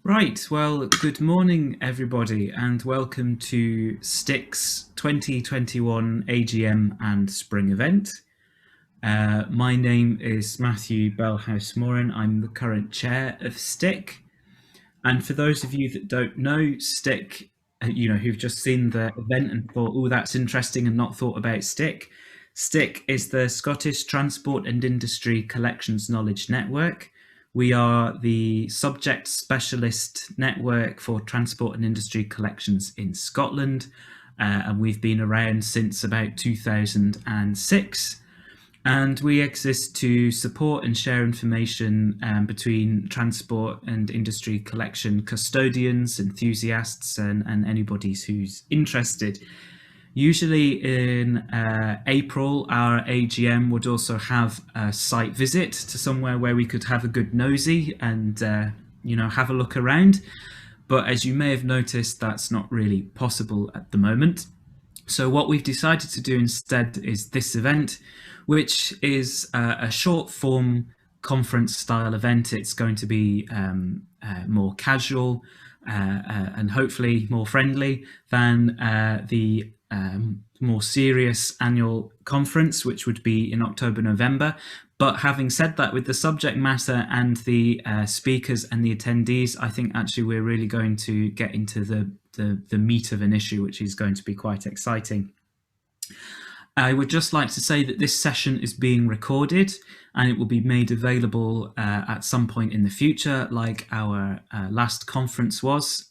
Right, well, good morning, everybody, and welcome to STIC's 2021 AGM and Spring event. My name is Matthew Bellhouse-Moran. I'm the current chair of STIC. And for those of you that don't know STIC, who've just seen the event and thought, oh, that's interesting, and not thought about STIC, STIC is the Scottish Transport and Industry Collections Knowledge Network. We are the subject specialist network for transport and industry collections in Scotland, and we've been around since about 2006. And we exist to support and share information between transport and industry collection custodians, enthusiasts, and anybody who's interested. Usually in April, our AGM would also have a site visit to somewhere where we could have a good nosy and, have a look around. But as you may have noticed, that's not really possible at the moment. So what we've decided to do instead is this event, which is a short form conference style event. It's going to be more casual and hopefully more friendly than the more serious annual conference, which would be in October, November. But having said that, with the subject matter and the speakers and the attendees, I think actually we're really going to get into the meat of an issue, which is going to be quite exciting. I would just like to say that this session is being recorded and it will be made available at some point in the future, like our last conference was.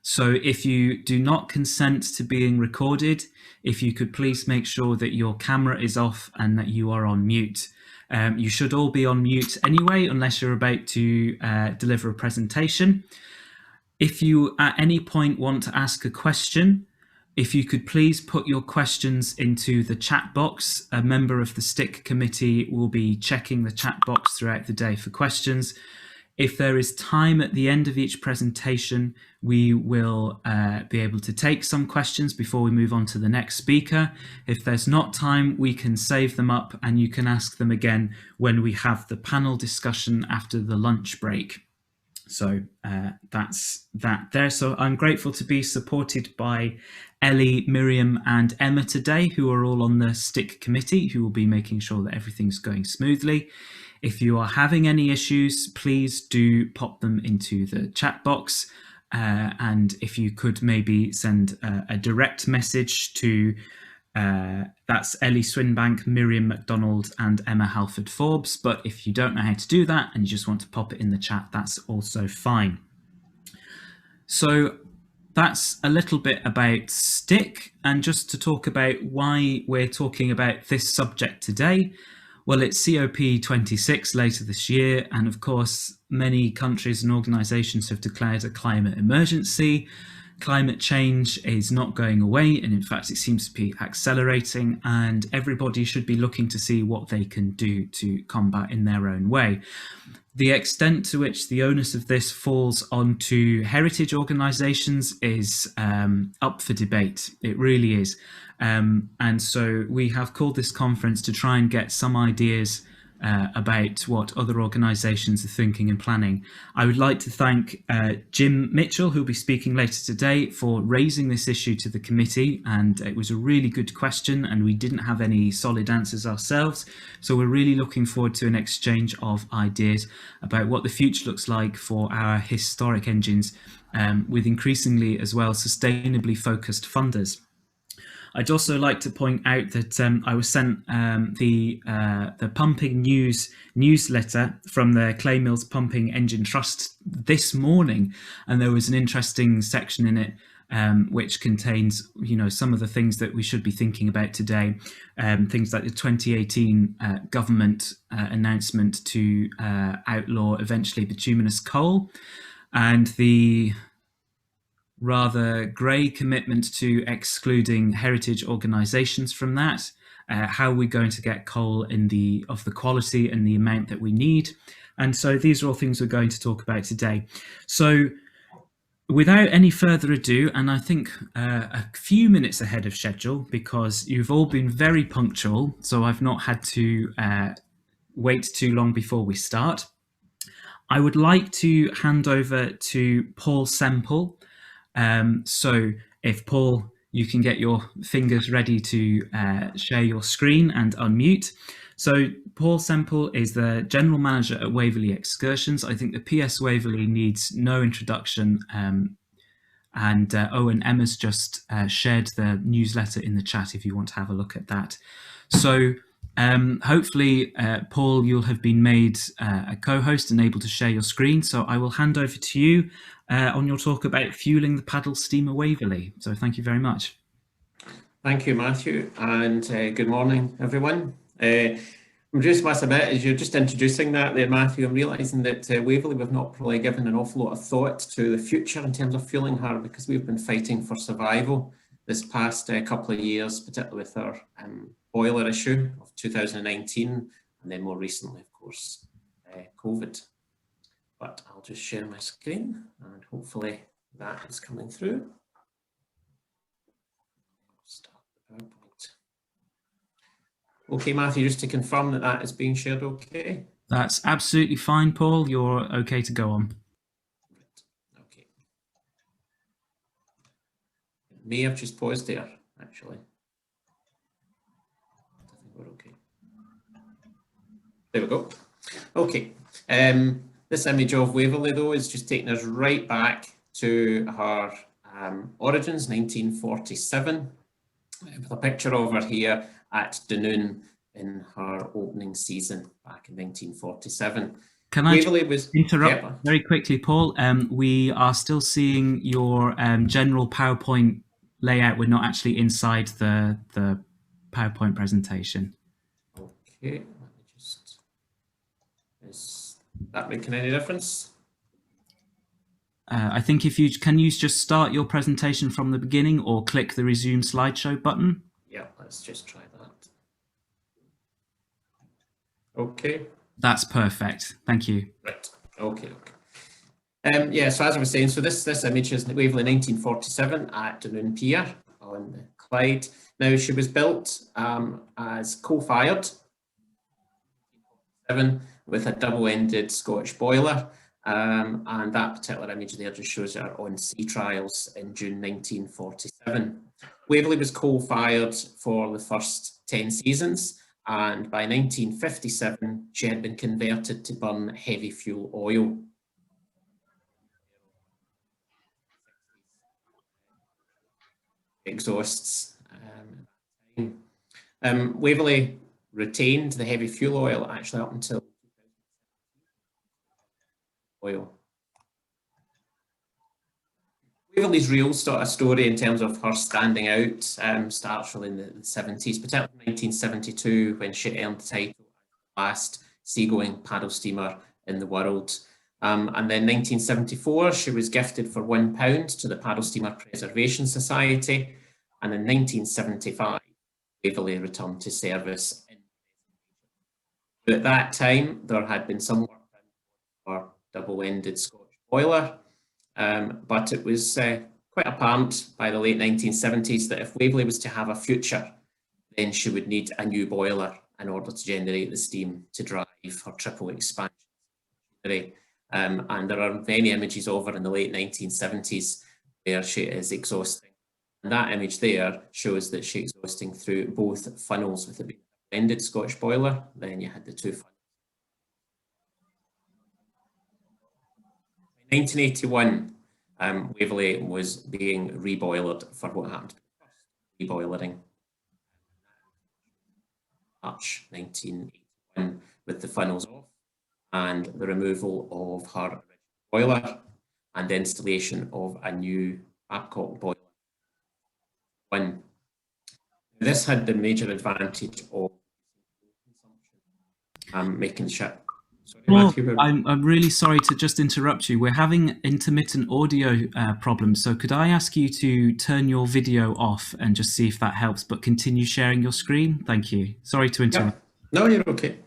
So if you do not consent to being recorded, if you could please make sure that your camera is off and that you are on mute. You should all be on mute anyway, unless you're about to deliver a presentation. If you at any point want to ask a question, if you could please put your questions into the chat box. A member of the STIC committee will be checking the chat box throughout the day for questions. If there is time at the end of each presentation, we will be able to take some questions before we move on to the next speaker. If there's not time, we can save them up and you can ask them again when we have the panel discussion after the lunch break. So that's that there. So I'm grateful to be supported by Ellie, Miriam and Emma today, who are all on the STIC committee, who will be making sure that everything's going smoothly. If you are having any issues, please do pop them into the chat box. And if you could maybe send a direct message to that's Ellie Swinbank, Miriam MacDonald and Emma Halford Forbes. But if you don't know how to do that and you just want to pop it in the chat, that's also fine. So that's a little bit about STIC, and just to talk about why we're talking about this subject today. Well, it's COP26 later this year, and of course, many countries and organisations have declared a climate emergency. Climate change is not going away, and in fact, it seems to be accelerating, and everybody should be looking to see what they can do to combat in their own way. The extent to which the onus of this falls onto heritage organisations is up for debate. It really is. And so we have called this conference to try and get some ideas about what other organisations are thinking and planning. I would like to thank Jim Mitchell, who'll be speaking later today, for raising this issue to the committee, and it was a really good question and we didn't have any solid answers ourselves, so we're really looking forward to an exchange of ideas about what the future looks like for our historic engines, with increasingly as well sustainably focused funders. I'd also like to point out that I was sent the pumping newsletter from the Clay Mills Pumping Engine Trust this morning, and there was an interesting section in it which contains, some of the things that we should be thinking about today. Things like the 2018 government announcement to outlaw eventually bituminous coal, and the rather grey commitment to excluding heritage organisations from that. How are we going to get coal of the quality and the amount that we need? And so these are all things we're going to talk about today. So without any further ado, and I think a few minutes ahead of schedule, because you've all been very punctual, so I've not had to wait too long before we start, I would like to hand over to Paul Semple. So if Paul, you can get your fingers ready to share your screen and unmute. So Paul Semple is the General Manager at Waverley Excursions. I think the PS Waverley needs no introduction. And Emma's just shared the newsletter in the chat if you want to have a look at that. So hopefully, Paul, you'll have been made a co-host and able to share your screen. So I will hand over to you on your talk about fueling the paddle steamer Waverley. So thank you very much. Thank you, Matthew, and good morning, everyone. I'm just must admit, as you're just introducing that there, Matthew, I'm realising that Waverley, we've not probably given an awful lot of thought to the future in terms of fueling her, because we've been fighting for survival this past couple of years, particularly with our boiler issue of 2019, and then more recently, of course, COVID. But I'll just share my screen, and hopefully that is coming through. Start the PowerPoint. Okay, Matthew, just to confirm that that is being shared okay? That's absolutely fine, Paul. You're okay to go on. Okay. It may have just paused there, actually. I think we're okay. There we go. Okay. This image of Waverley, though, is just taking us right back to her origins, 1947, with a picture of her here at Dunoon in her opening season back in 1947. Can I interrupt very quickly, Paul? We are still seeing your general PowerPoint layout. We're not actually inside the PowerPoint presentation. Okay, let me just... Is that making any difference? I think if you can you just start your presentation from the beginning or click the resume slideshow button. Yeah, let's just try that. Okay. That's perfect. Thank you. Right. Okay. Yeah, so as I was saying, so this image is Waverley 1947 at Dunoon Pier on the Clyde. Now, she was built as coal-fired with a double-ended Scottish boiler. And that particular image there just shows her on sea trials in June 1947. Waverley was coal-fired for the first 10 seasons, and by 1957 she had been converted to burn heavy fuel oil. Exhausts. Waverley retained the heavy fuel oil actually up until oil. Waverley's real story in terms of her standing out starts really in the 70s, particularly 1972 when she earned the title as the last seagoing paddle steamer in the world. And then 1974 she was gifted for £1 to the Paddle Steamer Preservation Society, and in 1975 Waverley returned to service. At that time there had been some work done for double-ended Scottish boiler. But it was quite apparent by the late 1970s that if Waverley was to have a future, then she would need a new boiler in order to generate the steam to drive her triple expansion. And there are many images of her in the late 1970s where she is exhausting. And that image there shows that she's exhausting through both funnels with a ended Scottish boiler. Then you had the two funnels. 1981, Waverley was being reboilered for what happened to be reboilering. March 1981, with the funnels off and the removal of her boiler and the installation of a new Babcock boiler. This had the major advantage of making the ship. Sorry, well, Matthew, I'm really sorry to just interrupt you. We're having intermittent audio problems, so could I ask you to turn your video off and just see if that helps, but continue sharing your screen? Thank you. Sorry to interrupt. Yep. No, you're okay.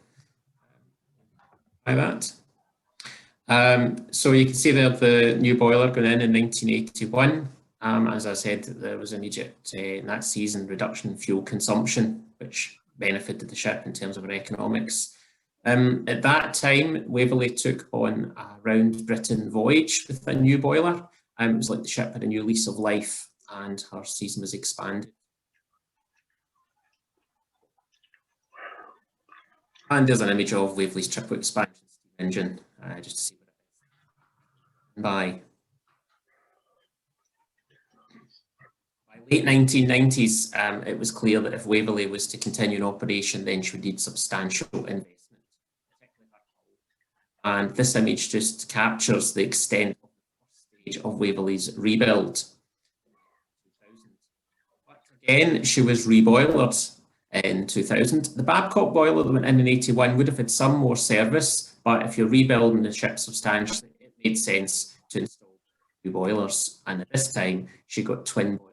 Like that. So you can see there the new boiler going in 1981. As I said, there was immediate in that season reduction in fuel consumption, which benefited the ship in terms of her economics. At that time, Waverley took on a round Britain voyage with a new boiler. It was like the ship had a new lease of life and her season was expanded. And there's an image of Waverley's triple expansion steam engine, just to see what it is. By late 1990s, it was clear that if Waverley was to continue in operation, then she would need substantial investment. And this image just captures the extent of the stage of Waverley's rebuild. But again, she was reboilered in 2000. The Babcock boiler that went in 81 would have had some more service, but if you're rebuilding the ship substantially, it made sense to install two boilers. And at this time, she got twin boilers.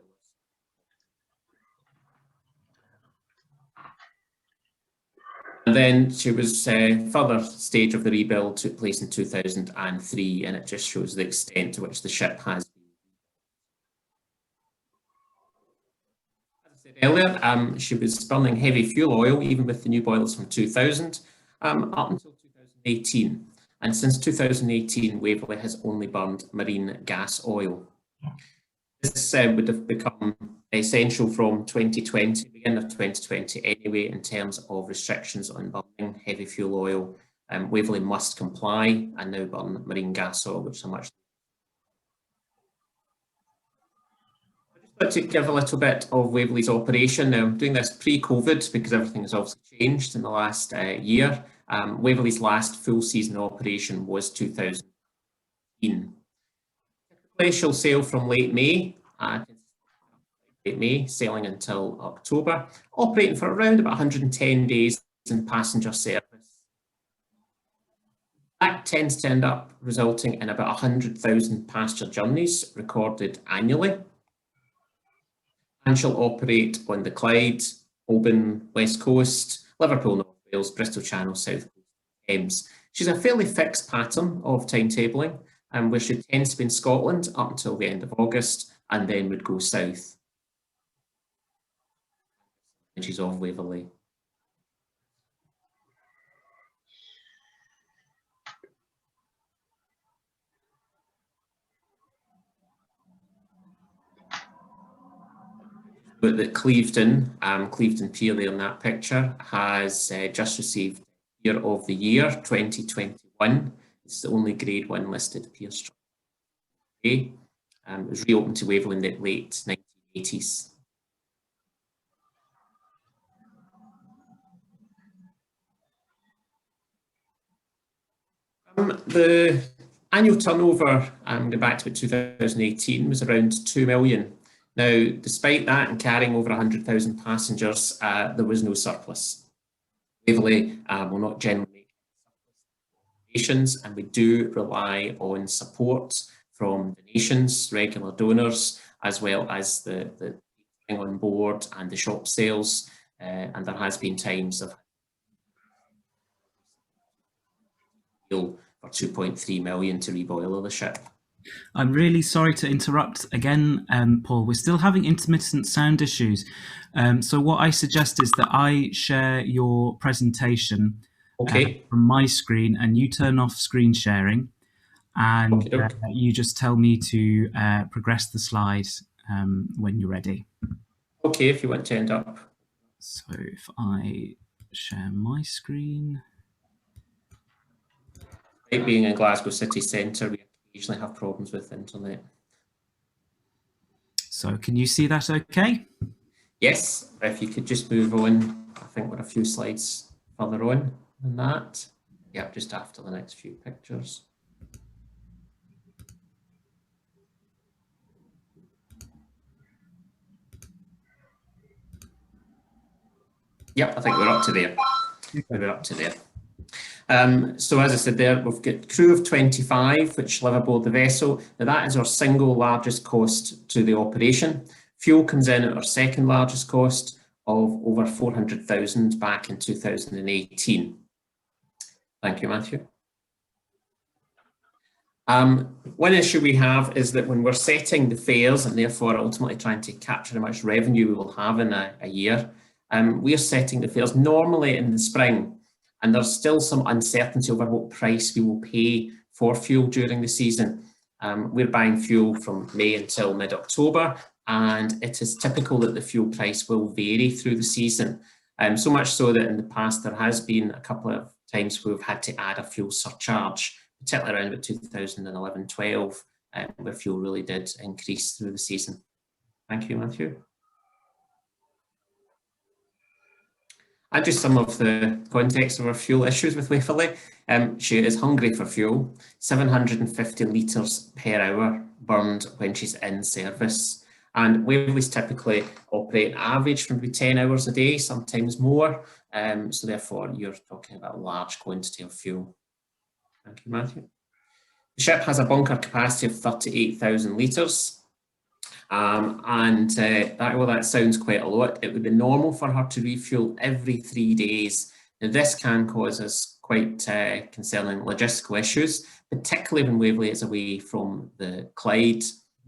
And then she was further stage of the rebuild took place in 2003, and it just shows the extent to which the ship has been. As I said earlier, she was burning heavy fuel oil, even with the new boilers from 2000, up until 2018. And since 2018, Waverley has only burned marine gas oil. This would have become essential from 2020, beginning of 2020 anyway, in terms of restrictions on burning heavy fuel oil. Waverley must comply and now burn marine gas oil, which is a much. I'd just like to give a little bit of Waverley's operation. Now, I'm doing this pre-COVID because everything has obviously changed in the last year. Waverley's last full season operation was 2018. Typically, she'll sail from late May, sailing until October, operating for around about 110 days in passenger service. That tends to end up resulting in about 100,000 passenger journeys recorded annually. And she'll operate on the Clyde, Oban, West Coast, Liverpool, North Wales, Bristol Channel, South Coast, Thames. She's a fairly fixed pattern of timetabling, where she tends to be in Scotland up until the end of August and then would go south. And she's off Waverley. But the Clevedon Pier there in that picture has just received Pier of the Year 2021. It's the only Grade 1 listed pier structure. It was reopened to Waverley in the late 1980s. The annual turnover, going back to 2018, was around 2 million. Now, despite that and carrying over 100,000 passengers, there was no surplus. Waverley will not generally make donations, and we do rely on support from the nations, regular donors, as well as the thing on board and the shop sales. And there has been times of for 2.3 million to reboiler the ship. I'm really sorry to interrupt again, Paul. We're still having intermittent sound issues. So what I suggest is that I share your presentation from my screen and you turn off screen sharing, and you just tell me to progress the slides when you're ready. Okay, if you want to end up. So if I share my screen. Being in Glasgow city centre, we occasionally have problems with internet. So can you see that okay? Yes, if you could just move on. I think we're a few slides further on than that. Yeah, just after the next few pictures. Yep, I think we're up to there. We're up to there. So as I said there, we've got crew of 25 which live aboard the vessel. Now that is our single largest cost to the operation. Fuel comes in at our second largest cost of over 400,000 back in 2018. Thank you, Matthew. One issue we have is that when we're setting the fares and therefore ultimately trying to capture how much revenue we will have in a year, we are setting the fares normally in the spring. and there's still some uncertainty over what price we will pay for fuel during the season. We're buying fuel from May until mid-October, and it is typical that the fuel price will vary through the season. So much so that in the past there has been a couple of times where we've had to add a fuel surcharge, particularly around about 2011-12, where fuel really did increase through the season. Thank you, Matthew. And just some of the context of our fuel issues with Waverley. She is hungry for fuel, 750 litres per hour burned when she's in service. And Waverleys typically operate average from maybe 10 hours a day, sometimes more. So therefore, you're talking about a large quantity of fuel. Thank you, Matthew. The ship has a bunker capacity of 38,000 litres. Well, that sounds quite a lot. It would be normal for her to refuel every 3 days. Now, this can cause us quite concerning logistical issues, particularly when Waverley is away from the Clyde,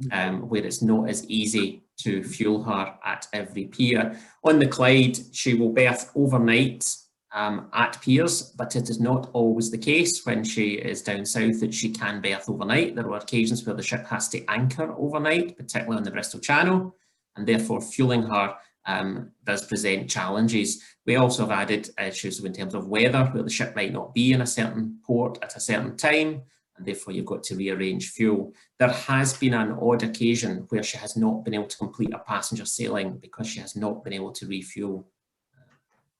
where it's not as easy to fuel her at every pier. On the Clyde, she will berth overnight at piers, but it is not always the case when she is down south that she can berth overnight. There are occasions where the ship has to anchor overnight, particularly on the Bristol Channel, and therefore fueling her does present challenges. We also have added issues in terms of weather, where the ship might not be in a certain port at a certain time, and therefore you've got to rearrange fuel. There has been an odd occasion where she has not been able to complete a passenger sailing because she has not been able to refuel.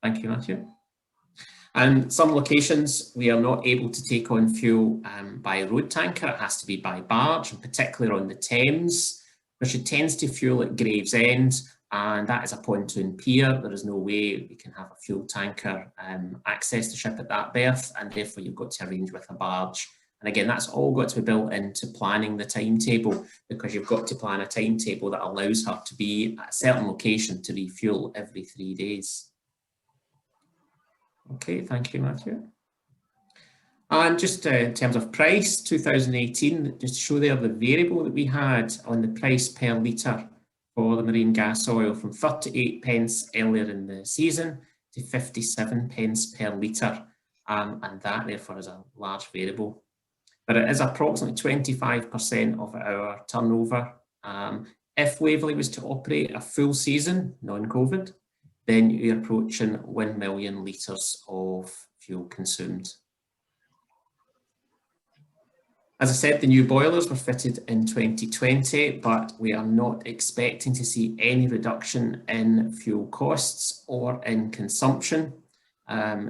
Thank you, Matthew. And some locations we are not able to take on fuel by road tanker. It has to be by barge, and particularly on the Thames, where she tends to fuel at Gravesend, and that is a pontoon pier. There is no way we can have a fuel tanker access the ship at that berth, and therefore you've got to arrange with a barge. And again, that's all got to be built into planning the timetable, because you've got to plan a timetable that allows her to be at a certain location to refuel every 3 days. Okay, thank you, Matthew. And just in terms of price, 2018, just to show there the variable that we had on the price per litre for the marine gas oil, from 38 pence earlier in the season to 57 pence per litre, and that therefore is a large variable. But it is approximately 25% of our turnover. If Waverley was to operate a full season, non-COVID, then you're approaching 1 million litres of fuel consumed. As I said, the new boilers were fitted in 2020, but we are not expecting to see any reduction in fuel costs or in consumption.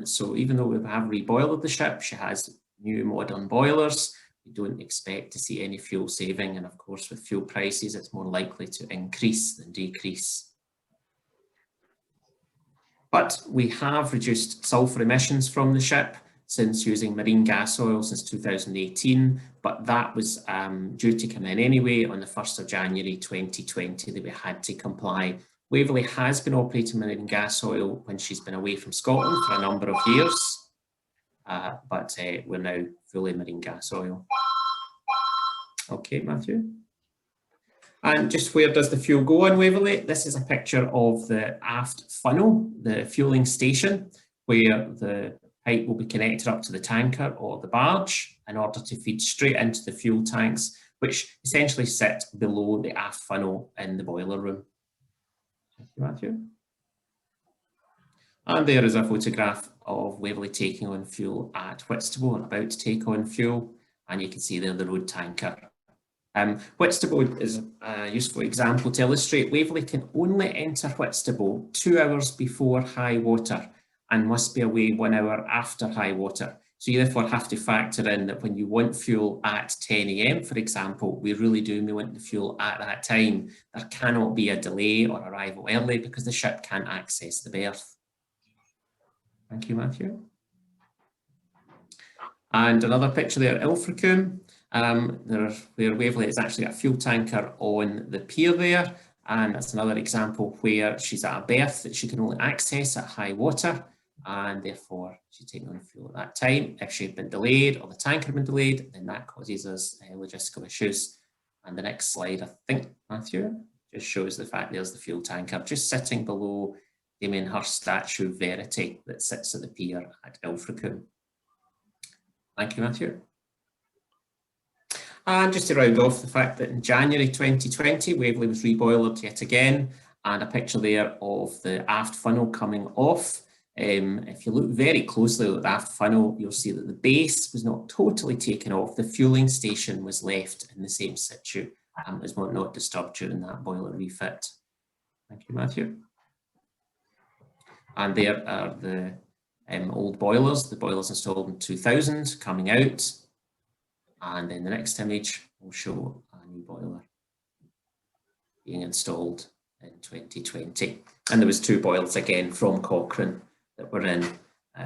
So even though we have reboiled the ship, she has new modern boilers, we don't expect to see any fuel saving. And of course, with fuel prices, it's more likely to increase than decrease. But we have reduced sulphur emissions from the ship since using marine gas oil since 2018, but that was due to come in anyway on the 1st of January 2020 that we had to comply. Waverley has been operating marine gas oil when she's been away from Scotland for a number of years, but we're now fully marine gas oil. Okay, Matthew. And just where does the fuel go on Waverley? This is a picture of the aft funnel, the fueling station, where the pipe will be connected up to the tanker or the barge in order to feed straight into the fuel tanks, which essentially sit below the aft funnel in the boiler room. Thank you, Matthew. And there is a photograph of Waverley taking on fuel at Whitstable, about to take on fuel, and you can see there the road tanker. Whitstable is a useful example to illustrate. Waverley can only enter Whitstable 2 hours before high water and must be away 1 hour after high water. So you therefore have to factor in that when you want fuel at 10 AM, for example, we really do want the fuel at that time. There cannot be a delay or arrival early because the ship can't access the berth. Thank you, Matthew. And another picture there, Ilfracombe. Where Waverley has actually got a fuel tanker on the pier there, and that's another example where she's at a berth that she can only access at high water, and therefore she's taking on fuel at that time. If she had been delayed or the tanker had been delayed, then that causes us logistical issues. And the next slide, I think, Matthew, just shows the fact there's the fuel tanker just sitting below Damien Hirst statue of Verity that sits at the pier at Ilfracombe. Thank you, Matthew. And just to round off the fact that in January 2020, Waverley was reboilered yet again, and a picture there of the aft funnel coming off. If you look very closely at the aft funnel, you'll see that the base was not totally taken off. The fueling station was left in the same situ and was not disturbed during that boiler refit. Thank you, Matthew. And there are the old boilers, the boilers installed in 2000 coming out. And then the next image will show a new boiler being installed in 2020. And there was 2 boilers again from Cochrane that were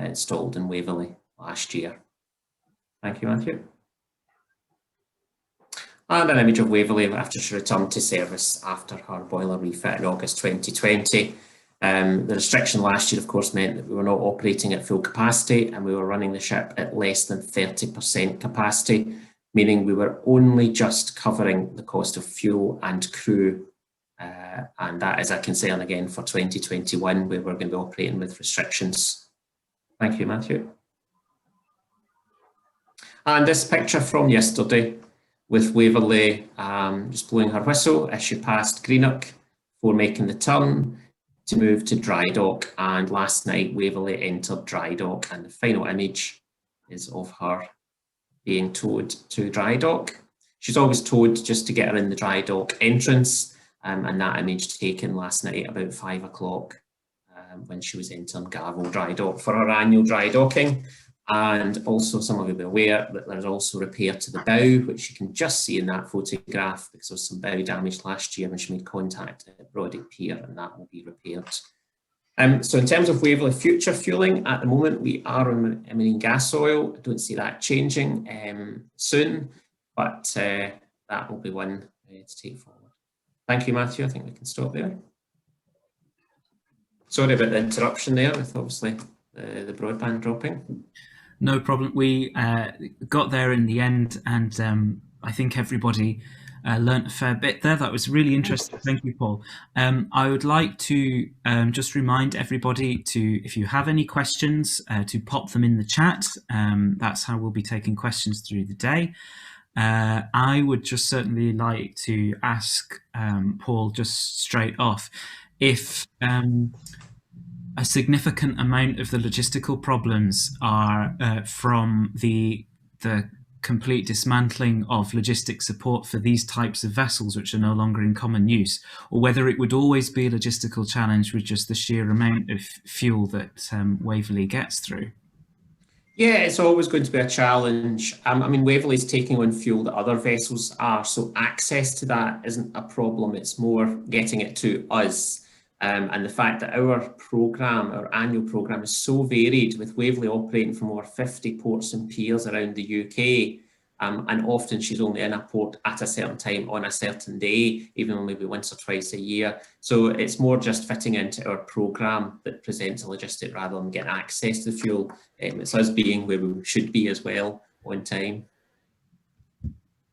installed in Waverley last year. Thank you, Matthew. And an image of Waverley after she returned to service after her boiler refit in August 2020. The restriction last year, of course, meant that we were not operating at full capacity and we were running the ship at less than 30% capacity, meaning we were only just covering the cost of fuel and crew. And that is a concern again for 2021, where we're going to be operating with restrictions. Thank you, Matthew. And this picture from yesterday with Waverley just blowing her whistle as she passed Greenock before making the turn to move to dry dock. And last night Waverley entered dry dock, and the final image is of her being towed to dry dock. She's always towed just to get her in the dry dock entrance, and that image taken last night about 5 o'clock when she was entering Garvel dry dock for her annual dry docking. And also, some of you will be aware that there's also repair to the bow, which you can just see in that photograph because there was some bow damage last year when she made contact at Brodick Pier, and that will be repaired. So in terms of Waverley future fuelling, at the moment we are on marine gas oil. I don't see that changing soon, but that will be one to take forward. Thank you, Matthew. I think we can stop there. Sorry about the interruption there with obviously the broadband dropping. No problem. We got there in the end, and I think everybody learnt a fair bit there. That was really interesting. Thank you, Paul. I would like to just remind everybody to, if you have any questions, to pop them in the chat. That's how we'll be taking questions through the day. I would just certainly like to ask Paul just straight off if a significant amount of the logistical problems are from the complete dismantling of logistic support for these types of vessels which are no longer in common use, or whether it would always be a logistical challenge with just the sheer amount of fuel that Waverley gets through. Yeah, it's always going to be a challenge. I mean, Waverley's taking on fuel that other vessels are, so access to that isn't a problem. It's more getting it to us. And the fact that our annual programme is so varied, with Waverley operating from over 50 ports and piers around the UK, and often she's only in a port at a certain time on a certain day, even maybe once or twice a year. So it's more just fitting into our programme that presents a logistic rather than getting access to fuel. It's us being where we should be as well on time.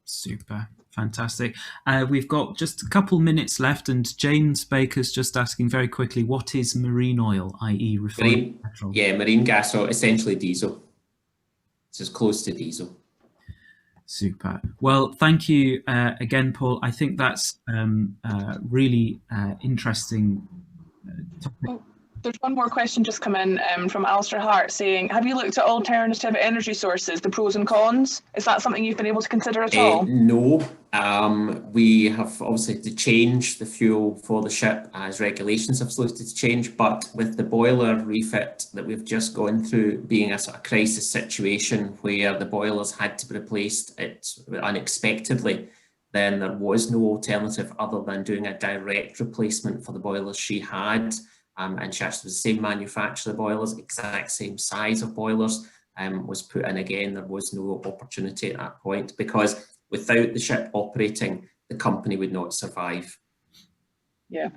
Super. Fantastic. We've got just a couple minutes left, and James Baker's just asking very quickly, what is marine oil, i.e. refined petrol? Yeah, marine gas oil, essentially diesel. It's as close to diesel. Super. Well, thank you again, Paul. I think that's really interesting topic. Oh, there's one more question just come in from Alistair Hart saying, have you looked at alternative energy sources, the pros and cons? Is that something you've been able to consider at all? No. We have obviously to change the fuel for the ship as regulations have started to change, but with the boiler refit that we've just gone through being a sort of crisis situation where the boilers had to be replaced unexpectedly, then there was no alternative other than doing a direct replacement for the boilers she had. And she actually was the same manufacturer of boilers, exact same size of boilers, was put in again. There was no opportunity at that point because without the ship operating, the company would not survive. Yeah.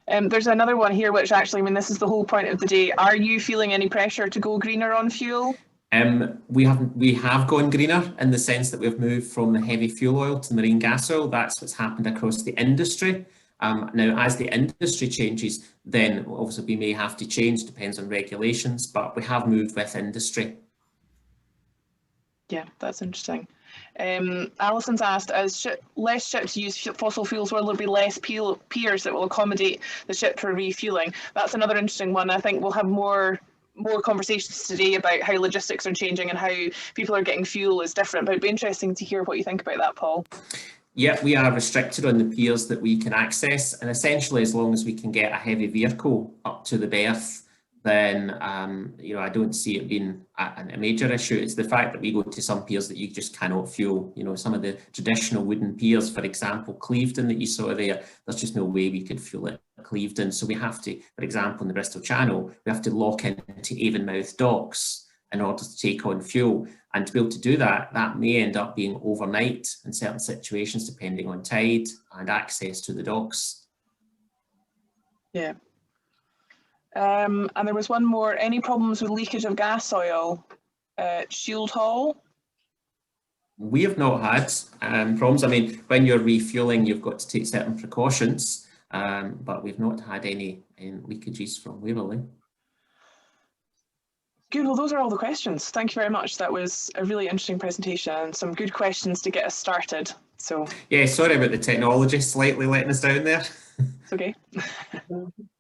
There's another one here, which actually, I mean, this is the whole point of the day. Are you feeling any pressure to go greener on fuel? We have gone greener in the sense that we've moved from the heavy fuel oil to the marine gas oil. That's what's happened across the industry. Now, as the industry changes, then obviously we may have to change, depends on regulations, but we have moved with industry. Yeah, that's interesting. Alison's asked, as less ships use fossil fuels, will there be less piers that will accommodate the ship for refueling? That's another interesting one. I think we'll have more conversations today about how logistics are changing and how people are getting fuel is different, but it'd be interesting to hear what you think about that, Paul. Yeah, we are restricted on the piers that we can access, and essentially as long as we can get a heavy vehicle up to the berth, then I don't see it being a major issue. It's the fact that we go to some piers that you just cannot fuel. Some of the traditional wooden piers, for example, Clevedon that you saw there's just no way we could fuel it at Clevedon. So we have to, for example, in the Bristol Channel, we have to lock into Avonmouth docks in order to take on fuel. And to be able to do that, that may end up being overnight in certain situations, depending on tide and access to the docks. Yeah. And there was one more. Any problems with leakage of gas oil at Shield Hall? We have not had problems. I mean, when you're refueling, you've got to take certain precautions, but we've not had any leakages from Waverley. Good. Well, those are all the questions. Thank you very much. That was a really interesting presentation and some good questions to get us started. So yeah, sorry about the technology slightly letting us down there. It's okay.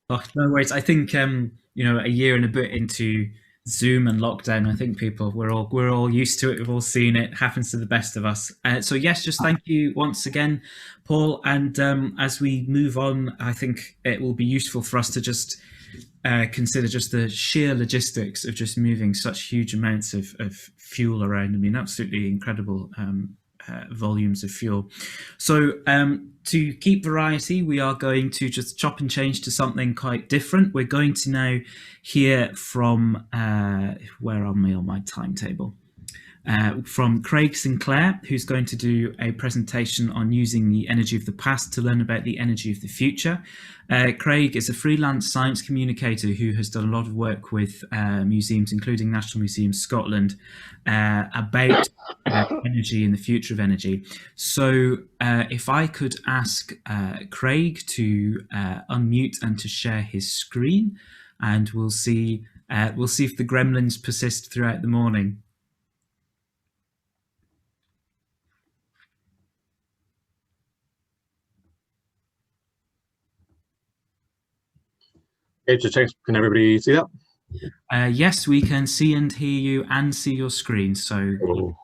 Oh, no worries. I think a year and a bit into Zoom and lockdown, I think we're all used to it. We've all seen it. Happens to the best of us. So yes, just thank you once again, Paul. And as we move on, I think it will be useful for us to just consider just the sheer logistics of just moving such huge amounts of fuel around. I mean, absolutely incredible volumes of fuel. So to keep variety, we are going to just chop and change to something quite different. We're going to now hear from, where am I on my timetable? From Craig Sinclair, who's going to do a presentation on using the energy of the past to learn about the energy of the future. Craig is a freelance science communicator who has done a lot of work with museums, including National Museum Scotland, about energy and the future of energy. So if I could ask Craig to unmute and to share his screen, and we'll see if the gremlins persist throughout the morning. Okay, just check. Can everybody see that? Yes, we can see and hear you and see your screen. So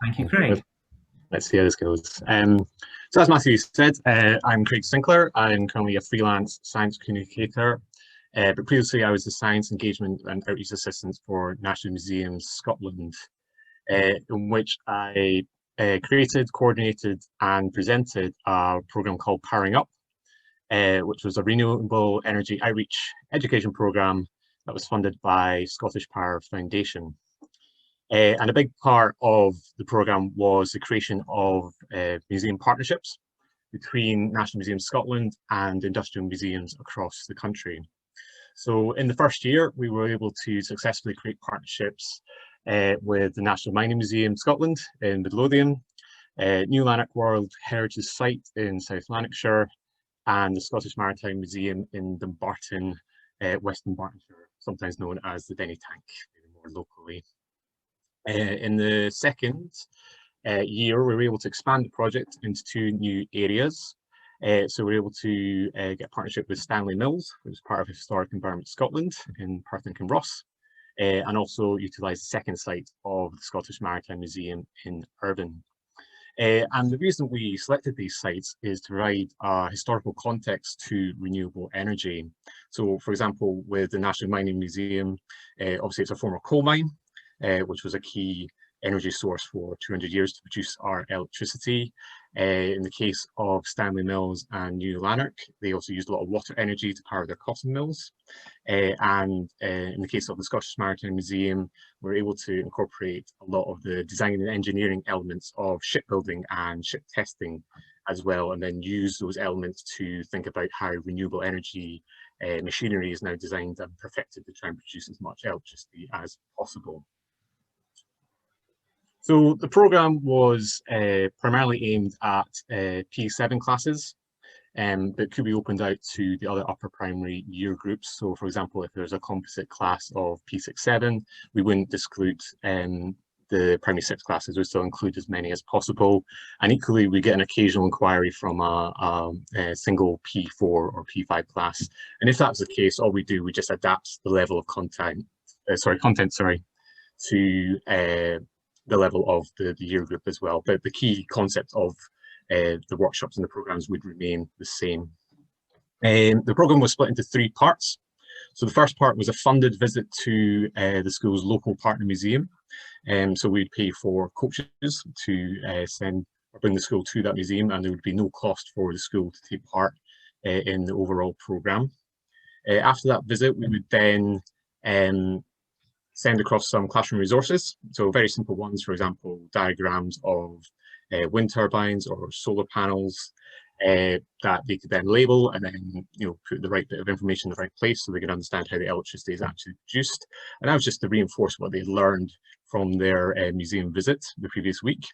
thank you, Craig. Let's see how this goes. So as Matthew said, I'm Craig Sinclair. I'm currently a freelance science communicator, but previously I was the science engagement and outreach assistant for National Museums Scotland, in which I created, coordinated and presented a programme called Powering Up, which was a renewable energy outreach education programme that was funded by Scottish Power Foundation. And a big part of the programme was the creation of museum partnerships between National Museums Scotland and industrial museums across the country. So in the first year, we were able to successfully create partnerships with the National Mining Museum Scotland in Midlothian, New Lanark World Heritage Site in South Lanarkshire, and the Scottish Maritime Museum in Dumbarton, West Dumbartonshire, sometimes known as the Denny Tank, more locally. In the second year, we were able to expand the project into 2 new areas. So we were able to get a partnership with Stanley Mills, which is part of Historic Environment Scotland in Perth and Kinross, and also utilise the second site of the Scottish Maritime Museum in Irvine. And the reason we selected these sites is to provide a historical context to renewable energy. So, for example, with the National Mining Museum, obviously it's a former coal mine, which was a key energy source for 200 years to produce our electricity. In the case of Stanley Mills and New Lanark, they also used a lot of water energy to power their cotton mills. And in the case of the Scottish Maritime Museum, we're able to incorporate a lot of the design and engineering elements of shipbuilding and ship testing as well, and then use those elements to think about how renewable energy machinery is now designed and perfected to try and produce as much electricity as possible. So the programme was primarily aimed at P7 classes, but could be opened out to the other upper primary year groups. So for example, if there's a composite class of P67, we wouldn't exclude the primary 6 classes, we still include as many as possible. And equally, we get an occasional inquiry from a single P4 or P5 class. And if that's the case, all we do, we just adapt the level of content to the level of the year group as well. But the key concept of the workshops and the programs would remain the same. The program was split into 3 parts. So the first part was a funded visit to the school's local partner museum. So we'd pay for coaches to send or bring the school to that museum, and there would be no cost for the school to take part in the overall program. After that visit, we would then send across some classroom resources. So very simple ones, for example, diagrams of wind turbines or solar panels that they could then label and then put the right bit of information in the right place so they could understand how the electricity is actually produced. And that was just to reinforce what they learned from their museum visit the previous week.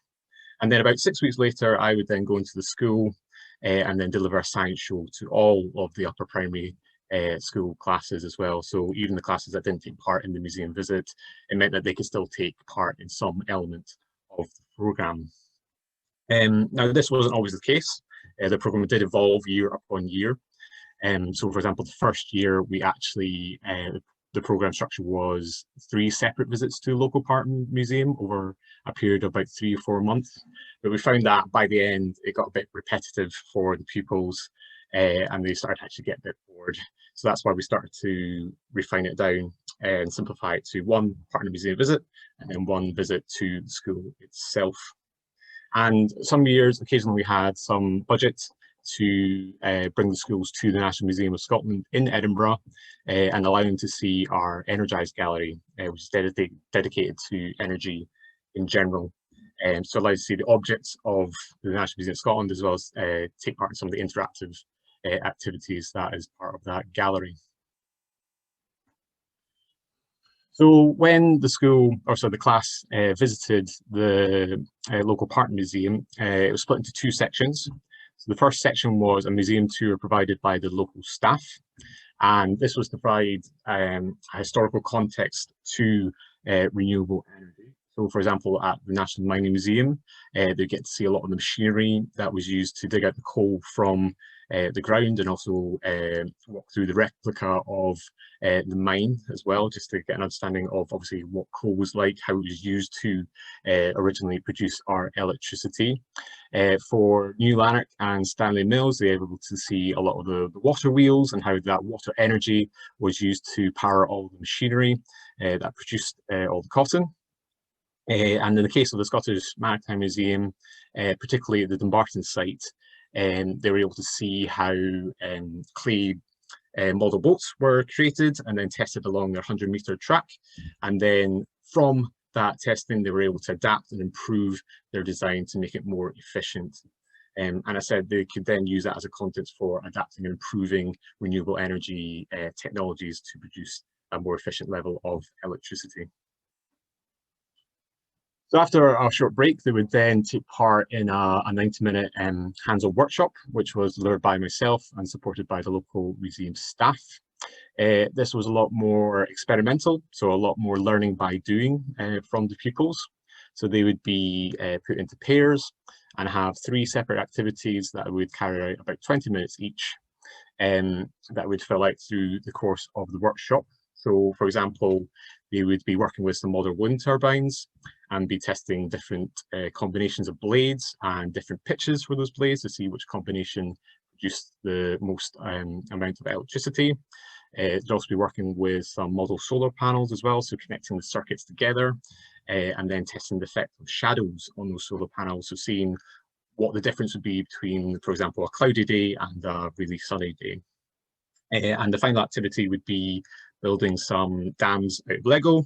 And then about 6 weeks later, I would then go into the school and then deliver a science show to all of the upper primary school classes as well. So even the classes that didn't take part in the museum visit, it meant that they could still take part in some element of the programme. Now, this wasn't always the case. The programme did evolve year upon year. So for example, the first year we actually, the programme structure was 3 separate visits to the local partner museum over a period of about 3 or 4 months. But we found that by the end, it got a bit repetitive for the pupils and they started to actually get a bit bored. So that's why we started to refine it down and simplify it to 1 partner museum visit and then 1 visit to the school itself. And some years, occasionally we had some budget to bring the schools to the National Museum of Scotland in Edinburgh and allow them to see our Energised gallery, which is dedicated to energy in general. So allow to see the objects of the National Museum of Scotland as well as take part in some of the interactive activities that is part of that gallery. So when the school, or so the class, visited the local partner museum, it was split into 2 sections. So the first section was a museum tour provided by the local staff, and this was to provide a historical context to renewable energy. So for example, at the National Mining Museum, they get to see a lot of the machinery that was used to dig out the coal from the ground, and also walk through the replica of the mine as well, just to get an understanding of obviously what coal was like, how it was used to originally produce our electricity. For New Lanark and Stanley Mills, they were able to see a lot of the water wheels and how that water energy was used to power all the machinery that produced all the cotton. And in the case of the Scottish Maritime Museum, particularly at the Dumbarton site, they were able to see how clay model boats were created and then tested along their 100-metre track. And then from that testing, they were able to adapt and improve their design to make it more efficient. And I said they could then use that as a context for adapting and improving renewable energy technologies to produce a more efficient level of electricity. So after a short break, they would then take part in a 90-minute hands-on workshop, which was delivered by myself and supported by the local museum staff. This was a lot more experimental, so a lot more learning by doing from the pupils. So they would be put into pairs and have 3 separate activities that would carry out about 20 minutes each, that would fill out through the course of the workshop. So for example, they would be working with some modern wind turbines and be testing different combinations of blades and different pitches for those blades to see which combination produced the most amount of electricity. They'd also be working with some model solar panels as well, so connecting the circuits together and then testing the effect of shadows on those solar panels, so seeing what the difference would be between, for example, a cloudy day and a really sunny day. And the final activity would be building some dams out of Lego,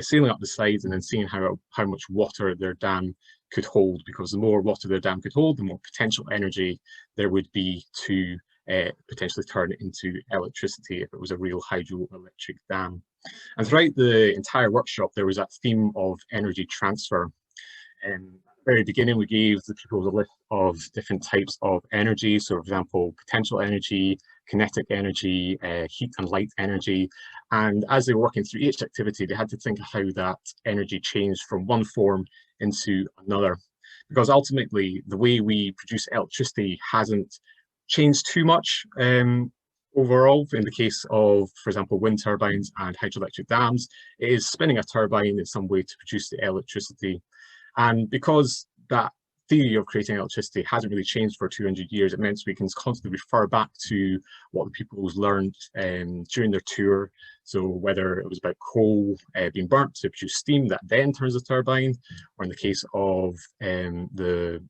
sealing up the sides and then seeing how much water their dam could hold, because the more water their dam could hold, the more potential energy there would be to potentially turn it into electricity if it was a real hydroelectric dam. And throughout the entire workshop, there was that theme of energy transfer. At the very beginning, we gave the pupils a list of different types of energy. So, for example, potential energy, kinetic energy, heat and light energy. And as they were working through each activity, they had to think of how that energy changed from one form into another. Because ultimately, the way we produce electricity hasn't changed too much overall. In the case of, for example, wind turbines and hydroelectric dams, it is spinning a turbine in some way to produce the electricity. And because that theory of creating electricity hasn't really changed for 200 years, it means we can constantly refer back to what the pupils learned during their tour. So whether it was about coal being burnt to produce steam that then turns the turbine, or in the case of the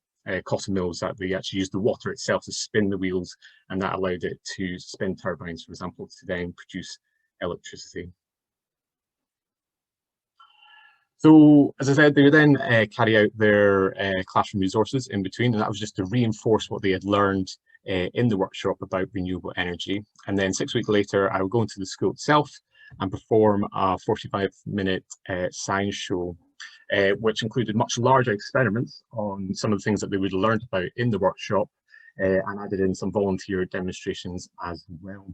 cotton mills, that they actually used the water itself to spin the wheels, and that allowed it to spin turbines, for example, to then produce electricity. So, as I said, they would then carry out their classroom resources in between, and that was just to reinforce what they had learned in the workshop about renewable energy. And then 6 weeks later, I would go into the school itself and perform a 45-minute science show, which included much larger experiments on some of the things that they would have learned about in the workshop, and added in some volunteer demonstrations as well.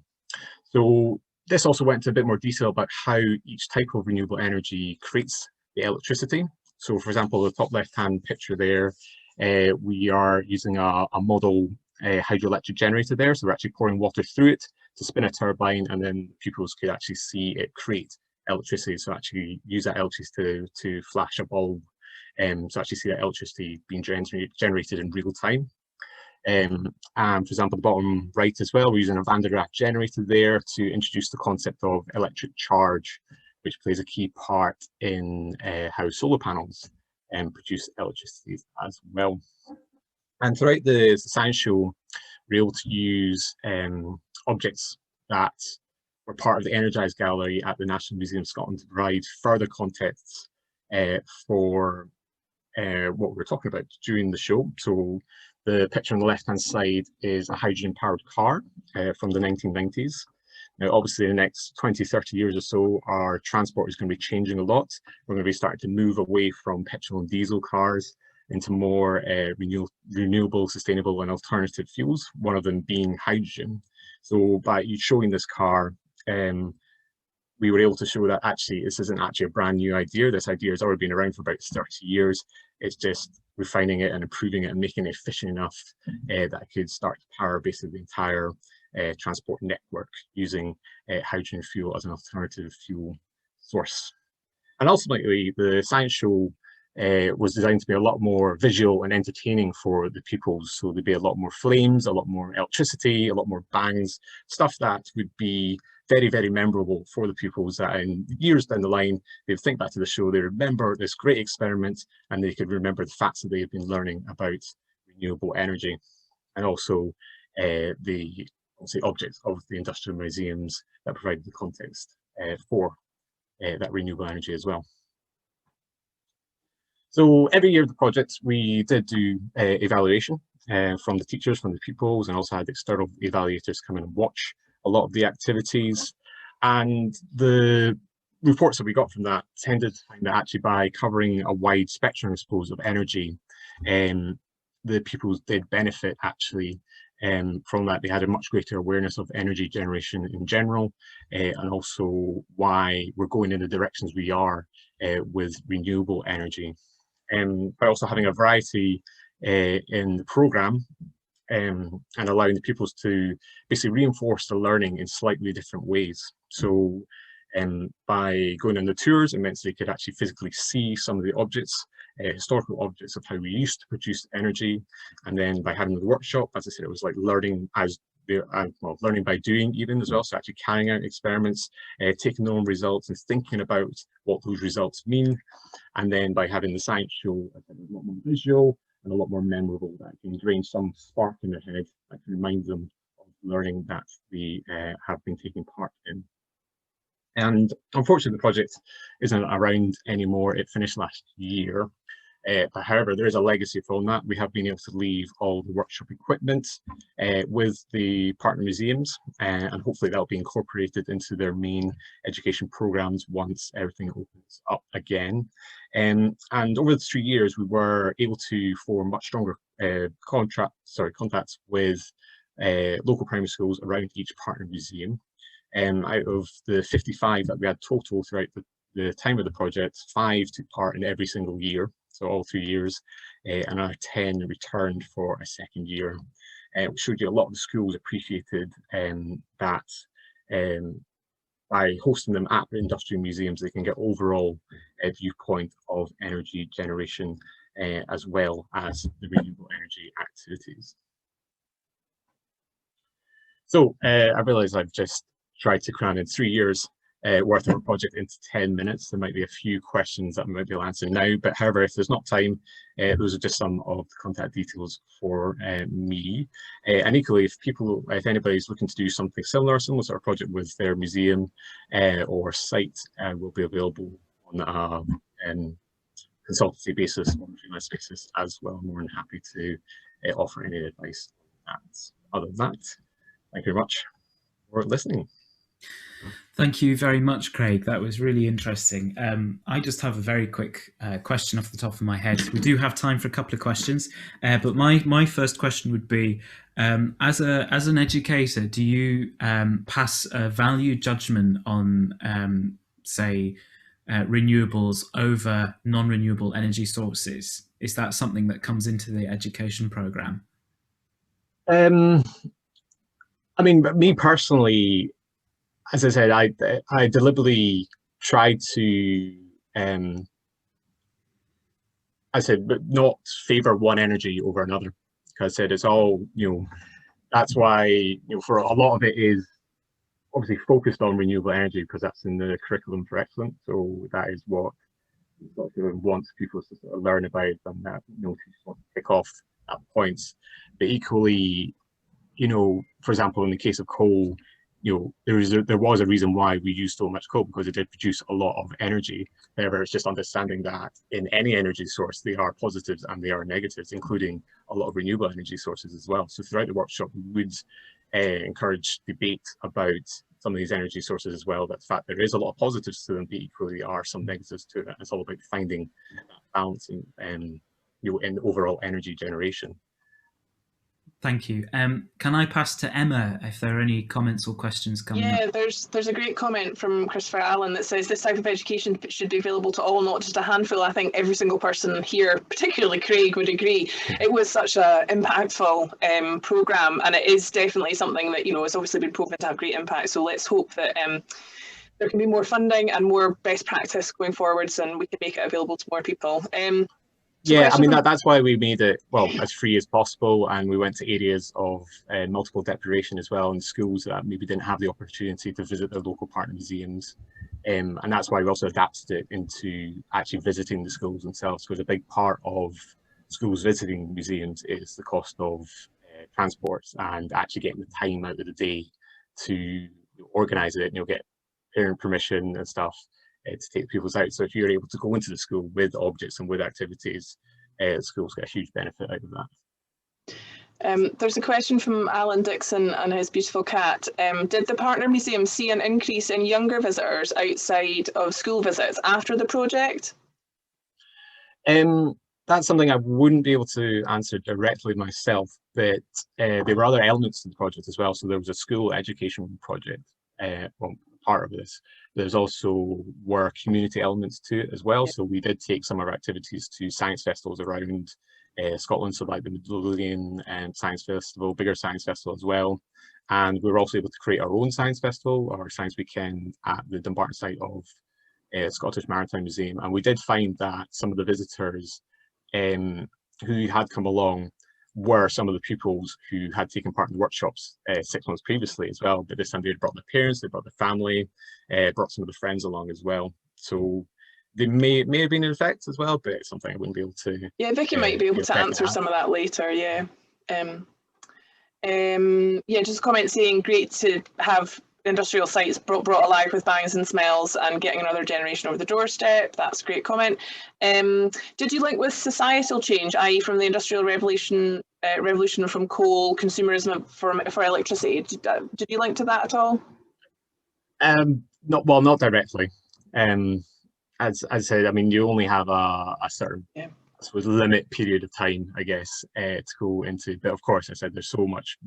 So this also went into a bit more detail about how each type of renewable energy creates the electricity. So, for example, the top left-hand picture there, we are using a model hydroelectric generator there. So we're actually pouring water through it to spin a turbine, and then pupils could actually see it create electricity. So actually use that electricity to flash a bulb. So actually see that electricity being generated in real time. And for example, the bottom right as well, we're using a Van der Graaf generator there to introduce the concept of electric charge, which plays a key part in how solar panels produce electricity as well. And throughout the science show, we're able to use objects that were part of the Energised Gallery at the National Museum of Scotland to provide further context for what we're talking about during the show. So the picture on the left-hand side is a hydrogen-powered car from the 1990s. Now, obviously, in the next 20, 30 years or so, our transport is going to be changing a lot. We're going to be starting to move away from petrol and diesel cars into more renewable, sustainable and alternative fuels, one of them being hydrogen. So by showing this car, we were able to show that actually this isn't actually a brand new idea. This idea has already been around for about 30 years. It's just refining it and improving it and making it efficient enough that it could start to power basically the entire transport network using hydrogen fuel as an alternative fuel source. And ultimately, the science show was designed to be a lot more visual and entertaining for the pupils. So there'd be a lot more flames, a lot more electricity, a lot more bangs, stuff that would be very, very memorable for the pupils, that in years down the line, they'd think back to the show, they remember this great experiment, and they could remember the facts that they've been learning about renewable energy, and also the objects of the industrial museums that provide the context for that renewable energy as well. So every year of the project, we did do evaluation from the teachers, from the pupils, and also had external evaluators come in and watch a lot of the activities. And the reports that we got from that tended to find that actually by covering a wide spectrum, I suppose, of energy, the pupils did benefit actually from that. They had a much greater awareness of energy generation in general, and also why we're going in the directions we are with renewable energy. By also having a variety in the programme and allowing the pupils to basically reinforce the learning in slightly different ways. So by going on the tours, it meant they could actually physically see some of the objects, historical objects of how we used to produce energy. And then by having the workshop, as I said, it was like learning as well, learning by doing even as well. So actually carrying out experiments, taking their own results and thinking about what those results mean. And then by having the science show, I think, a lot more visual and a lot more memorable, that can drain some spark in their head that can remind them of learning that they have been taking part in. And unfortunately, the project isn't around anymore. It finished last year. But however, there is a legacy from that. We have been able to leave all the workshop equipment with the partner museums, and hopefully that will be incorporated into their main education programs once everything opens up again. And over the 3 years, we were able to form much stronger contacts with local primary schools around each partner museum. Out of the 55 that we had total throughout the time of the project, 5 took part in every single year, so all 3 years, and another 10 returned for a second year. Which showed you a lot of the schools appreciated that by hosting them at the industrial museums, they can get overall viewpoint of energy generation as well as the renewable energy activities. So I realise I've just tried to cram in 3 years worth of a project into 10 minutes. There might be a few questions that I might be able to answer now, but however, if there's not time, those are just some of the contact details for me. And equally, if anybody's looking to do something similar sort of project with their museum or site, will be available on a consultancy basis, on a freelance basis as well. I'm more than happy to offer any advice on that. Other than that, thank you very much for listening. Thank you very much, Craig. That was really interesting. I just have a very quick question off the top of my head. We do have time for a couple of questions, but my first question would be, as an educator, do you pass a value judgment on, say, renewables over non-renewable energy sources? Is that something that comes into the education programme? I mean, me personally, as I said, I deliberately tried to, but not favour one energy over another. Because I said it's all, that's why, for a lot of it is obviously focused on renewable energy because that's in the curriculum for excellence. So that is what wants people to sort of learn about, and that to sort of pick off at points. But equally, for example, in the case of coal, there was a reason why we use so much coal, because it did produce a lot of energy. However, it's just understanding that in any energy source, there are positives and there are negatives, including a lot of renewable energy sources as well. So throughout the workshop, we would encourage debate about some of these energy sources as well. That fact there is a lot of positives to them, but equally are some negatives to it. It's all about finding that balance in overall energy generation. Thank you. Can I pass to Emma if there are any comments or questions coming up? Yeah, there's a great comment from Christopher Allen that says this type of education should be available to all, not just a handful. I think every single person here, particularly Craig, would agree. It was such an impactful programme, and it is definitely something that has obviously been proven to have great impact. So let's hope that there can be more funding and more best practice going forwards, and we can make it available to more people. Yeah, I mean, that's why we made it, as free as possible, and we went to areas of multiple deprivation as well, and schools that maybe didn't have the opportunity to visit their local partner museums. And that's why we also adapted it into actually visiting the schools themselves, because a big part of schools visiting museums is the cost of transport and actually getting the time out of the day to organise it, get parent permission and stuff. To take people's out. So if you're able to go into the school with objects and with activities, schools get a huge benefit out of that. There's a question from Alan Dixon and his beautiful cat. Did the partner museum see an increase in younger visitors outside of school visits after the project? That's something I wouldn't be able to answer directly myself, but there were other elements to the project as well. So there was a school education project, part of this. There's also community elements to it as well. So we did take some of our activities to science festivals around Scotland, so like the Midlothian Science Festival, bigger science festival as well. And we were also able to create our own science festival, our science weekend at the Dumbarton site of Scottish Maritime Museum. And we did find that some of the visitors who had come along were some of the pupils who had taken part in the workshops 6 months previously as well, but this time they had brought their parents, they brought their family, brought some of the friends along as well. So they may have been in effect as well, but it's something I wouldn't be able to. Yeah, Vicky might be able to answer some of that later. Yeah. Just a comment saying great to have industrial sites brought alive with bangs and smells and getting another generation over the doorstep. That's a great comment. Did you link with societal change, i.e. from the Industrial Revolution from coal, consumerism for electricity? Did you link to that at all? Not directly. As I said, I mean, you only have a certain, I suppose, limit period of time, I guess, to go into. But of course, I said there's so much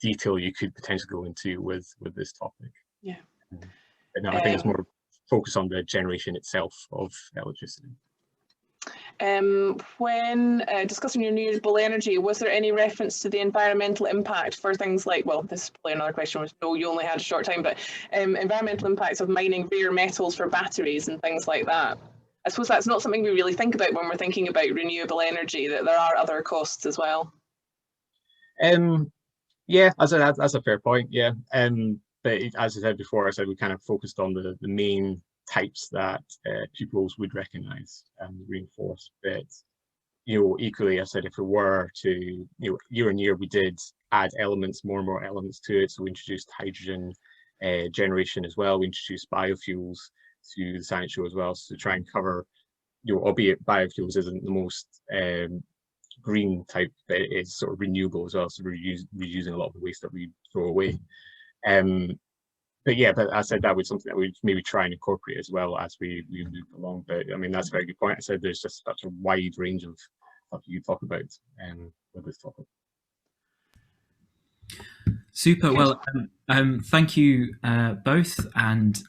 detail you could potentially go into with this topic. Yeah. But no, I think it's more focused on the generation itself of electricity. When discussing renewable energy, was there any reference to the environmental impact for things like, well, this is probably another question, which you only had a short time, but environmental impacts of mining rare metals for batteries and things like that? I suppose that's not something we really think about when we're thinking about renewable energy, that there are other costs as well. Yeah, that's a fair point, yeah. But as I said before, I said we kind of focused on the main types that pupils would recognise and reinforce. But equally, I said if we were to, year on year, we did add elements, more and more elements to it. So we introduced hydrogen generation as well. We introduced biofuels to the science show as well, so to try and cover, albeit biofuels isn't the most green type, but it is sort of renewable as well. So we're reusing a lot of the waste that we throw away. But yeah, but I said that was something that we'd maybe try and incorporate as well as we move along. But I mean, that's a very good point. I said there's just such a wide range of stuff you talk about with this topic. Super. Well, thank you both, and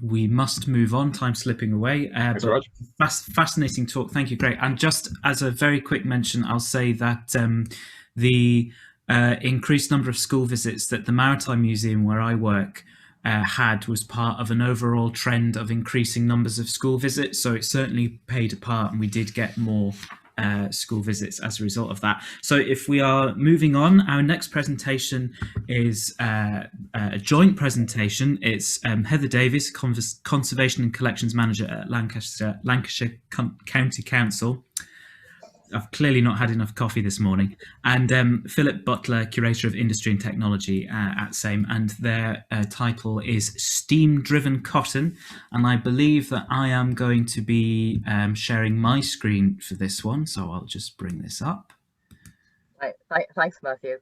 we must move on. Time slipping away. But fascinating talk. Thank you, Craig. And just as a very quick mention, I'll say that the increased number of school visits that the Maritime Museum, where I work, had was part of an overall trend of increasing numbers of school visits. So it certainly played a part, and we did get more school visits as a result of that. So if we are moving on, our next presentation is a joint presentation. It's Heather Davies, Conservation and Collections Manager at Lancashire County Council. I've clearly not had enough coffee this morning. And Philip Butler, Curator of Industry and Technology at SAME, and their title is Steam-Driven Cotton. And I believe that I am going to be sharing my screen for this one, so I'll just bring this up. Right. Thanks, Matthew.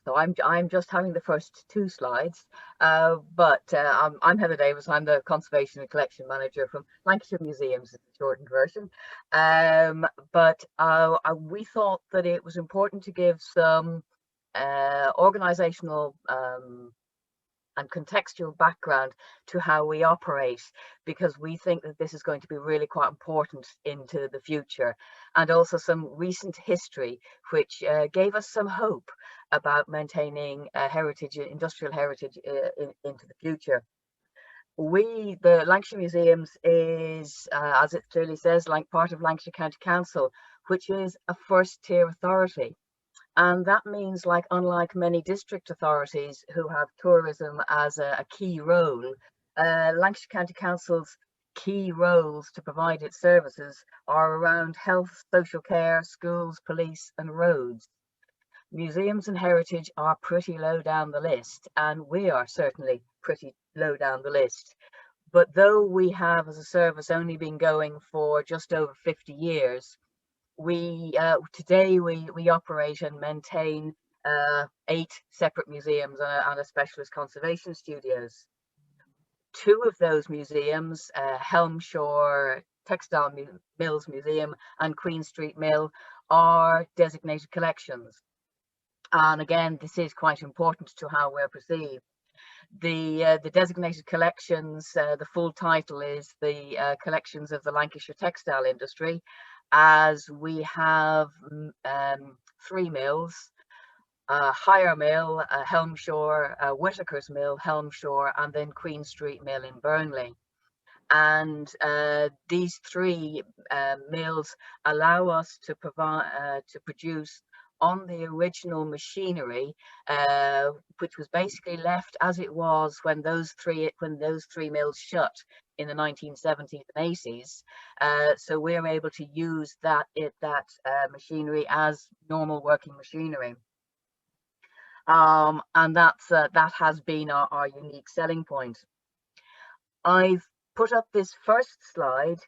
So I'm just having the first two slides, but I'm Heather Davies. I'm the Conservation and Collection Manager from Lancashire Museums, is the shortened version. But we thought that it was important to give some organisational and contextual background to how we operate, because we think that this is going to be really quite important into the future, and also some recent history which gave us some hope about maintaining heritage, industrial heritage into the future. The Lancashire Museums is, as it clearly says, like part of Lancashire County Council, which is a first tier authority. And that means, like, unlike many district authorities who have tourism as a key role, Lancashire County Council's key roles to provide its services are around health, social care, schools, police and roads. Museums and heritage are pretty low down the list, and we are certainly pretty low down the list. But though we have, as a service, only been going for just over 50 years, today we operate and maintain 8 separate museums and a specialist conservation studios. 2 of those museums, Helmshore Textile Mills Museum and Queen Street Mill, are designated collections. And again, this is quite important to how we're perceived. The designated collections, the full title is the Collections of the Lancashire Textile Industry, as we have 3 mills, Higher Mill, Helmshore, Whitaker's Mill, Helmshore, and then Queen Street Mill in Burnley. And these 3 mills allow us to produce on the original machinery, which was basically left as it was when those three mills shut in the 1970s and 80s. So we're able to use that machinery as normal working machinery. And that has been our unique selling point. I've put up this first slide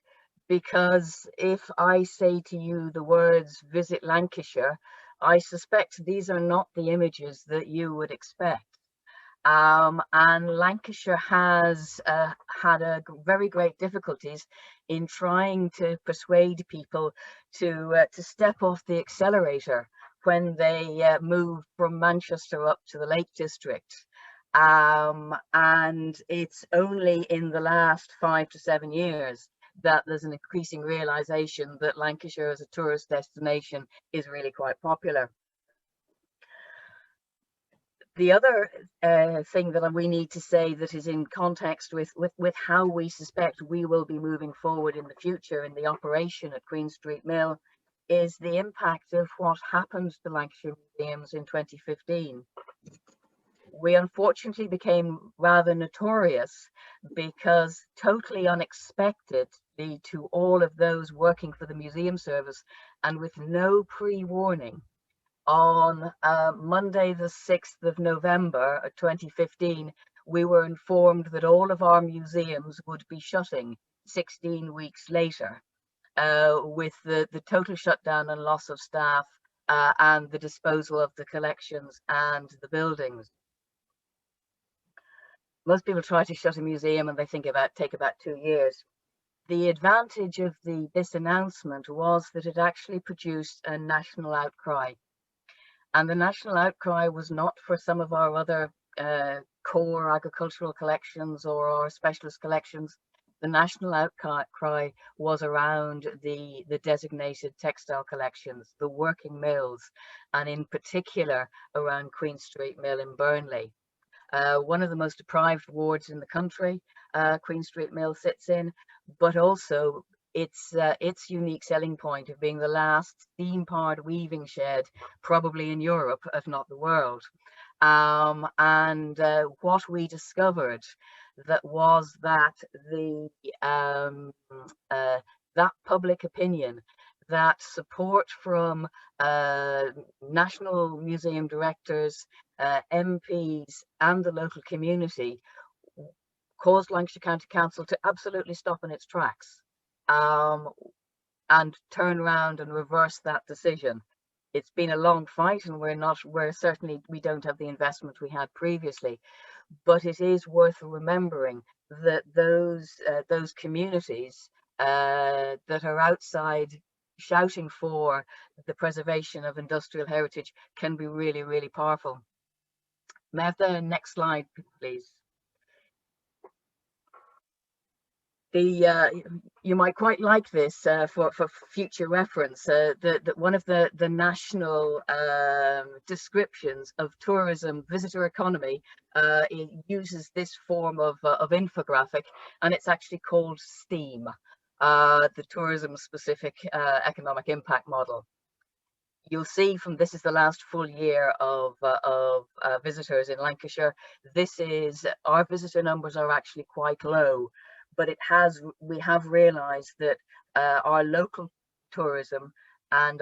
because if I say to you the words "visit Lancashire," I suspect these are not the images that you would expect. And Lancashire has had very great difficulties in trying to persuade people to step off the accelerator when they moved from Manchester up to the Lake District. And it's only in the last 5 to 7 years that there's an increasing realization that Lancashire as a tourist destination is really quite popular. The other thing that we need to say that is in context with how we suspect we will be moving forward in the future in the operation at Queen Street Mill is the impact of what happened to Lancashire museums in 2015. We unfortunately became rather notorious because totally unexpectedly to all of those working for the museum service and with no pre-warning, on Monday the 6th of November 2015, we were informed that all of our museums would be shutting 16 weeks later, with the total shutdown and loss of staff and the disposal of the collections and the buildings. Most people try to shut a museum and they take about 2 years. The advantage of this announcement was that it actually produced a national outcry. And the national outcry was not for some of our other core agricultural collections or our specialist collections. The national outcry was around the designated textile collections, the working mills, and in particular around Queen Street Mill in Burnley. One of the most deprived wards in the country, Queen Street Mill sits in, but also its unique selling point of being the last steam-powered weaving shed, probably in Europe, if not the world. And what we discovered was that that public opinion, that support from national museum directors, MPs, and the local community caused Lancashire County Council to absolutely stop in its tracks and turn around and reverse that decision. It's been a long fight, and we don't have the investment we had previously, but it is worth remembering that those communities that are outside shouting for the preservation of industrial heritage can be really, really powerful. May I have the next slide, please? You might quite like this for future reference. That one of the national descriptions of tourism visitor economy it uses this form of infographic, and it's actually called STEAM, the tourism specific economic impact model. You'll see from this is the last full year of visitors in Lancashire. Our visitor numbers are actually quite low, but we have realized that our local tourism and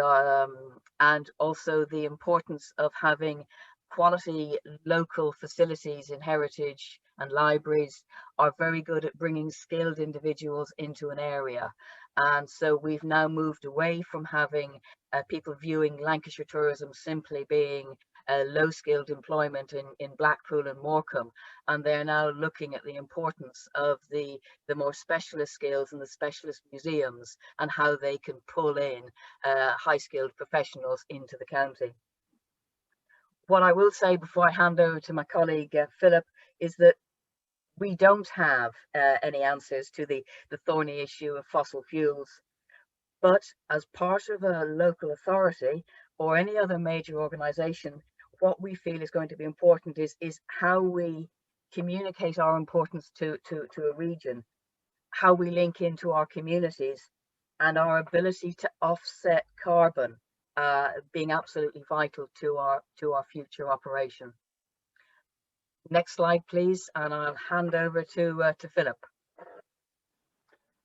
also the importance of having quality local facilities in heritage and libraries are very good at bringing skilled individuals into an area. And so we've now moved away from having people viewing Lancashire tourism simply being low skilled employment in Blackpool and Morecambe, and they're now looking at the importance of the more specialist skills and the specialist museums and how they can pull in high skilled professionals into the county. What I will say before I hand over to my colleague Philip is that we don't have any answers to the thorny issue of fossil fuels, but as part of a local authority or any other major organisation, what we feel is going to be important is how we communicate our importance to a region, how we link into our communities, and our ability to offset carbon being absolutely vital to our future operation. Next slide, please, and I'll hand over to Philip.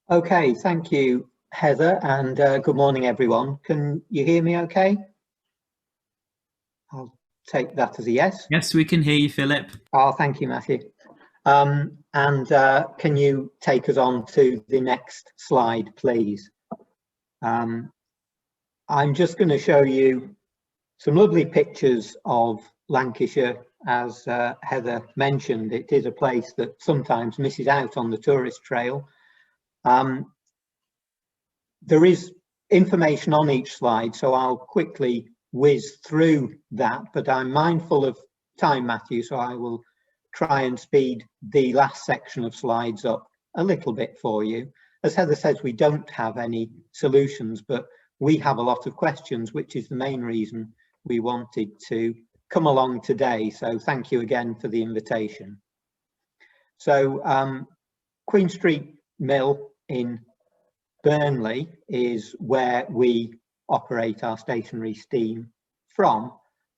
Okay, thank you, Heather, and good morning, everyone. Can you hear me okay? I'll take that as a yes. Yes, we can hear you, Philip. Oh, thank you, Matthew. Can you take us on to the next slide, please? I'm just going to show you some lovely pictures of Lancashire. As Heather mentioned, it is a place that sometimes misses out on the tourist trail. There is information on each slide, so I'll quickly whiz through that, but I'm mindful of time, Matthew, so I will try and speed the last section of slides up a little bit for you. As Heather says, we don't have any solutions, but we have a lot of questions, which is the main reason we wanted to come along today. So thank you again for the invitation. So Queen Street Mill in Burnley is where we operate our stationary steam from,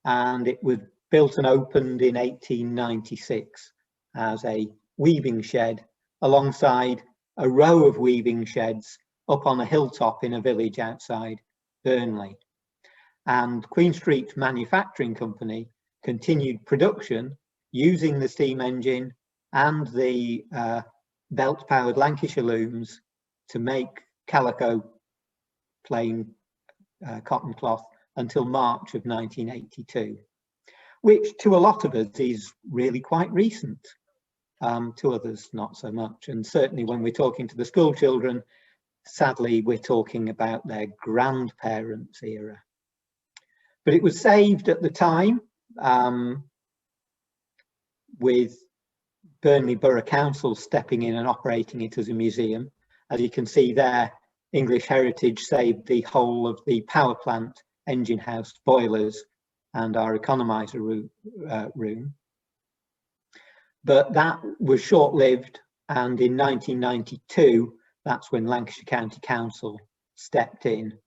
and it was built and opened in 1896 as a weaving shed alongside a row of weaving sheds up on a hilltop in a village outside Burnley. And Queen Street Manufacturing Company continued production using the steam engine and the belt-powered Lancashire looms to make calico plain cotton cloth until March of 1982, which to a lot of us is really quite recent. To others, not so much. And certainly when we're talking to the school children, sadly, we're talking about their grandparents' era. But it was saved at the time with Burnley Borough Council stepping in and operating it as a museum. As you can see there, English Heritage saved the whole of the power plant, engine house, boilers, and our economiser room. But that was short-lived, and in 1992, that's when Lancashire County Council stepped in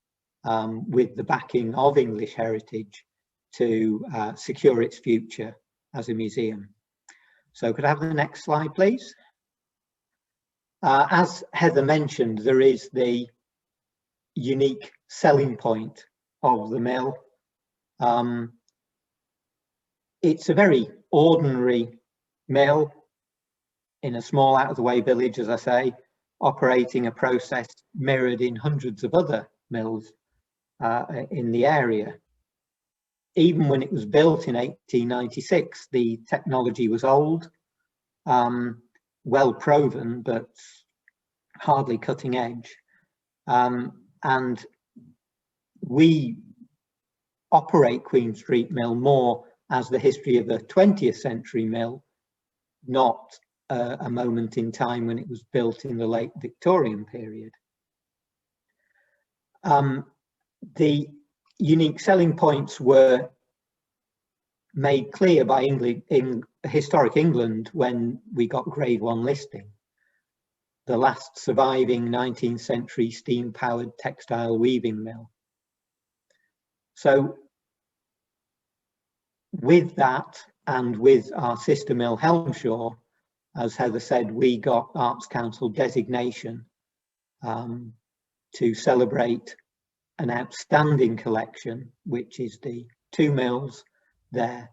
with the backing of English Heritage to secure its future as a museum. So could I have the next slide, please? As Heather mentioned, there is the unique selling point of the mill. It's a very ordinary mill in a small out-of-the-way village, as I say, operating a process mirrored in hundreds of other mills in the area. Even when it was built in 1896, the technology was old, well proven, but hardly cutting edge. And we operate Queen Street Mill more as the history of a 20th century mill, not a moment in time when it was built in the late Victorian period. The unique selling points were made clear by historic England when we got Grade 1 listing, the last surviving 19th century steam-powered textile weaving mill. So with that, and with our sister mill Helmshaw, as Heather said, we got Arts Council designation to celebrate an outstanding collection, which is the two mills, their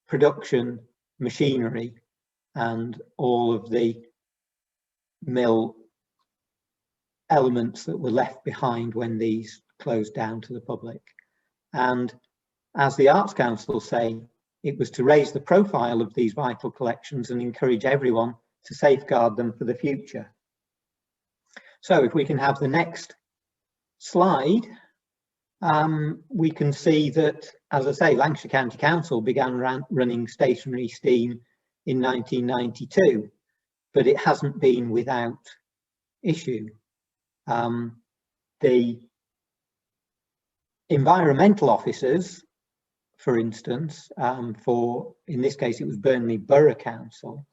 production machinery, and all of the mill elements that were left behind when these closed down to the public. And as the Arts Council say, it was to raise the profile of these vital collections and encourage everyone to safeguard them for the future. So if we can have the next slide, we can see that, as I say, Lancashire County Council began running stationary steam in 1992, but it hasn't been without issue. The environmental officers, for instance, in this case it was Burnley Borough Council,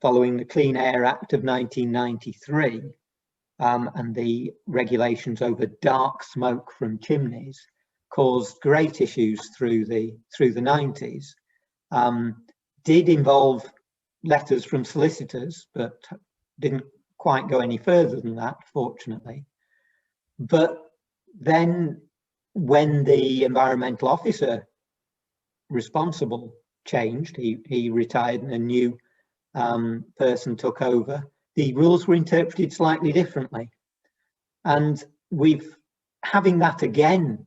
following the Clean Air Act of 1993 and the regulations over dark smoke from chimneys, caused great issues through the 90s, did involve letters from solicitors, but didn't quite go any further than that, fortunately. But then when the environmental officer responsible changed, he retired and a new person took over, the rules were interpreted slightly differently. And having that again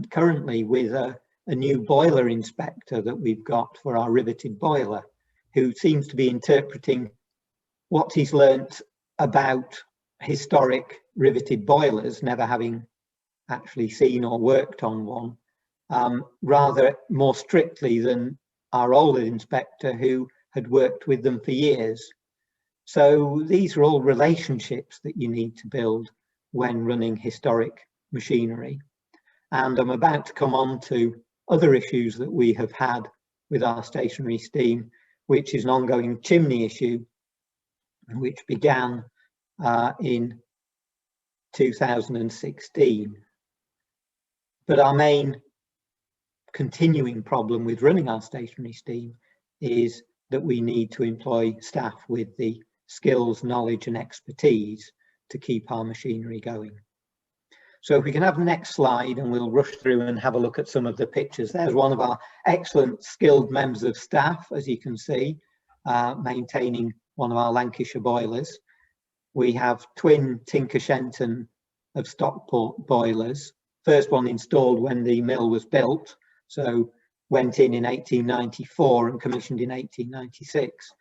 currently with a new boiler inspector that we've got for our riveted boiler, who seems to be interpreting what he's learnt about historic riveted boilers, never having actually seen or worked on one, rather more strictly than our older inspector who had worked with them for years. So these are all relationships that you need to build when running historic machinery. And I'm about to come on to other issues that we have had with our stationary steam, which is an ongoing chimney issue, which began in 2016. But our main continuing problem with running our stationary steam is that we need to employ staff with the skills, knowledge and expertise to keep our machinery going. So if we can have the next slide, and we'll rush through and have a look at some of the pictures. There's one of our excellent skilled members of staff, as you can see, maintaining one of our Lancashire boilers. We have twin Tinker Shenton of Stockport boilers. First one installed when the mill was built, so went in 1894 and commissioned in 1896.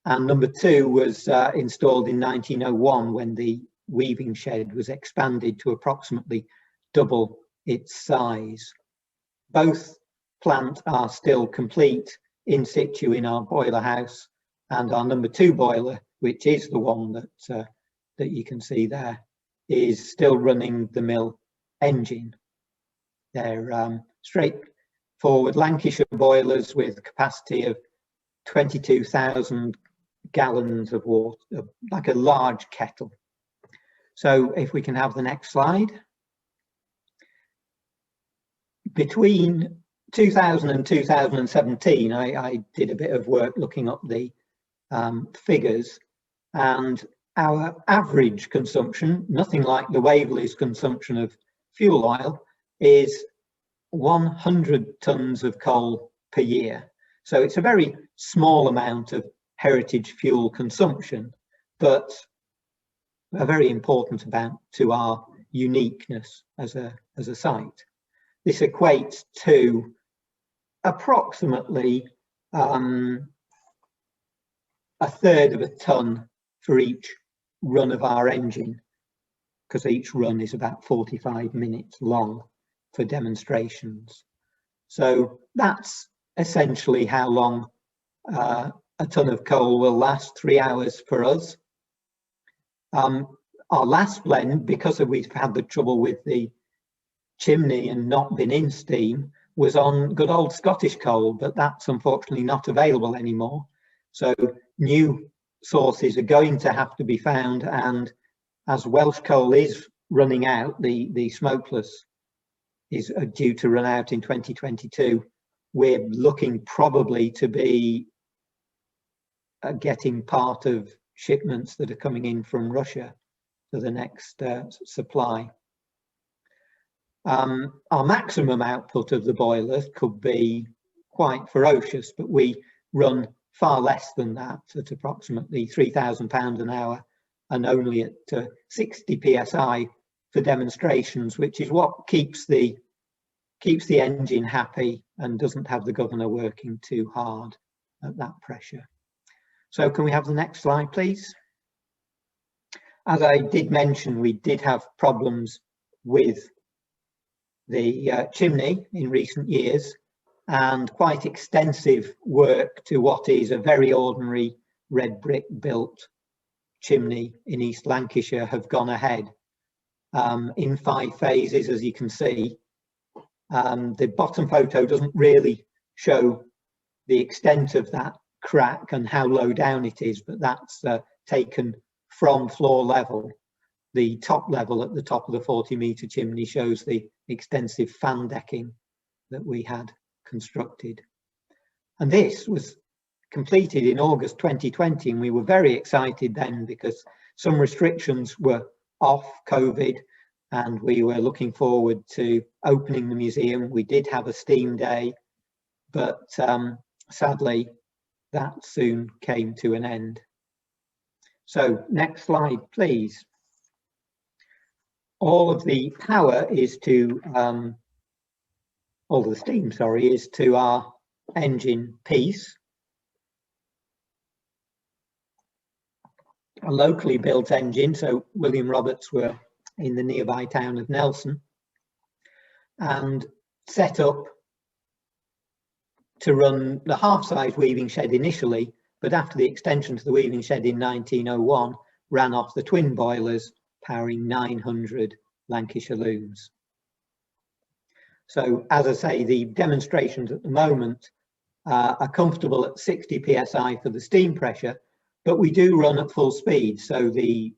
And number two was installed in 1901 when the weaving shed was expanded to approximately double its size. Both plants are still complete in situ in our boiler house, and our number two boiler, which is the one that you can see there, is still running the mill engine. They're straightforward Lancashire boilers with capacity of 22,000 gallons of water, like a large kettle. So if we can have the next slide. Between 2000 and 2017, I did a bit of work looking up the figures, and our average consumption, nothing like the Waverley's consumption of fuel oil, is 100 tonnes of coal per year. So it's a very small amount of heritage fuel consumption, but a very important amount to our uniqueness as a site. This equates to approximately a third of a tonne for each run of our engine, because each run is about 45 minutes long for demonstrations. So that's essentially how long a tonne of coal will last, 3 hours for us. Our last blend, because we've had the trouble with the chimney and not been in steam, was on good old Scottish coal, but that's unfortunately not available anymore. So new sources are going to have to be found, and as Welsh coal is running out, the smokeless is due to run out in 2022, we're looking probably to be getting part of shipments that are coming in from Russia for the next supply. Our maximum output of the boiler could be quite ferocious, but we run far less than that at approximately £3,000 an hour and only at 60 psi for demonstrations, which is what keeps the engine happy and doesn't have the governor working too hard at that pressure. So can we have the next slide, please? As I did mention, we did have problems with the chimney in recent years, and quite extensive work to what is a very ordinary red brick built chimney in East Lancashire have gone ahead in 5 phases, as you can see. The bottom photo doesn't really show the extent of that crack and how low down it is, but that's taken from floor level. the top level at the top of the 40-metre chimney shows the extensive fan decking that we had constructed. And this was completed in August 2020, and we were very excited then because some restrictions were off, COVID, and we were looking forward to opening the museum. We did have a steam day, but sadly that soon came to an end. So next slide, please. All of the power is to, all of the steam, sorry, is to our engine piece. A locally built engine, so William Roberts were in the nearby town of Nelson, and set up to run the half-size weaving shed initially, but after the extension to the weaving shed in 1901, ran off the twin boilers powering 900 Lancashire looms. So as I say, the demonstrations at the moment are comfortable at 60 psi for the steam pressure, but we do run at full speed. So the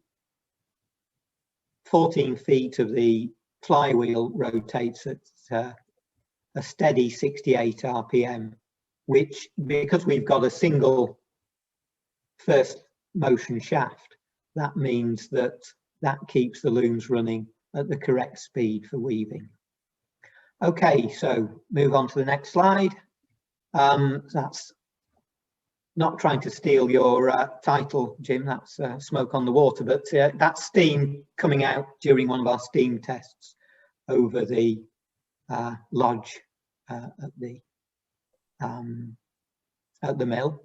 14 feet of the flywheel rotates at a steady 68 RPM, which, because we've got a single first motion shaft, that means that that keeps the looms running at the correct speed for weaving. Okay, so move on to the next slide. That's not trying to steal your title, Jim, that's smoke on the water, but that's steam coming out during one of our steam tests over the lodge at the mill.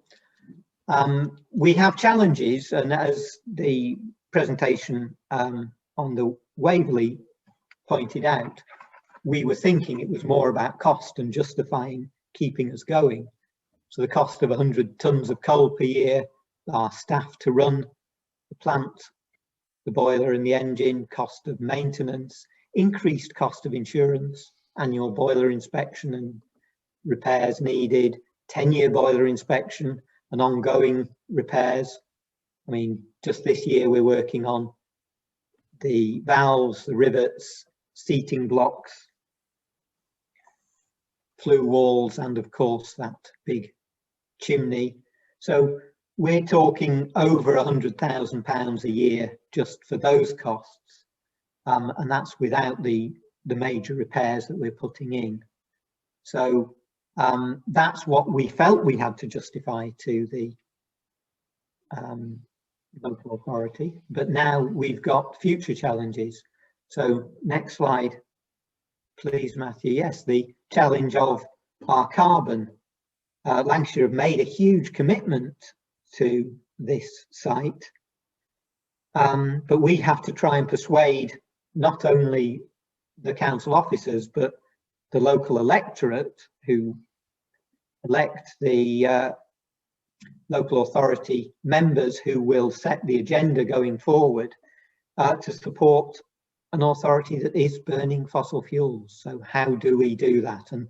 We have challenges, and as the presentation on the Waverley pointed out, we were thinking it was more about cost and justifying keeping us going. So the cost of 100 tonnes of coal per year, our staff to run the plant, the boiler and the engine, cost of maintenance, increased cost of insurance, annual boiler inspection and repairs needed, 10-year boiler inspection and ongoing repairs. I mean, just this year we're working on the valves, the rivets, seating blocks, flue walls, and of course that big chimney. So we're talking over £100,000 a year just for those costs, and that's without the major repairs that we're putting in. So that's what we felt we had to justify to the local authority, but now we've got future challenges. So next slide, please, Matthew. Yes, the challenge of our carbon. Lancashire have made a huge commitment to this site, but we have to try and persuade not only the council officers, but the local electorate who elect the local authority members who will set the agenda going forward to support an authority that is burning fossil fuels. So how do we do that? And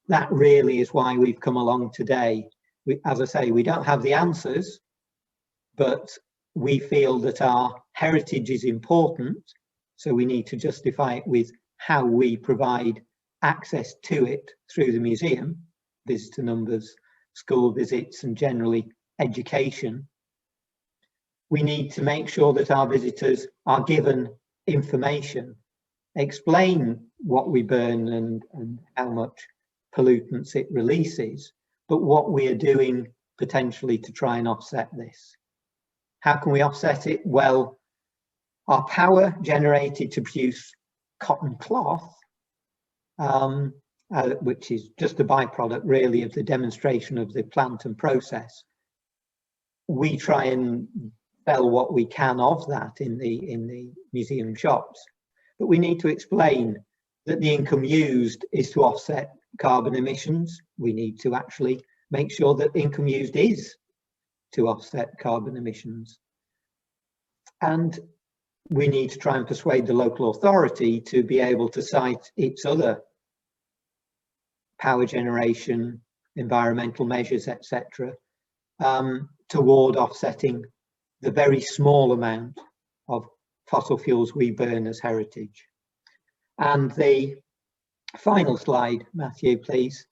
that really is why we've come along today. As I say, we don't have the answers, but we feel that our heritage is important. So we need to justify it with how we provide access to it through the museum, visitor numbers, school visits, and generally education. We need to make sure that our visitors are given information, explain what we burn and how much pollutants it releases, but what we are doing potentially to try and offset this. How can we offset it? Well, our power generated to produce cotton cloth, which is just a byproduct really of the demonstration of the plant and process. We try and sell what we can of that in the museum shops, but we need to explain that the income used is to offset carbon emissions. We need to actually make sure that income used is to offset carbon emissions. And we need to try and persuade the local authority to be able to cite its other power generation, environmental measures, etc., toward offsetting the very small amount of fossil fuels we burn as heritage. And the final slide, Matthew, please.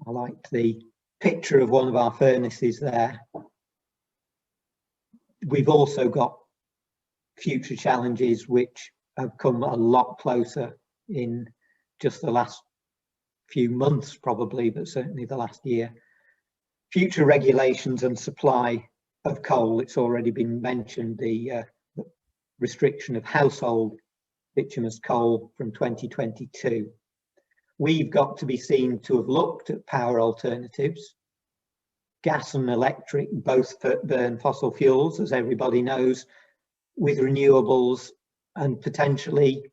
I like the picture of one of our furnaces there. We've also got future challenges which have come a lot closer in just the last few months, probably, but certainly the last year. Future regulations and supply of coal. It's already been mentioned, the restriction of household bituminous coal from 2022. We've got to be seen to have looked at power alternatives. Gas and electric both burn fossil fuels, as everybody knows, with renewables, and potentially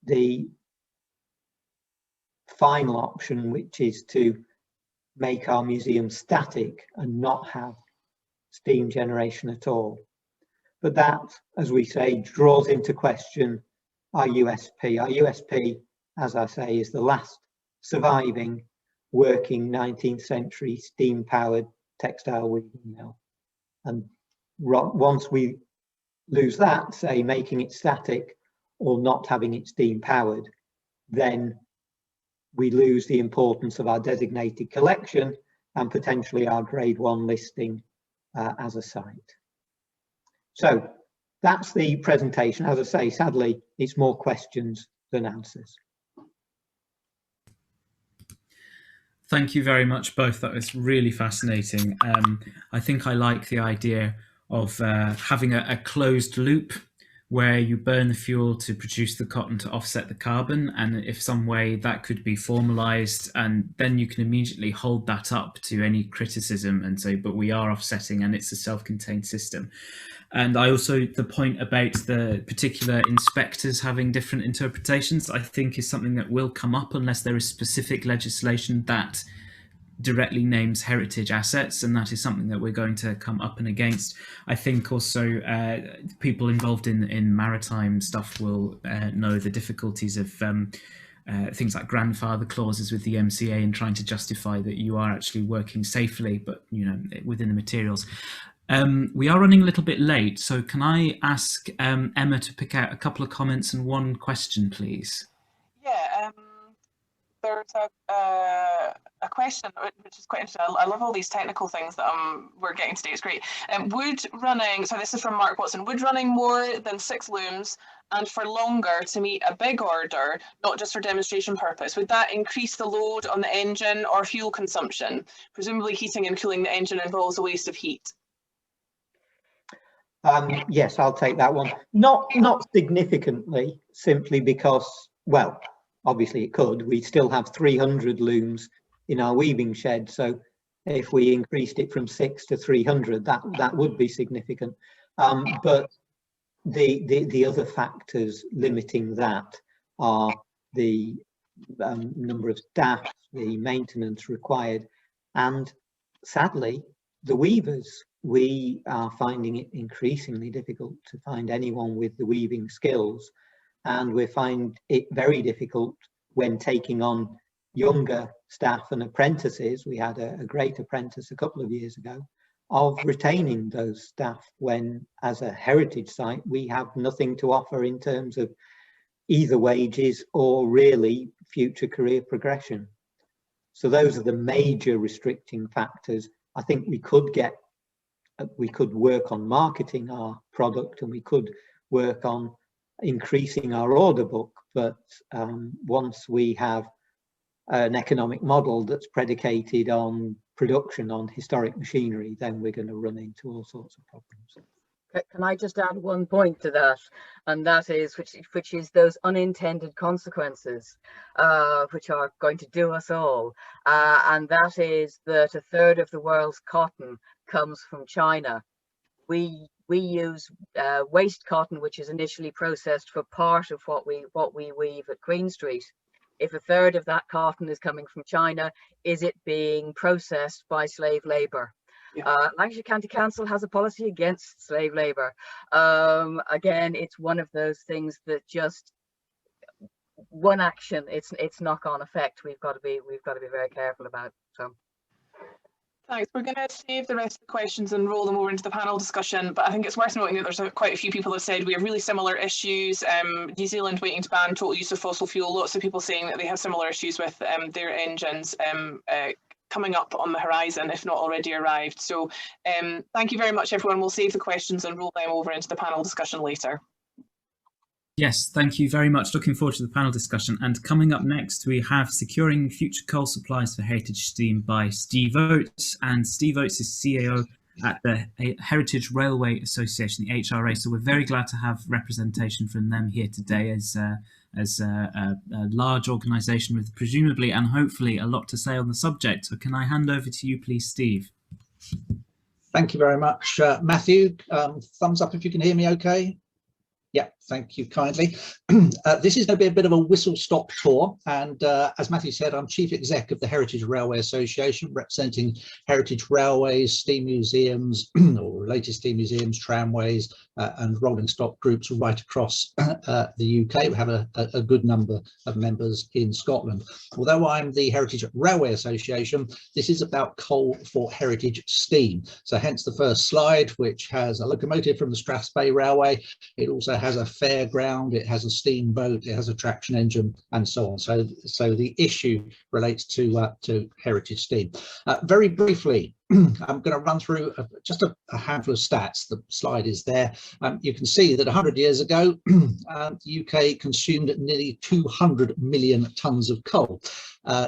the final option, which is to make our museum static and not have steam generation at all. But that, as we say, draws into question our USP. Our USP, as I say, is the last surviving working 19th century steam-powered textile weaving mill. And once we lose that, say making it static or not having it steam-powered, then we lose the importance of our designated collection and potentially our grade 1 listing as a site. So that's the presentation. As I say, sadly, it's more questions than answers. Thank you very much, both. That was really fascinating. I think I like the idea of having a closed loop where you burn the fuel to produce the cotton to offset the carbon, and if some way that could be formalized, and then you can immediately hold that up to any criticism and say, but we are offsetting and it's a self-contained system. And I also, the point about the particular inspectors having different interpretations, I think is something that will come up unless there is specific legislation that directly names heritage assets, and that is something that we're going to come up and against. I think also people involved in maritime stuff will know the difficulties of things like grandfather clauses with the MCA and trying to justify that you are actually working safely, but within the materials. We are running a little bit late, so can I ask Emma to pick out a couple of comments and one question, please? Yeah, there's a question which is quite interesting. I love all these technical things that we're getting today. It's great. Would running, so this is from Mark Watson, would running more than 6 looms and for longer to meet a big order, not just for demonstration purpose, would that increase the load on the engine or fuel consumption? Presumably heating and cooling the engine involves a waste of heat. Yes, I'll take that one. Not significantly, simply because, well, obviously it could. We still have 300 looms in our weaving shed, so if we increased it from 6 to 300, that would be significant. But the other factors limiting that are the number of staff, the maintenance required, and sadly, the weavers. We are finding it increasingly difficult to find anyone with the weaving skills, and we find it very difficult when taking on younger staff and apprentices. We had a great apprentice a couple of years ago, of retaining those staff when, as a heritage site, we have nothing to offer in terms of either wages or really future career progression. So those are the major restricting factors. I think we could work on marketing our product, and we could work on increasing our order book, but once we have an economic model that's predicated on production on historic machinery, then we're going to run into all sorts of problems. Can I just add one point to that, and that is which is those unintended consequences which are going to do us all, and that is that 1/3 of the world's cotton comes from China. We use waste cotton, which is initially processed for part of what we weave at Queen Street. If 1/3 of that cotton is coming from China, is it being processed by slave labour? Yeah. Lancashire County Council has a policy against slave labour. Again, it's one of those things that just one action, it's knock-on effect. We've got to be very careful about. So. Thanks. We're going to save the rest of the questions and roll them over into the panel discussion, but I think it's worth noting that there's quite a few people have said we have really similar issues. New Zealand waiting to ban total use of fossil fuel. Lots of people saying that they have similar issues with their engines coming up on the horizon, if not already arrived. So thank you very much, everyone. We'll save the questions and roll them over into the panel discussion later. Yes, thank you very much. Looking forward to the panel discussion. And coming up next, we have Securing Future Coal Supplies for Heritage Steam by Steve Oates. And Steve Oates is CAO at the Heritage Railway Association, the HRA. So we're very glad to have representation from them here today as a large organisation with presumably and hopefully a lot to say on the subject. So can I hand over to you, please, Steve? Thank you very much, Matthew. Thumbs up if you can hear me okay. Yeah, thank you kindly. This is going to be a bit of a whistle-stop tour, and as Matthew said, I'm Chief Exec of the Heritage Railway Association, representing heritage railways, steam museums, or related steam museums, tramways, and rolling stock groups right across the UK. We have a good number of members in Scotland. Although I'm the Heritage Railway Association, this is about coal for heritage steam. So hence the first slide, which has a locomotive from the Strathspey Railway. It also has a fairground, it has a steamboat, it has a traction engine, and so on. So the issue relates to heritage steam. Very briefly, I'm going to run through just a handful of stats. The slide is there. You can see that 100 years ago, the UK consumed nearly 200 million tonnes of coal.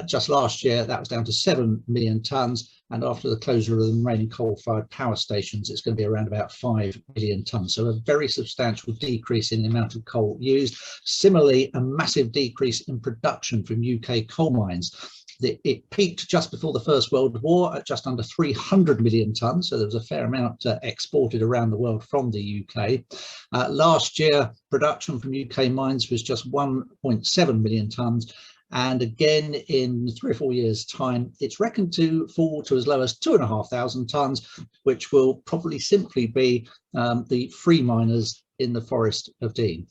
Just last year, that was down to 7 million tonnes. And after the closure of the remaining coal-fired power stations, it's going to be around about 5 million tonnes. So a very substantial decrease in the amount of coal used. Similarly, a massive decrease in production from UK coal mines. It peaked just before the First World War at just under 300 million tonnes, so there was a fair amount exported around the world from the UK. Last year, production from UK mines was just 1.7 million tonnes, and again in 3 or 4 years' time, it's reckoned to fall to as low as 2,500 tonnes, which will probably simply be the free miners in the Forest of Dean.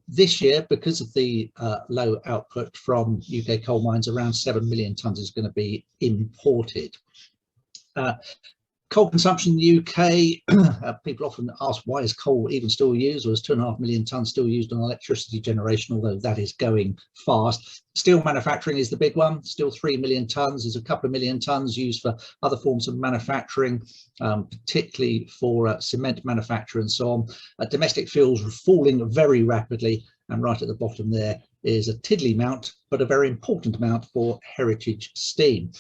This year, because of the low output from UK coal mines, around 7 million tonnes is going to be imported. Coal consumption in the UK, people often ask, why is coal even still used? Or is 2.5 million tonnes still used on electricity generation, although that is going fast. Steel manufacturing is the big one, still 3 million tonnes. There's a couple of million tonnes used for other forms of manufacturing, particularly for cement manufacture and so on. Domestic fuels are falling very rapidly, and right at the bottom there is a tiddly amount, but a very important amount for heritage steam.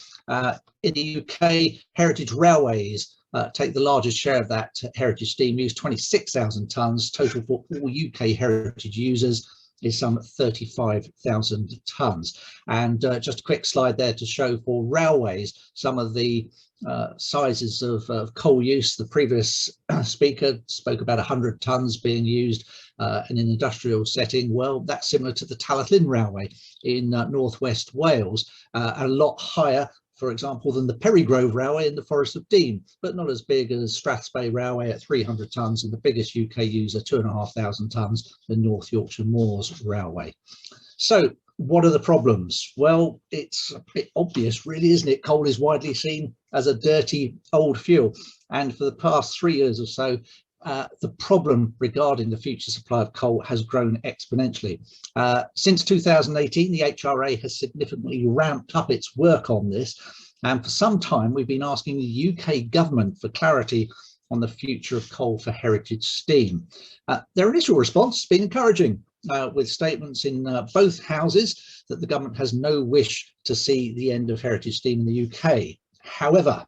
In the UK, heritage railways take the largest share of that heritage steam use, 26,000 tonnes. Total for all UK heritage users is some 35,000 tonnes. And just a quick slide there to show for railways some of the sizes of coal use. The previous speaker spoke about 100 tonnes being used in an industrial setting. Well, that's similar to the Tallaght Railway in northwest Wales, a lot higher, for example, than the Perrygrove Railway in the Forest of Dean, but not as big as Strathspey Railway at 300 tonnes, and the biggest UK user, 2,500 tonnes, the North Yorkshire Moors Railway. So what are the problems? Well, it's a bit obvious, really, isn't it? Coal is widely seen as a dirty old fuel, and for the past 3 years or so, the problem regarding the future supply of coal has grown exponentially. Since 2018, the HRA has significantly ramped up its work on this, and for some time we've been asking the UK government for clarity on the future of coal for heritage steam. Their initial response has been encouraging, with statements in both houses that the government has no wish to see the end of heritage steam in the UK. However,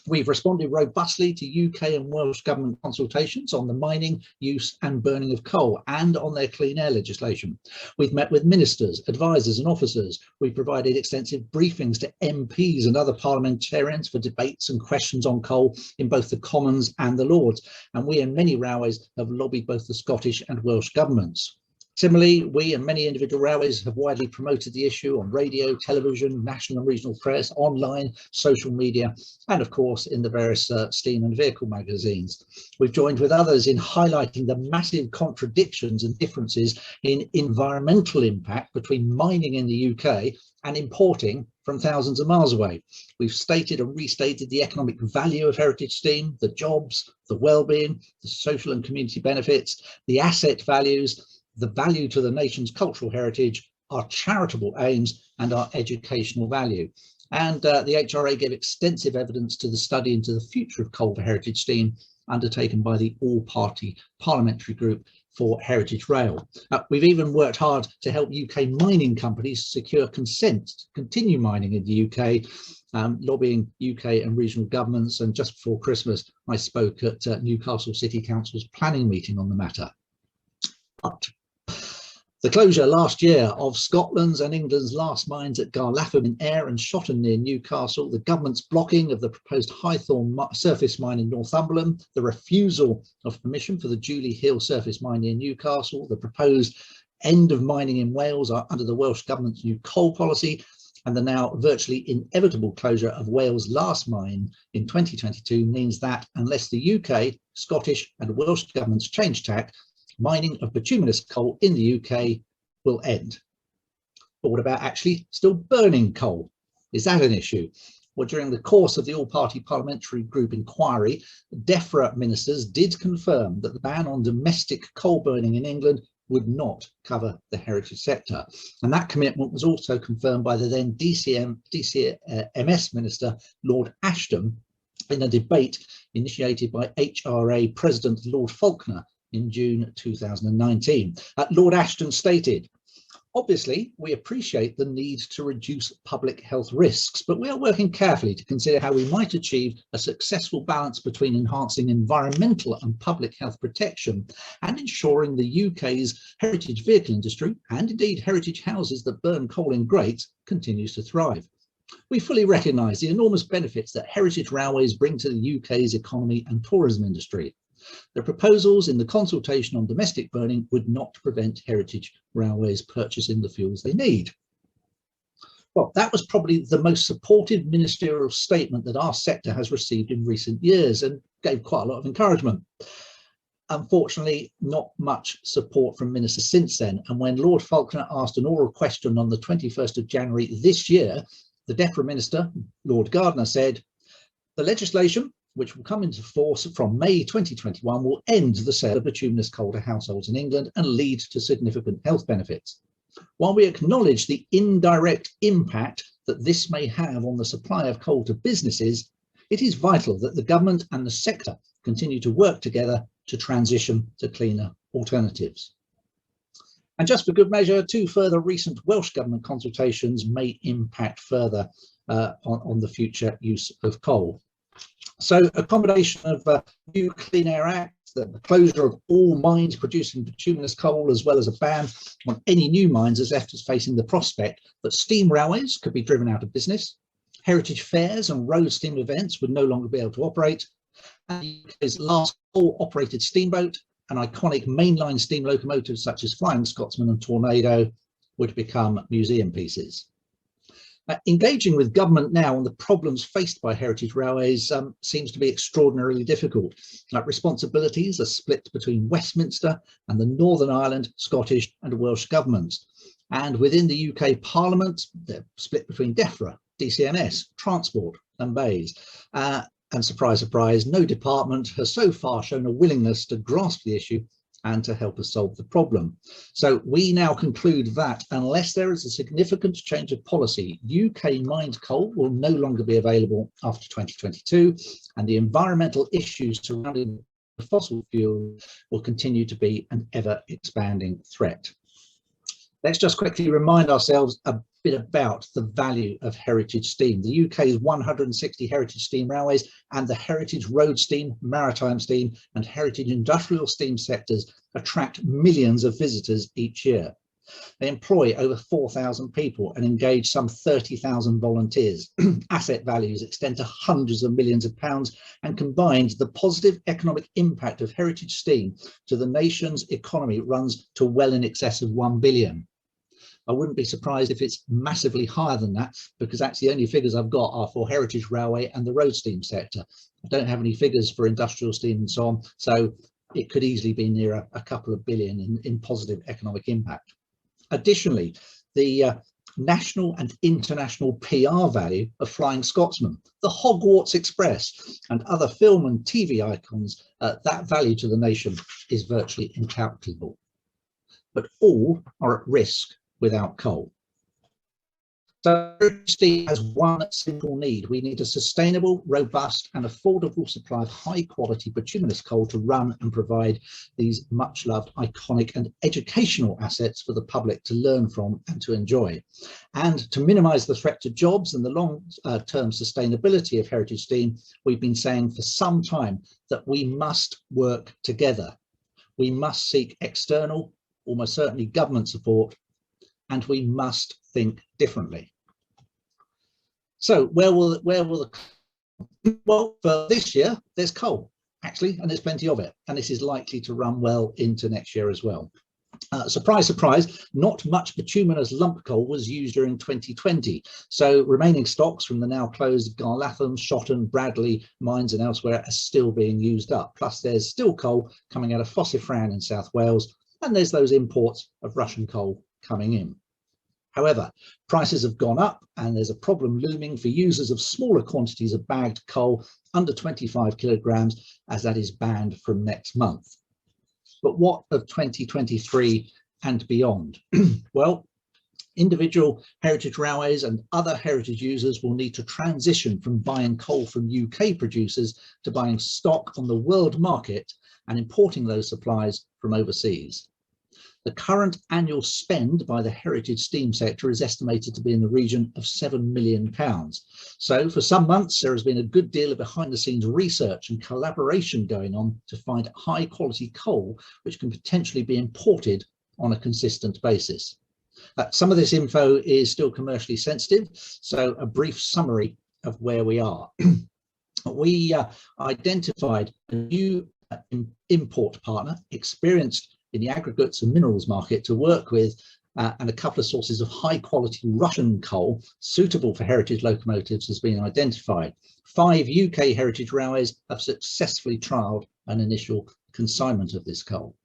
we've responded robustly to UK and Welsh government consultations on the mining, use and burning of coal and on their clean air legislation. We've met with ministers, advisors and officers. We've provided extensive briefings to MPs and other parliamentarians for debates and questions on coal in both the Commons and the Lords. And we and many railways have lobbied both the Scottish and Welsh governments. Similarly, we and many individual railways have widely promoted the issue on radio, television, national and regional press, online, social media, and of course in the various steam and vehicle magazines. We've joined with others in highlighting the massive contradictions and differences in environmental impact between mining in the UK and importing from thousands of miles away. We've stated and restated the economic value of heritage steam, the jobs, the well-being, the social and community benefits, the asset values, the value to the nation's cultural heritage, our charitable aims and our educational value. And the HRA gave extensive evidence to the study into the future of coal for heritage steam undertaken by the all-party parliamentary group for Heritage Rail. We've even worked hard to help UK mining companies secure consent to continue mining in the UK, lobbying UK and regional governments. And just before Christmas, I spoke at Newcastle City Council's planning meeting on the matter. But the closure last year of Scotland's and England's last mines at Garlatham in Ayr and Shotton near Newcastle, the government's blocking of the proposed Highthorn surface mine in Northumberland, the refusal of permission for the Julie Hill surface mine near Newcastle, the proposed end of mining in Wales under the Welsh Government's new coal policy, and the now virtually inevitable closure of Wales' last mine in 2022 means that unless the UK, Scottish and Welsh governments change tack, mining of bituminous coal in the UK will end. But what about actually still burning coal? Is that an issue? Well, during the course of the all-party parliamentary group inquiry, DEFRA ministers did confirm that the ban on domestic coal burning in England would not cover the heritage sector. And that commitment was also confirmed by the then DCMS Minister, Lord Ashton, in a debate initiated by HRA President Lord Faulkner in June 2019. Lord Ashton stated, "Obviously, we appreciate the need to reduce public health risks, but we are working carefully to consider how we might achieve a successful balance between enhancing environmental and public health protection and ensuring the UK's heritage vehicle industry, and indeed heritage houses that burn coal in grates, continues to thrive. We fully recognise the enormous benefits that heritage railways bring to the UK's economy and tourism industry. The proposals in the consultation on domestic burning would not prevent heritage railways purchasing the fuels they need." Well, that was probably the most supportive ministerial statement that our sector has received in recent years and gave quite a lot of encouragement. Unfortunately, not much support from ministers since then. And when Lord Faulkner asked an oral question on the 21st of January this year, the DEFRA minister, Lord Gardner, said, "The legislation, which will come into force from May 2021, will end the sale of bituminous coal to households in England and lead to significant health benefits. While we acknowledge the indirect impact that this may have on the supply of coal to businesses, it is vital that the government and the sector continue to work together to transition to cleaner alternatives." And just for good measure, two further recent Welsh Government consultations may impact further on the future use of coal. So a combination of new Clean Air Act, the closure of all mines producing bituminous coal, as well as a ban on any new mines, has left us facing the prospect that steam railways could be driven out of business, heritage fairs and road steam events would no longer be able to operate, and the UK's last coal-operated steamboat and iconic mainline steam locomotives such as Flying Scotsman and Tornado would become museum pieces. Engaging with government now on the problems faced by heritage railways seems to be extraordinarily difficult. Responsibilities are split between Westminster and the Northern Ireland, Scottish and Welsh governments. And within the UK Parliament, they're split between DEFRA, DCMS, Transport and BEIS. And surprise, surprise, no department has so far shown a willingness to grasp the issue and to help us solve the problem. So we now conclude that unless there is a significant change of policy, UK mined coal will no longer be available after 2022, and the environmental issues surrounding fossil fuel will continue to be an ever expanding threat. Let's just quickly remind ourselves a bit about the value of heritage steam. The UK's 160 heritage steam railways and the heritage road steam, maritime steam and heritage industrial steam sectors attract millions of visitors each year. They employ over 4,000 people and engage some 30,000 volunteers. Asset values extend to hundreds of millions of pounds, and combined, the positive economic impact of heritage steam to the nation's economy runs to well in excess of 1 billion. I wouldn't be surprised if it's massively higher than that, because that's the only figures I've got are for heritage railway and the road steam sector. I don't have any figures for industrial steam and so on, so it could easily be near a couple of billion in positive economic impact. Additionally, the national and international PR value of Flying Scotsman, the Hogwarts Express, and other film and TV icons, that value to the nation is virtually incalculable. But all are at risk without coal. So Steve has one simple need. We need a sustainable, robust and affordable supply of high quality bituminous coal to run and provide these much loved, iconic and educational assets for the public to learn from and to enjoy. And to minimise the threat to jobs and the long-term sustainability of heritage steam, we've been saying for some time that we must work together. We must seek external, almost certainly government support, and we must think differently. So where will the well, for this year there's coal actually, and there's plenty of it, and this is likely to run well into next year as well. Surprise, surprise, not much bituminous lump coal was used during 2020, so remaining stocks from the now closed Garlatham, Shotton, Bradley mines and elsewhere are still being used up. Plus there's still coal coming out of Fossifran in South Wales, and there's those imports of Russian coal coming in. However, prices have gone up and there's a problem looming for users of smaller quantities of bagged coal under 25 kilograms, as that is banned from next month. But what of 2023 and beyond? Well, individual heritage railways and other heritage users will need to transition from buying coal from UK producers to buying stock on the world market and importing those supplies from overseas. The current annual spend by the heritage steam sector is estimated to be in the region of £7 million. So for some months, there has been a good deal of behind the scenes research and collaboration going on to find high quality coal, which can potentially be imported on a consistent basis. Some of this info is still commercially sensitive, so a brief summary of where we are. We identified a new import partner, experienced in the aggregates and minerals market, to work with, and a couple of sources of high quality Russian coal suitable for heritage locomotives has been identified. 5 UK heritage railways have successfully trialled an initial consignment of this coal.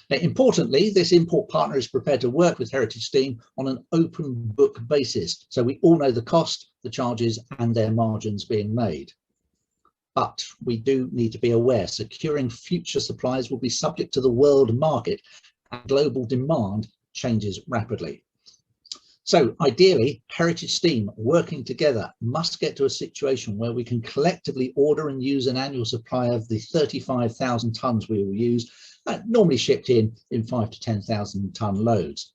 Now, importantly, this import partner is prepared to work with heritage steam on an open book basis, so we all know the cost, the charges and their margins being made. But we do need to be aware securing future supplies will be subject to the world market, and global demand changes rapidly. So ideally, heritage steam working together must get to a situation where we can collectively order and use an annual supply of the 35,000 tonnes we will use, normally shipped in 5 to 10,000 tonne loads.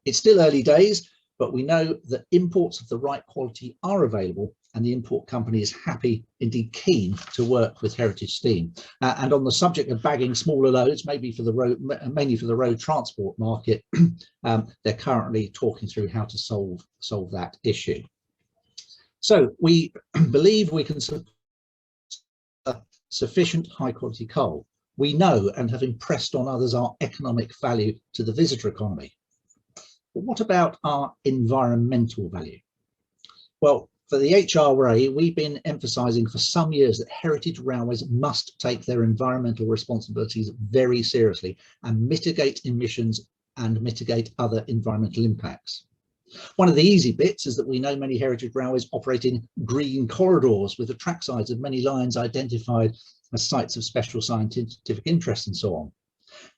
It's still early days, but we know that imports of the right quality are available, and the import company is happy, indeed keen, to work with heritage steam. And on the subject of bagging smaller loads, mainly for the road transport market, they're currently talking through how to solve that issue. So we believe we can supply sufficient high quality coal. We know and have impressed on others our economic value to the visitor economy. But what about our environmental value? Well, for the HRA, we've been emphasising for some years that heritage railways must take their environmental responsibilities very seriously and mitigate emissions and mitigate other environmental impacts. One of the easy bits is that we know many heritage railways operate in green corridors with the tracksides of many lines identified as sites of special scientific interest and so on.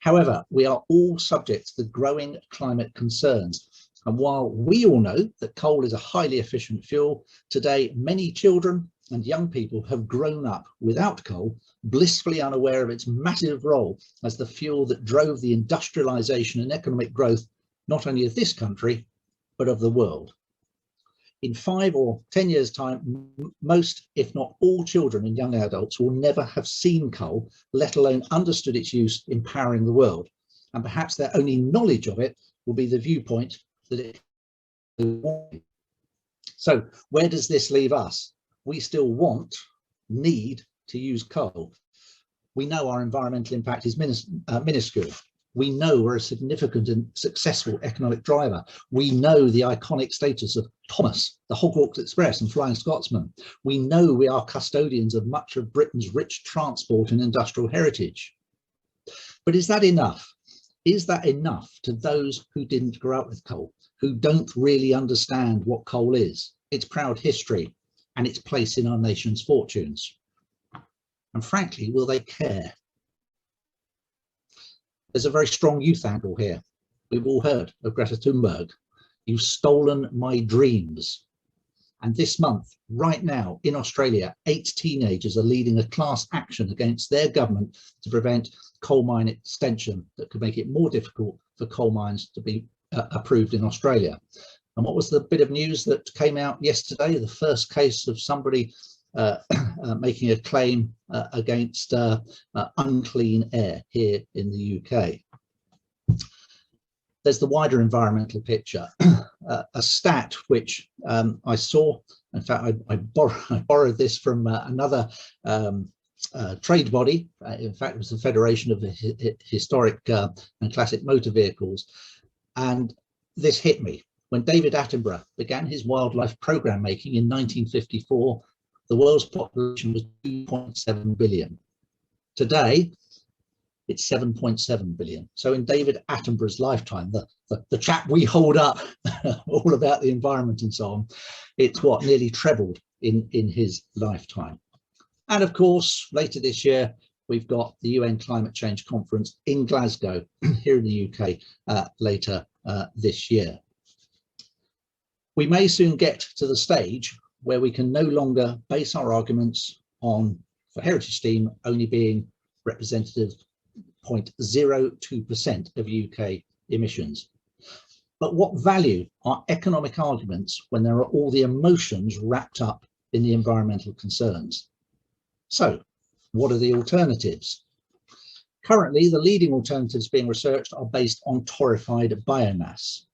However, we are all subject to the growing climate concerns. And while we all know that coal is a highly efficient fuel, today many children and young people have grown up without coal, blissfully unaware of its massive role as the fuel that drove the industrialisation and economic growth, not only of this country, but of the world. In 5 or 10 years' time, most, if not all children and young adults will never have seen coal, let alone understood its use in powering the world. And perhaps their only knowledge of it will be the viewpoint that it. So where does this leave us? We still need to use coal. We know our environmental impact is minuscule. We know we're a significant and successful economic driver. We know the iconic status of Thomas, the Hogwarts Express and Flying Scotsman. We know we are custodians of much of Britain's rich transport and industrial heritage. But is that enough? Is that enough to those who didn't grow up with coal, who don't really understand what coal is, its proud history, and its place in our nation's fortunes? And frankly, will they care? There's a very strong youth angle here. We've all heard of Greta Thunberg. You've stolen my dreams. And this month, right now in Australia, 8 teenagers are leading a class action against their government to prevent coal mine extension that could make it more difficult for coal mines to be approved in Australia. And what was the bit of news that came out yesterday? The first case of somebody making a claim against unclean air here in the UK. There's the wider environmental picture. A stat which I saw, in fact, I borrowed this from another trade body. In fact, it was the Federation of the Historic and Classic Motor Vehicles. And this hit me. When David Attenborough began his wildlife program making in 1954, the world's population was 2.7 billion. Today, it's 7.7 billion. So in David Attenborough's lifetime, the chap we hold up all about the environment and so on, it's what, nearly trebled in his lifetime. And of course, later this year, we've got the UN Climate Change Conference in Glasgow here in the UK later this year. We may soon get to the stage where we can no longer base our arguments on, for heritage steam, only being representative 0.02% of UK emissions. But what value are economic arguments when there are all the emotions wrapped up in the environmental concerns? So, what are the alternatives? Currently, the leading alternatives being researched are based on torrefied biomass.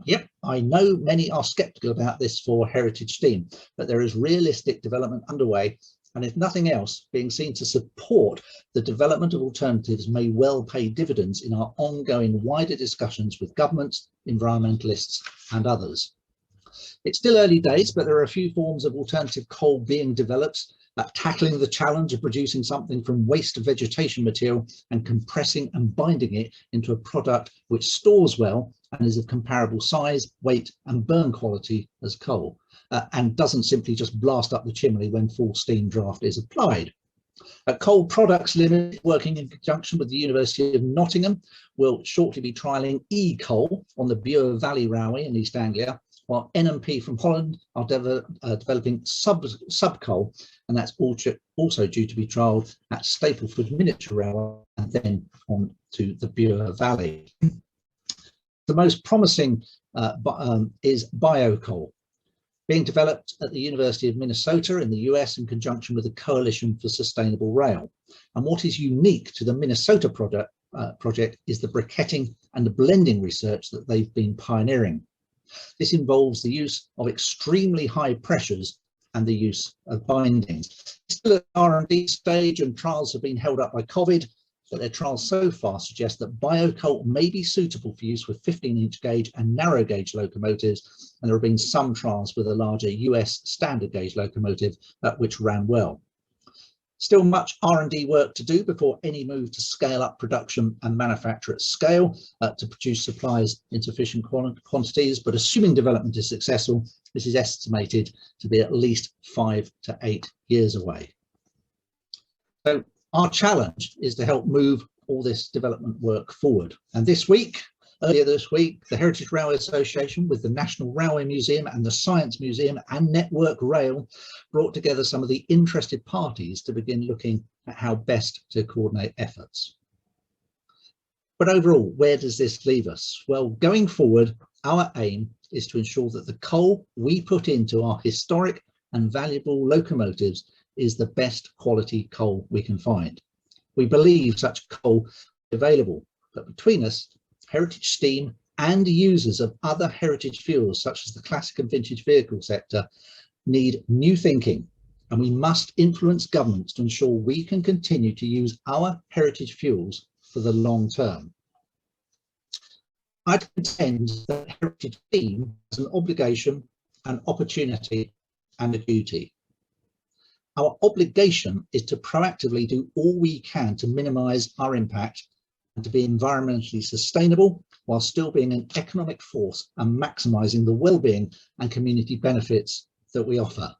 Yep, I know many are sceptical about this for heritage steam, but there is realistic development underway, and if nothing else, being seen to support the development of alternatives may well pay dividends in our ongoing wider discussions with governments, environmentalists, and others. It's still early days, but there are a few forms of alternative coal being developed, tackling the challenge of producing something from waste vegetation material and compressing and binding it into a product which stores well and is of comparable size, weight, and burn quality as coal, and doesn't simply just blast up the chimney when full steam draft is applied. Coal Products Limited, working in conjunction with the University of Nottingham, will shortly be trialling e-coal on the Bure Valley Railway in East Anglia, while NMP from Holland are developing sub-coal, and that's also due to be trialled at Stapleford Miniature Railway and then on to the Bure Valley. The most promising is biocoal, being developed at the University of Minnesota in the US in conjunction with the Coalition for Sustainable Rail. And what is unique to the Minnesota project is the briquetting and the blending research that they've been pioneering. This involves the use of extremely high pressures and the use of bindings. Still at R&D stage, and trials have been held up by COVID, but their trials so far suggest that biocoal may be suitable for use with 15-inch gauge and narrow gauge locomotives, and there have been some trials with a larger US standard gauge locomotive which ran well. Still much R&D work to do before any move to scale up production and manufacture at scale to produce supplies in sufficient quantities, but assuming development is successful, this is estimated to be at least 5 to 8 years away. So our challenge is to help move all this development work forward. And earlier this week, the Heritage Railway Association with the National Railway Museum and the Science Museum and Network Rail brought together some of the interested parties to begin looking at how best to coordinate efforts. But overall, where does this leave us? Well, going forward, our aim is to ensure that the coal we put into our historic and valuable locomotives is the best quality coal we can find. We believe such coal is available, but between us, heritage steam and users of other heritage fuels such as the classic and vintage vehicle sector need new thinking, and we must influence governments to ensure we can continue to use our heritage fuels for the long term. I'd contend that heritage steam is an obligation, an opportunity, and a duty. Our obligation is to proactively do all we can to minimise our impact to be environmentally sustainable while still being an economic force and maximising the well-being and community benefits that we offer.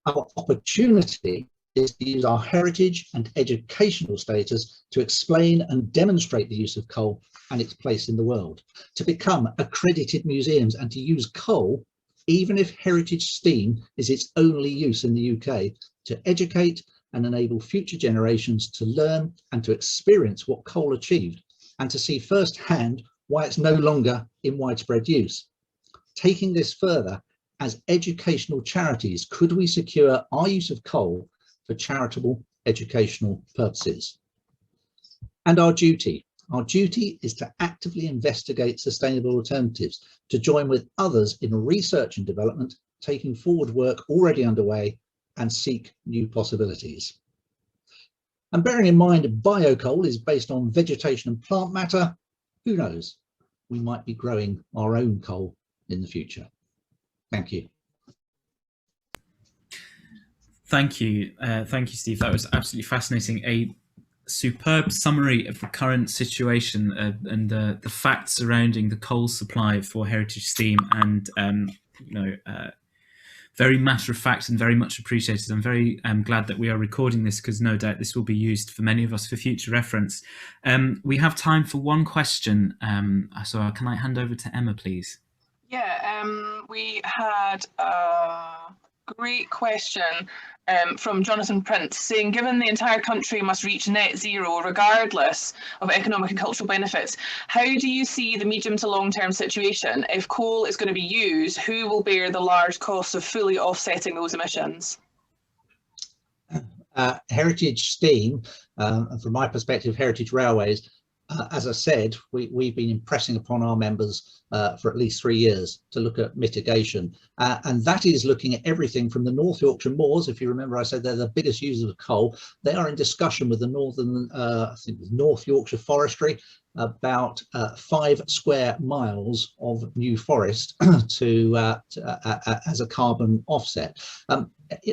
Our opportunity is to use our heritage and educational status to explain and demonstrate the use of coal and its place in the world, to become accredited museums and to use coal, even if heritage steam is its only use in the UK, to educate and enable future generations to learn and to experience what coal achieved and to see firsthand why it's no longer in widespread use. Taking this further, as educational charities, could we secure our use of coal for charitable educational purposes? And our duty is to actively investigate sustainable alternatives, to join with others in research and development, taking forward work already underway and seek new possibilities. And bearing in mind biocoal is based on vegetation and plant matter, who knows, we might be growing our own coal in the future. Thank you. Thank you, Steve. That was absolutely fascinating. A superb summary of the current situation and the facts surrounding the coal supply for heritage steam, and very matter of fact and very much appreciated. I'm very glad that we are recording this, because no doubt this will be used for many of us for future reference. We have time for one question, so can I hand over to Emma, please? Yeah, we had a great question from Jonathan Prince saying, given the entire country must reach net zero regardless of economic and cultural benefits, how do you see the medium to long-term situation? If coal is going to be used, who will bear the large costs of fully offsetting those emissions? Heritage steam, and from my perspective, heritage railways, as I said, we've been impressing upon our members for at least 3 years to look at mitigation. And that is looking at everything from the North Yorkshire moors. If you remember, I said they're the biggest users of coal. They are in discussion with the North Yorkshire Forestry about 5 square miles of new forest as a carbon offset.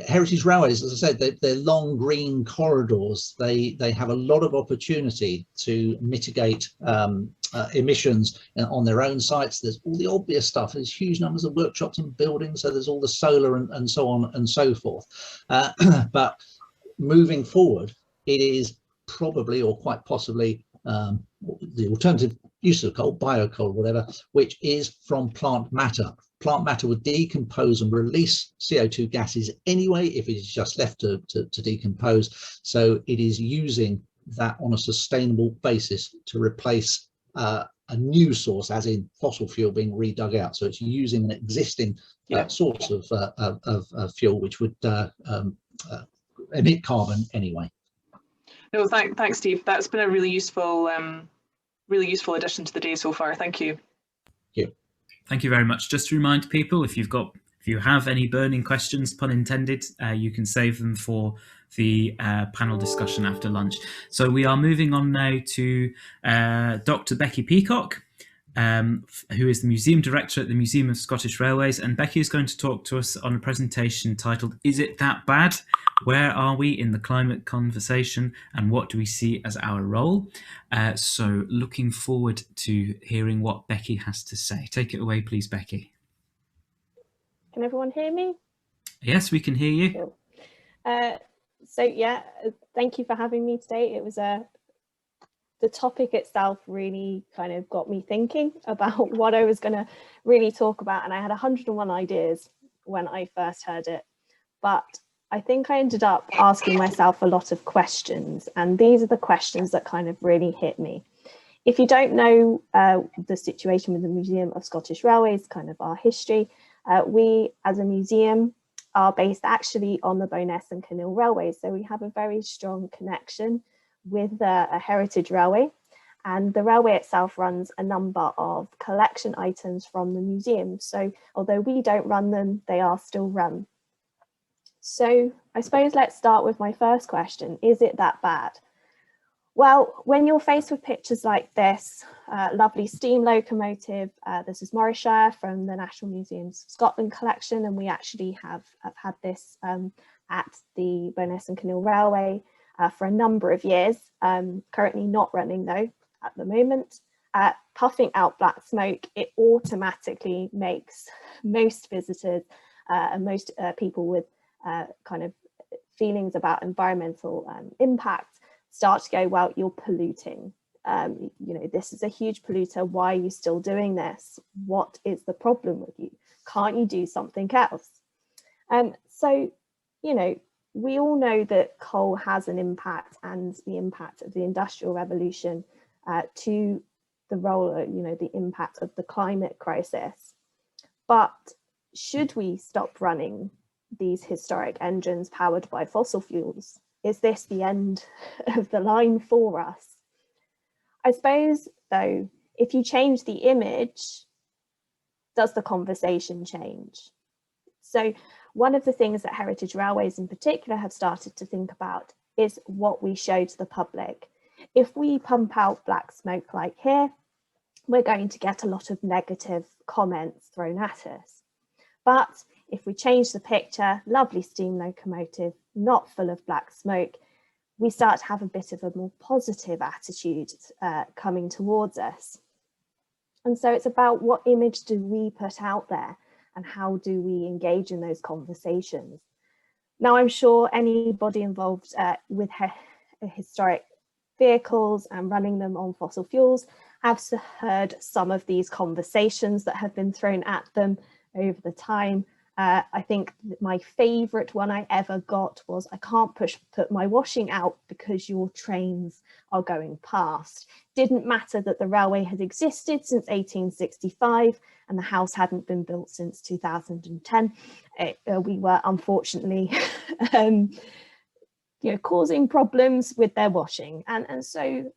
Heritage railways, as I said, they're long green corridors. They have a lot of opportunity to mitigate emissions on their own sites. There's all the obvious stuff. There's huge numbers of workshops and buildings, so there's all the solar and so on and so forth. But moving forward, it is probably, or quite possibly, the alternative use of coal, biocoal, whatever, which is from plant matter. Plant matter would decompose and release CO2 gases anyway if it is just left to decompose. So it is using that on a sustainable basis to replace a new source, as in fossil fuel being redug out. So it's using an existing source of fuel which would emit carbon anyway. No, thanks, Steve. That's been a really useful addition to the day so far. Thank you. Thank you very much. Just to remind people, if you have any burning questions, pun intended, you can save them for the panel discussion after lunch. So we are moving on now to Dr Becky Peacock, who is the Museum Director at the Museum of Scottish Railways. And Becky is going to talk to us on a presentation titled, Is It That Bad? Where are we in the climate conversation and what do we see as our role? So looking forward to hearing what Becky has to say. Take it away, please, Becky. Can everyone hear me? Yes, we can hear you. Cool. So yeah, thank you for having me today. It was the topic itself really kind of got me thinking about what I was going to really talk about, and I had 101 ideas when I first heard it, but I think I ended up asking myself a lot of questions, and these are the questions that kind of really hit me. If you don't know the situation with the Museum of Scottish Railways, kind of our history, we as a museum are based actually on the Bowness and Kinneil Railways, so we have a very strong connection with a heritage railway, and the railway itself runs a number of collection items from the museum. So although we don't run them, they are still run. So I suppose let's start with my first question. Is it that bad? Well, when you're faced with pictures like this, lovely steam locomotive, this is Morrisshire from the National Museums of Scotland collection, and we actually have had this at the Bowness and Kinneil Railway. for a number of years, currently not running though at the moment. Puffing out black smoke, it automatically makes most visitors and most people with kind of feelings about environmental impact start to go, well, you're polluting. You know, this is a huge polluter. Why are you still doing this? What is the problem with you? Can't you do something else? So, you know, we all know that coal has an impact, and the impact of the Industrial Revolution to the role, you know, the impact of the climate crisis. But should we stop running these historic engines powered by fossil fuels? Is this the end of the line for us? I suppose, though, if you change the image, does the conversation change? So one of the things that Heritage Railways in particular have started to think about is what we show to the public. If we pump out black smoke like here, we're going to get a lot of negative comments thrown at us. But if we change the picture, lovely steam locomotive, not full of black smoke, we start to have a bit of a more positive attitude coming towards us. And so it's about what image do we put out there and how do we engage in those conversations. Now, I'm sure anybody involved with historic vehicles and running them on fossil fuels have heard some of these conversations that have been thrown at them over the time. I think my favourite one I ever got was, I can't put my washing out because your trains are going past. Didn't matter that the railway had existed since 1865 and the house hadn't been built since 2010. We were unfortunately you know, causing problems with their washing. And so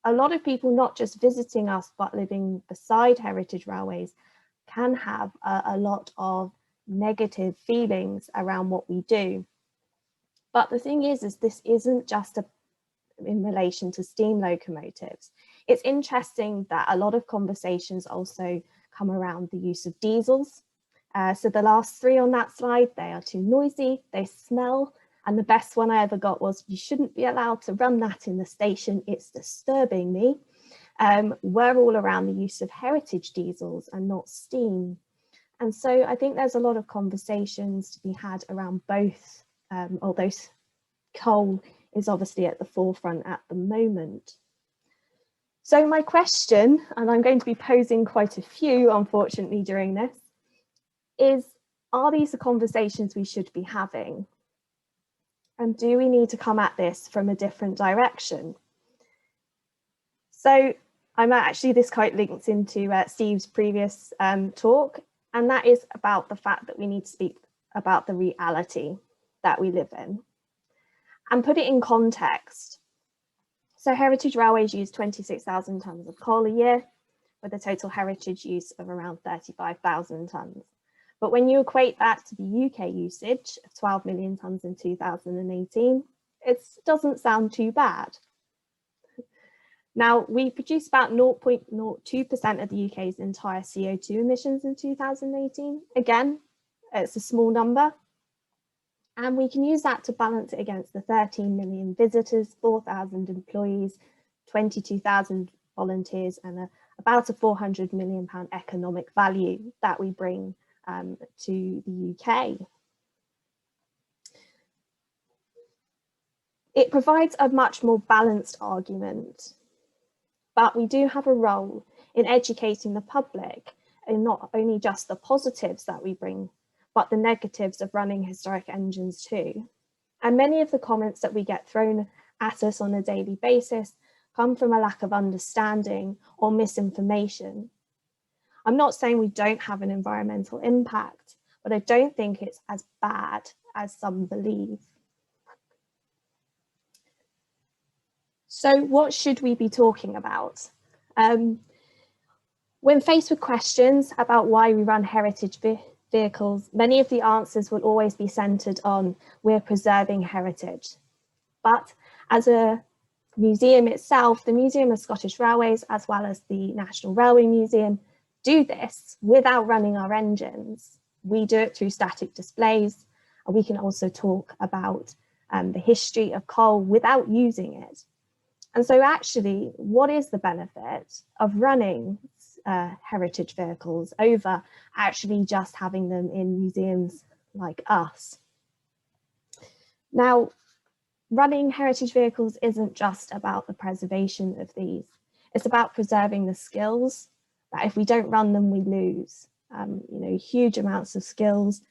a lot of people, not just visiting us, but living beside heritage railways, can have a lot of negative feelings around what we do. But the thing is this isn't just in relation to steam locomotives. It's interesting that a lot of conversations also come around the use of diesels. So the last three on that slide, they are too noisy, they smell, and the best one I ever got was, you shouldn't be allowed to run that in the station, it's disturbing me. We're all around the use of heritage diesels and not steam. And so I think there's a lot of conversations to be had around both, although coal is obviously at the forefront at the moment. So my question, and I'm going to be posing quite a few, unfortunately, during this, is, are these the conversations we should be having? And do we need to come at this from a different direction? So this quite links into Steve's previous talk, and that is about the fact that we need to speak about the reality that we live in and put it in context. So Heritage Railways use 26,000 tonnes of coal a year, with a total heritage use of around 35,000 tonnes. But when you equate that to the UK usage of 12 million tonnes in 2018, it doesn't sound too bad. Now, we produce about 0.02% of the UK's entire CO2 emissions in 2018. Again, it's a small number. And we can use that to balance it against the 13 million visitors, 4,000 employees, 22,000 volunteers, and about a £400 million economic value that we bring to the UK. It provides a much more balanced argument, but we do have a role in educating the public, and not only just the positives that we bring, but the negatives of running historic engines too. And many of the comments that we get thrown at us on a daily basis come from a lack of understanding or misinformation. I'm not saying we don't have an environmental impact, but I don't think it's as bad as some believe. So what should we be talking about? When faced with questions about why we run heritage vehicles, many of the answers will always be centred on, we're preserving heritage. But as a museum itself, the Museum of Scottish Railways, as well as the National Railway Museum, do this without running our engines. We do it through static displays, and we can also talk about the history of coal without using it. And so actually, what is the benefit of running heritage vehicles over actually just having them in museums like us? Now, running heritage vehicles isn't just about the preservation of these. It's about preserving the skills that if we don't run them, we lose. You know, huge amounts of skills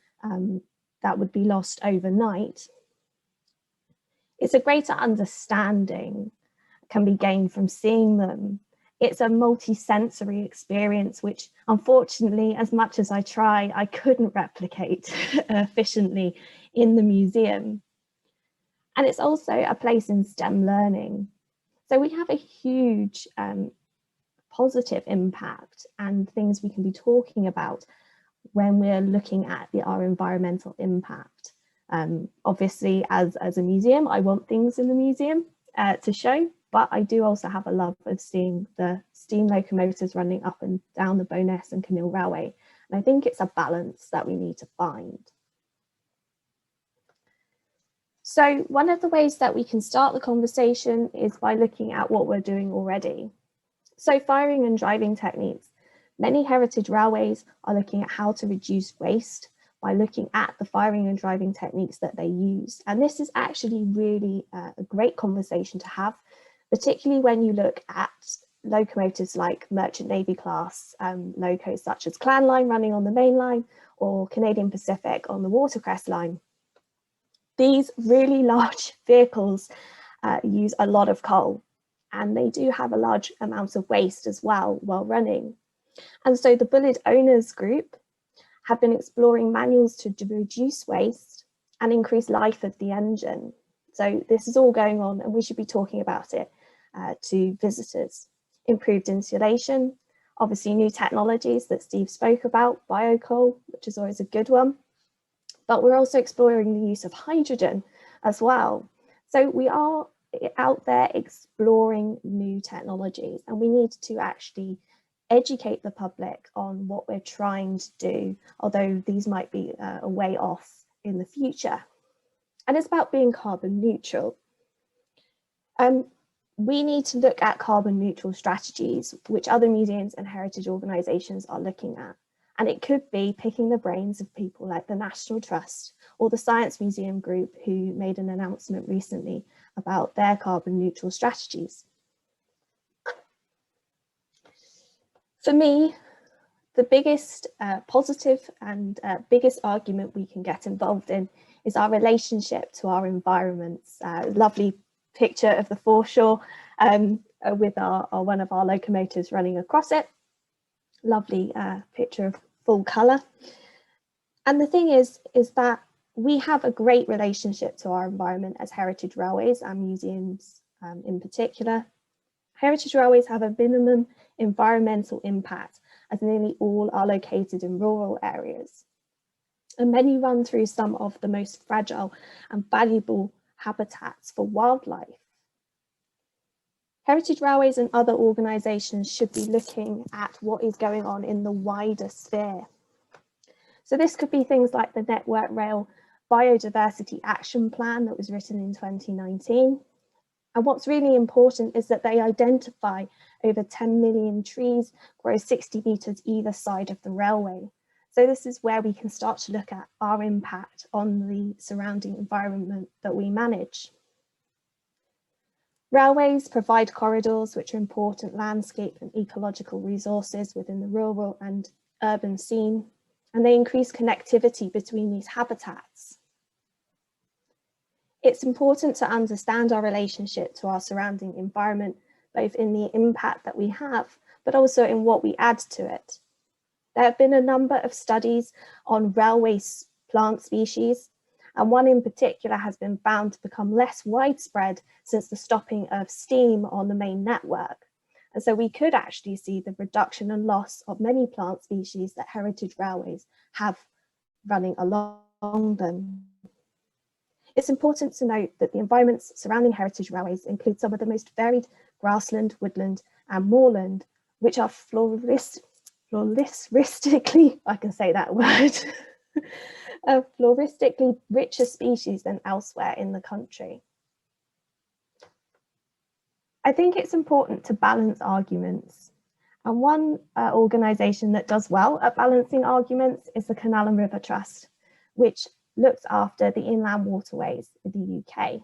that would be lost overnight. It's a greater understanding can be gained from seeing them. It's a multi-sensory experience, which unfortunately, as much as I try, I couldn't replicate efficiently in the museum. And it's also a place in STEM learning. So we have a huge positive impact and things we can be talking about when we're looking at our environmental impact. Obviously, as a museum, I want things in the museum to show, but I do also have a love of seeing the steam locomotives running up and down the Bowness and Canil Railway. And I think it's a balance that we need to find. So one of the ways that we can start the conversation is by looking at what we're doing already. So firing and driving techniques. Many heritage railways are looking at how to reduce waste by looking at the firing and driving techniques that they use. And this is actually really a great conversation to have, particularly when you look at locomotives like Merchant Navy class locos such as Clan Line running on the main line or Canadian Pacific on the Watercress line. These really large vehicles use a lot of coal, and they do have a large amount of waste as well while running. And so the Bullitt Owners Group have been exploring manuals to reduce waste and increase life of the engine. So this is all going on, and we should be talking about it to visitors. Improved insulation, obviously new technologies that Steve spoke about, biocoal, which is always a good one. But we're also exploring the use of hydrogen as well. So we are out there exploring new technologies, and we need to actually educate the public on what we're trying to do, although these might be a way off in the future. And it's about being carbon neutral. We need to look at carbon neutral strategies, which other museums and heritage organisations are looking at. And it could be picking the brains of people like the National Trust or the Science Museum Group, who made an announcement recently about their carbon neutral strategies. For me, the biggest positive and biggest argument we can get involved in is our relationship to our environments. Lovely picture of the foreshore with one of our locomotives running across it. Lovely picture of full colour. And the thing is that we have a great relationship to our environment as heritage railways and museums in particular. Heritage railways have a minimum environmental impact, as nearly all are located in rural areas. And many run through some of the most fragile and valuable habitats for wildlife. Heritage railways and other organisations should be looking at what is going on in the wider sphere. So this could be things like the Network Rail Biodiversity Action Plan that was written in 2019. And what's really important is that they identify over 10 million trees, grow 60 metres either side of the railway. So this is where we can start to look at our impact on the surrounding environment that we manage. Railways provide corridors which are important landscape and ecological resources within the rural and urban scene, and they increase connectivity between these habitats. It's important to understand our relationship to our surrounding environment, both in the impact that we have, but also in what we add to it. There have been a number of studies on railway plant species, and one in particular has been found to become less widespread since the stopping of steam on the main network. And so we could actually see the reduction and loss of many plant species that heritage railways have running along them. It's important to note that the environments surrounding heritage railways include some of the most varied grassland, woodland and moorland, which are floristically, I can say that word, of floristically richer species than elsewhere in the country. I think it's important to balance arguments. And one organisation that does well at balancing arguments is the Canal and River Trust, which looks after the inland waterways in the UK.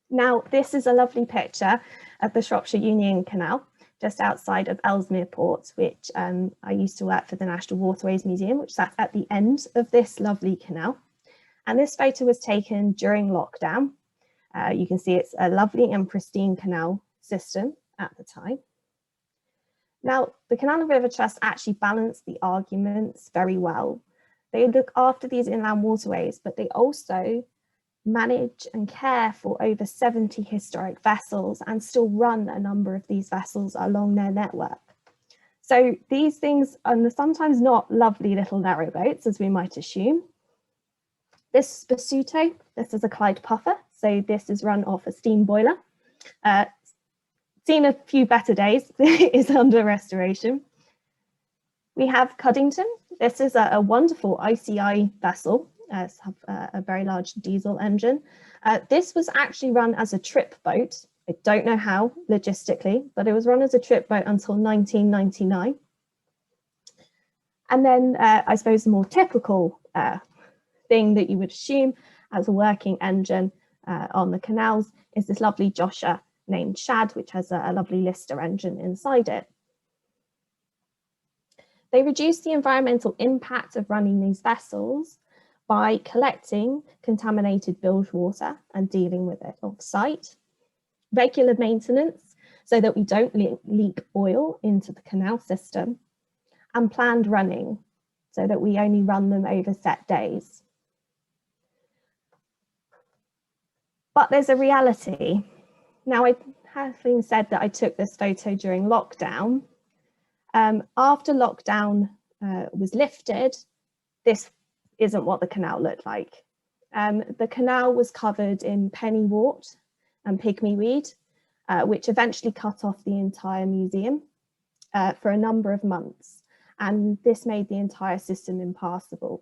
Now, this is a lovely picture of the Shropshire Union Canal, just outside of Ellesmere Port, which I used to work for the National Waterways Museum, which sat at the end of this lovely canal. And this photo was taken during lockdown. You can see it's a lovely and pristine canal system at the time. Now, the Canal and River Trust actually balance the arguments very well. They look after these inland waterways, but they also manage and care for over 70 historic vessels and still run a number of these vessels along their network. So these things are sometimes not lovely little narrow boats, as we might assume. This Basuto, this is a Clyde puffer, so this is run off a steam boiler. Seen a few better days, is under restoration. We have Cuddington. This is a wonderful ICI vessel. It's a very large diesel engine. This was actually run as a trip boat. I don't know how logistically, but it was run as a trip boat until 1999. And then I suppose the more typical thing that you would assume as a working engine on the canals is this lovely Josher named Shad, which has a lovely Lister engine inside it. They reduce the environmental impact of running these vessels by collecting contaminated bilge water and dealing with it off-site, regular maintenance so that we don't leak oil into the canal system, and planned running so that we only run them over set days. But there's a reality. Now, having said that I took this photo during lockdown, after lockdown was lifted, this isn't what the canal looked like. The canal was covered in pennywort and pygmyweed, which eventually cut off the entire museum for a number of months. And this made the entire system impassable.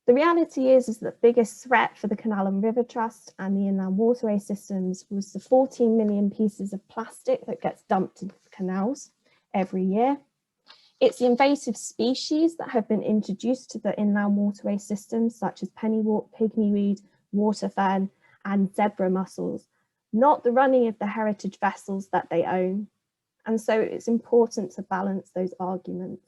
The reality is that the biggest threat for the Canal and River Trust and the inland waterway systems was the 14 million pieces of plastic that gets dumped into the canals every year. It's the invasive species that have been introduced to the inland waterway systems, such as pennywort, pygmyweed, water fern, and zebra mussels, not the running of the heritage vessels that they own. And so it's important to balance those arguments.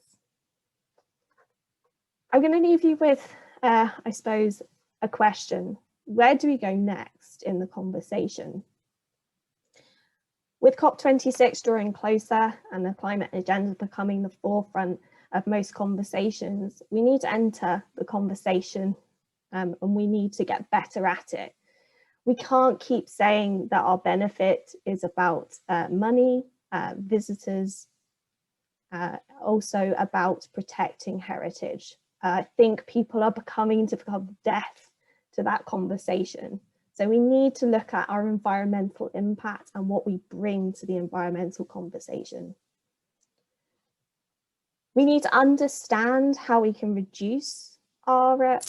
I'm going to leave you with, I suppose, a question. Where do we go next in the conversation? With COP26 drawing closer and the climate agenda becoming the forefront of most conversations, we need to enter the conversation and we need to get better at it. We can't keep saying that our benefit is about money, visitors, also about protecting heritage. I think people are becoming deaf to that conversation. So we need to look at our environmental impact and what we bring to the environmental conversation. We need to understand how we can reduce our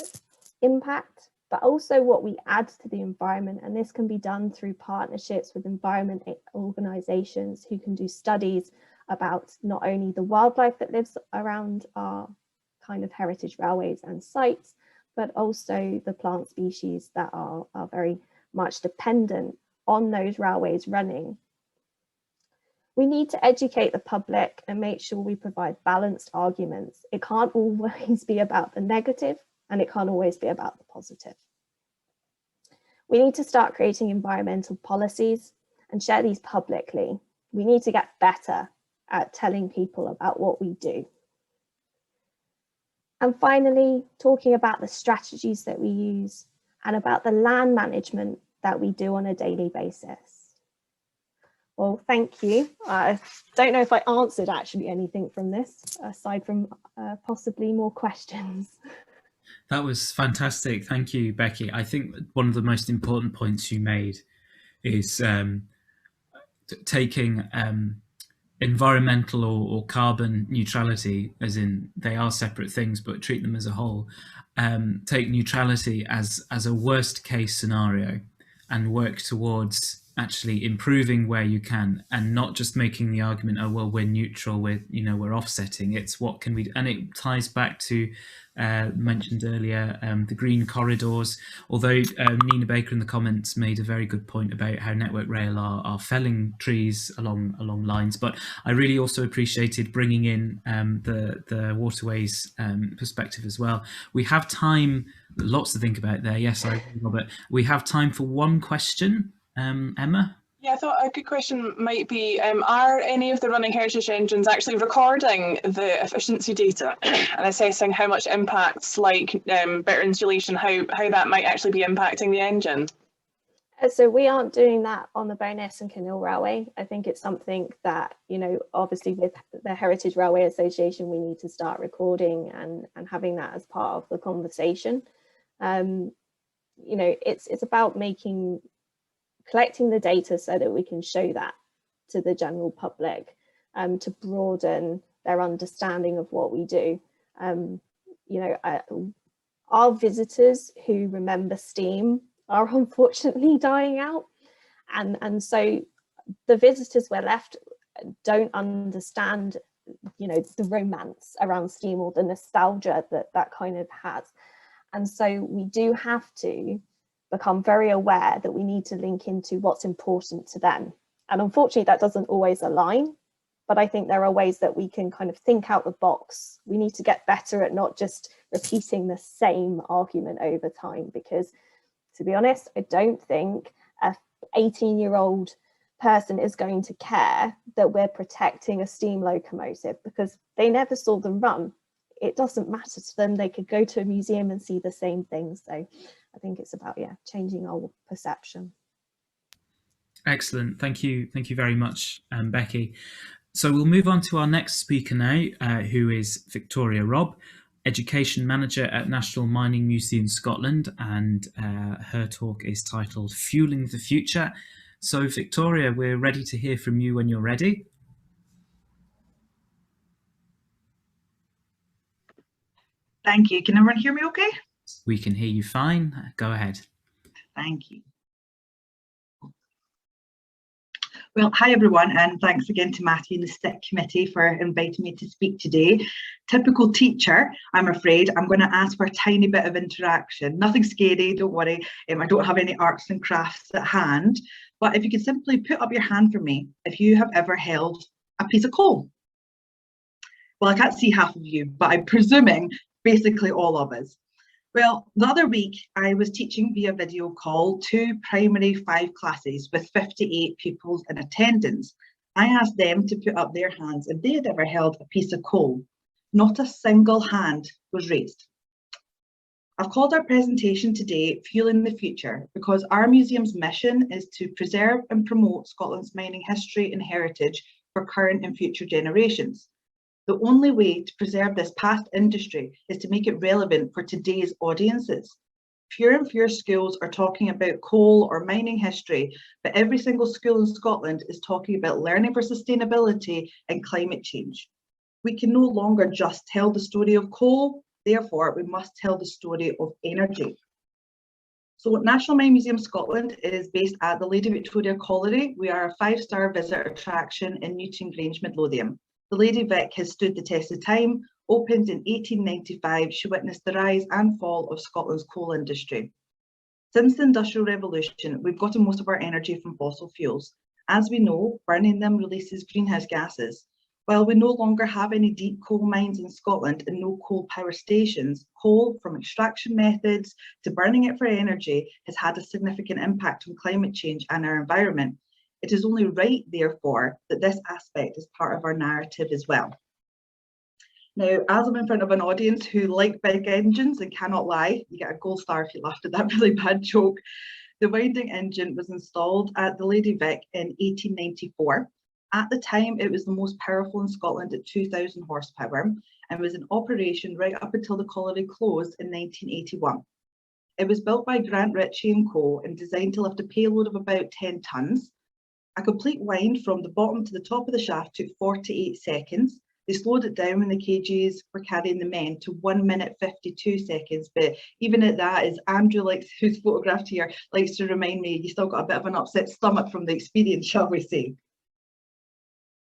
impact, but also what we add to the environment. And this can be done through partnerships with environment organisations who can do studies about not only the wildlife that lives around our kind of heritage railways and sites, but also the plant species that are very much dependent on those railways running. We need to educate the public and make sure we provide balanced arguments. It can't always be about the negative and it can't always be about the positive. We need to start creating environmental policies and share these publicly. We need to get better at telling people about what we do. And finally, talking about the strategies that we use and about the land management that we do on a daily basis. Well, thank you. I don't know if I answered actually anything from this, aside from possibly more questions. That was fantastic. Thank you, Becky. I think one of the most important points you made is taking environmental or carbon neutrality, as in they are separate things, but treat them as a whole. Take neutrality as a worst case scenario and work towards actually improving where you can, and not just making the argument, oh well, we're neutral, we're offsetting. It's what can we do? And it ties back to mentioned earlier, the green corridors, although Nina Baker in the comments made a very good point about how Network Rail are felling trees along lines. But I really also appreciated bringing in the waterways perspective as well. We have time, lots to think about there. Yes, I agree, Robert. We have time for one question. Emma? Yeah, I thought a good question might be, are any of the running heritage engines actually recording the efficiency data and assessing how much impacts like better insulation, how that might actually be impacting the engine? So we aren't doing that on the Bowness and Canal Railway. I think it's something that, obviously with the Heritage Railway Association, we need to start recording and having that as part of the conversation. It's about collecting the data so that we can show that to the general public, to broaden their understanding of what we do. Our visitors who remember steam are unfortunately dying out, and so the visitors we're left don't understand the romance around steam or the nostalgia that kind of has. And so we do have to become very aware that we need to link into what's important to them. And unfortunately, that doesn't always align, but I think there are ways that we can kind of think out the box. We need to get better at not just repeating the same argument over time, because to be honest, I don't think a 18-year-old person is going to care that we're protecting a steam locomotive because they never saw them run. It doesn't matter to them. They could go to a museum and see the same things. So I think it's about, changing our perception. Excellent. Thank you very much, Becky. So we'll move on to our next speaker now, who is Victoria Robb, Education Manager at National Mining Museum Scotland, and her talk is titled Fueling the Future. So Victoria, we're ready to hear from you when you're ready. Thank you. Can everyone hear me okay? We can hear you fine. Go ahead. Thank you. Well, hi everyone, and thanks again to Matthew and the STIC committee for inviting me to speak today. Typical teacher, I'm afraid, I'm going to ask for a tiny bit of interaction. Nothing scary, don't worry. I don't have any arts and crafts at hand, but if you could simply put up your hand for me if you have ever held a piece of coal. Well, I can't see half of you, but I'm presuming basically all of us. Well, the other week I was teaching via video call 2 primary 5 classes with 58 pupils in attendance. I asked them to put up their hands if they had ever held a piece of coal. Not a single hand was raised. I've called our presentation today Fueling the Future because our museum's mission is to preserve and promote Scotland's mining history and heritage for current and future generations. The only way to preserve this past industry is to make it relevant for today's audiences. Fewer and fewer schools are talking about coal or mining history, but every single school in Scotland is talking about learning for sustainability and climate change. We can no longer just tell the story of coal, therefore we must tell the story of energy. So National Mining Museum Scotland is based at the Lady Victoria Colliery. We are a 5-star visitor attraction in Newton Grange, Midlothian. The Lady Vic has stood the test of time. Opened in 1895, she witnessed the rise and fall of Scotland's coal industry. Since the Industrial Revolution, we've gotten most of our energy from fossil fuels. As we know, burning them releases greenhouse gases. While we no longer have any deep coal mines in Scotland and no coal power stations, coal, from extraction methods to burning it for energy, has had a significant impact on climate change and our environment. It is only right, therefore, that this aspect is part of our narrative as well. Now, as I'm in front of an audience who like big engines and cannot lie, you get a gold star if you laughed at that really bad joke. The winding engine was installed at the Lady Vic in 1894. At the time, it was the most powerful in Scotland at 2,000 horsepower and was in operation right up until the colliery closed in 1981. It was built by Grant Ritchie & Co and designed to lift a payload of about 10 tonnes. A complete wind from the bottom to the top of the shaft took 48 seconds. They slowed it down when the kgs were carrying the men to 1 minute 52 seconds. But even at that, as Andrew, who's photographed here, likes to remind me, you still got a bit of an upset stomach from the experience, shall we say.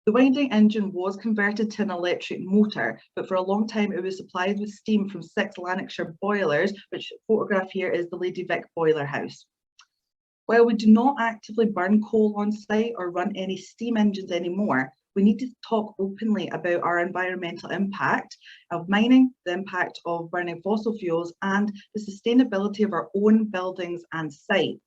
The winding engine was converted to an electric motor, but for a long time it was supplied with steam from 6 Lancashire boilers, which photograph here is the Lady Vic boiler house. While we do not actively burn coal on site or run any steam engines anymore, we need to talk openly about our environmental impact of mining, the impact of burning fossil fuels, and the sustainability of our own buildings and site.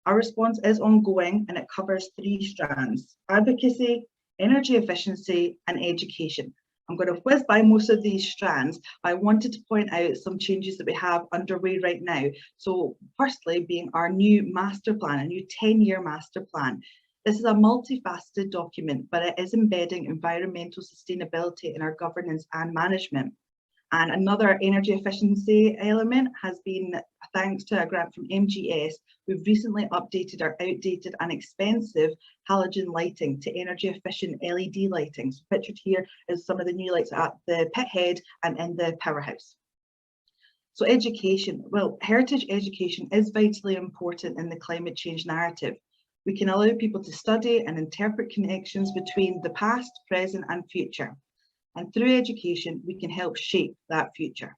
Our response is ongoing and it covers 3 strands: advocacy, energy efficiency, and education. I'm going to whiz by most of these strands, but I wanted to point out some changes that we have underway right now. So firstly, being our new master plan, a new 10-year master plan. This is a multifaceted document, but it is embedding environmental sustainability in our governance and management. And another energy efficiency element has been, thanks to a grant from MGS, we've recently updated our outdated and expensive halogen lighting to energy efficient LED lighting. So pictured here is some of the new lights at the pit head and in the powerhouse. So education, well, heritage education is vitally important in the climate change narrative. We can allow people to study and interpret connections between the past, present and future. And through education, we can help shape that future.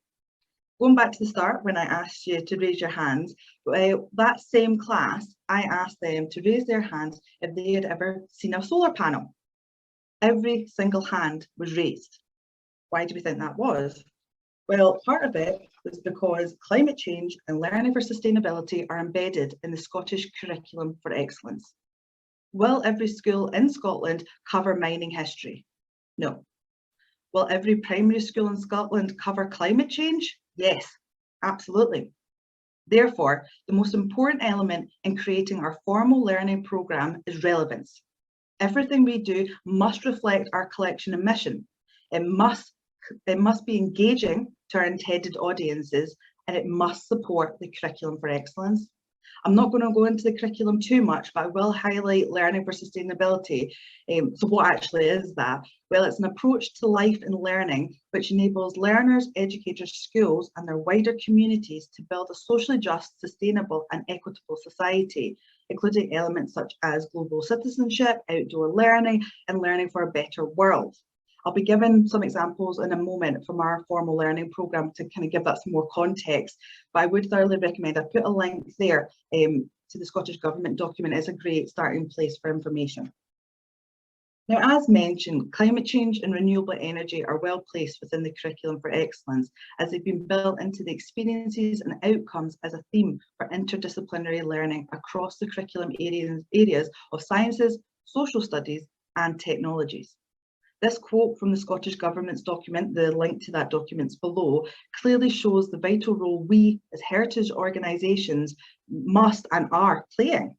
Going back to the start, when I asked you to raise your hands, that same class, I asked them to raise their hands if they had ever seen a solar panel. Every single hand was raised. Why do we think that was? Well, part of it was because climate change and learning for sustainability are embedded in the Scottish Curriculum for Excellence. Will every school in Scotland cover mining history? No. Will every primary school in Scotland cover climate change? Yes, absolutely. Therefore, the most important element in creating our formal learning programme is relevance. Everything we do must reflect our collection and mission. It must be engaging to our intended audiences, and it must support the Curriculum for Excellence. I'm not going to go into the curriculum too much, but I will highlight learning for sustainability. So what actually is that? Well, it's an approach to life and learning which enables learners, educators, schools and their wider communities to build a socially just, sustainable and equitable society, including elements such as global citizenship, outdoor learning and learning for a better world. I'll be giving some examples in a moment from our formal learning programme to kind of give that some more context, but I would thoroughly recommend, I put a link there to the Scottish Government document. It's a great starting place for information. Now, as mentioned, climate change and renewable energy are well placed within the Curriculum for Excellence, as they've been built into the experiences and outcomes as a theme for interdisciplinary learning across the curriculum areas of sciences, social studies and technologies. This quote from the Scottish Government's document, the link to that document's below, clearly shows the vital role we as heritage organisations must and are playing.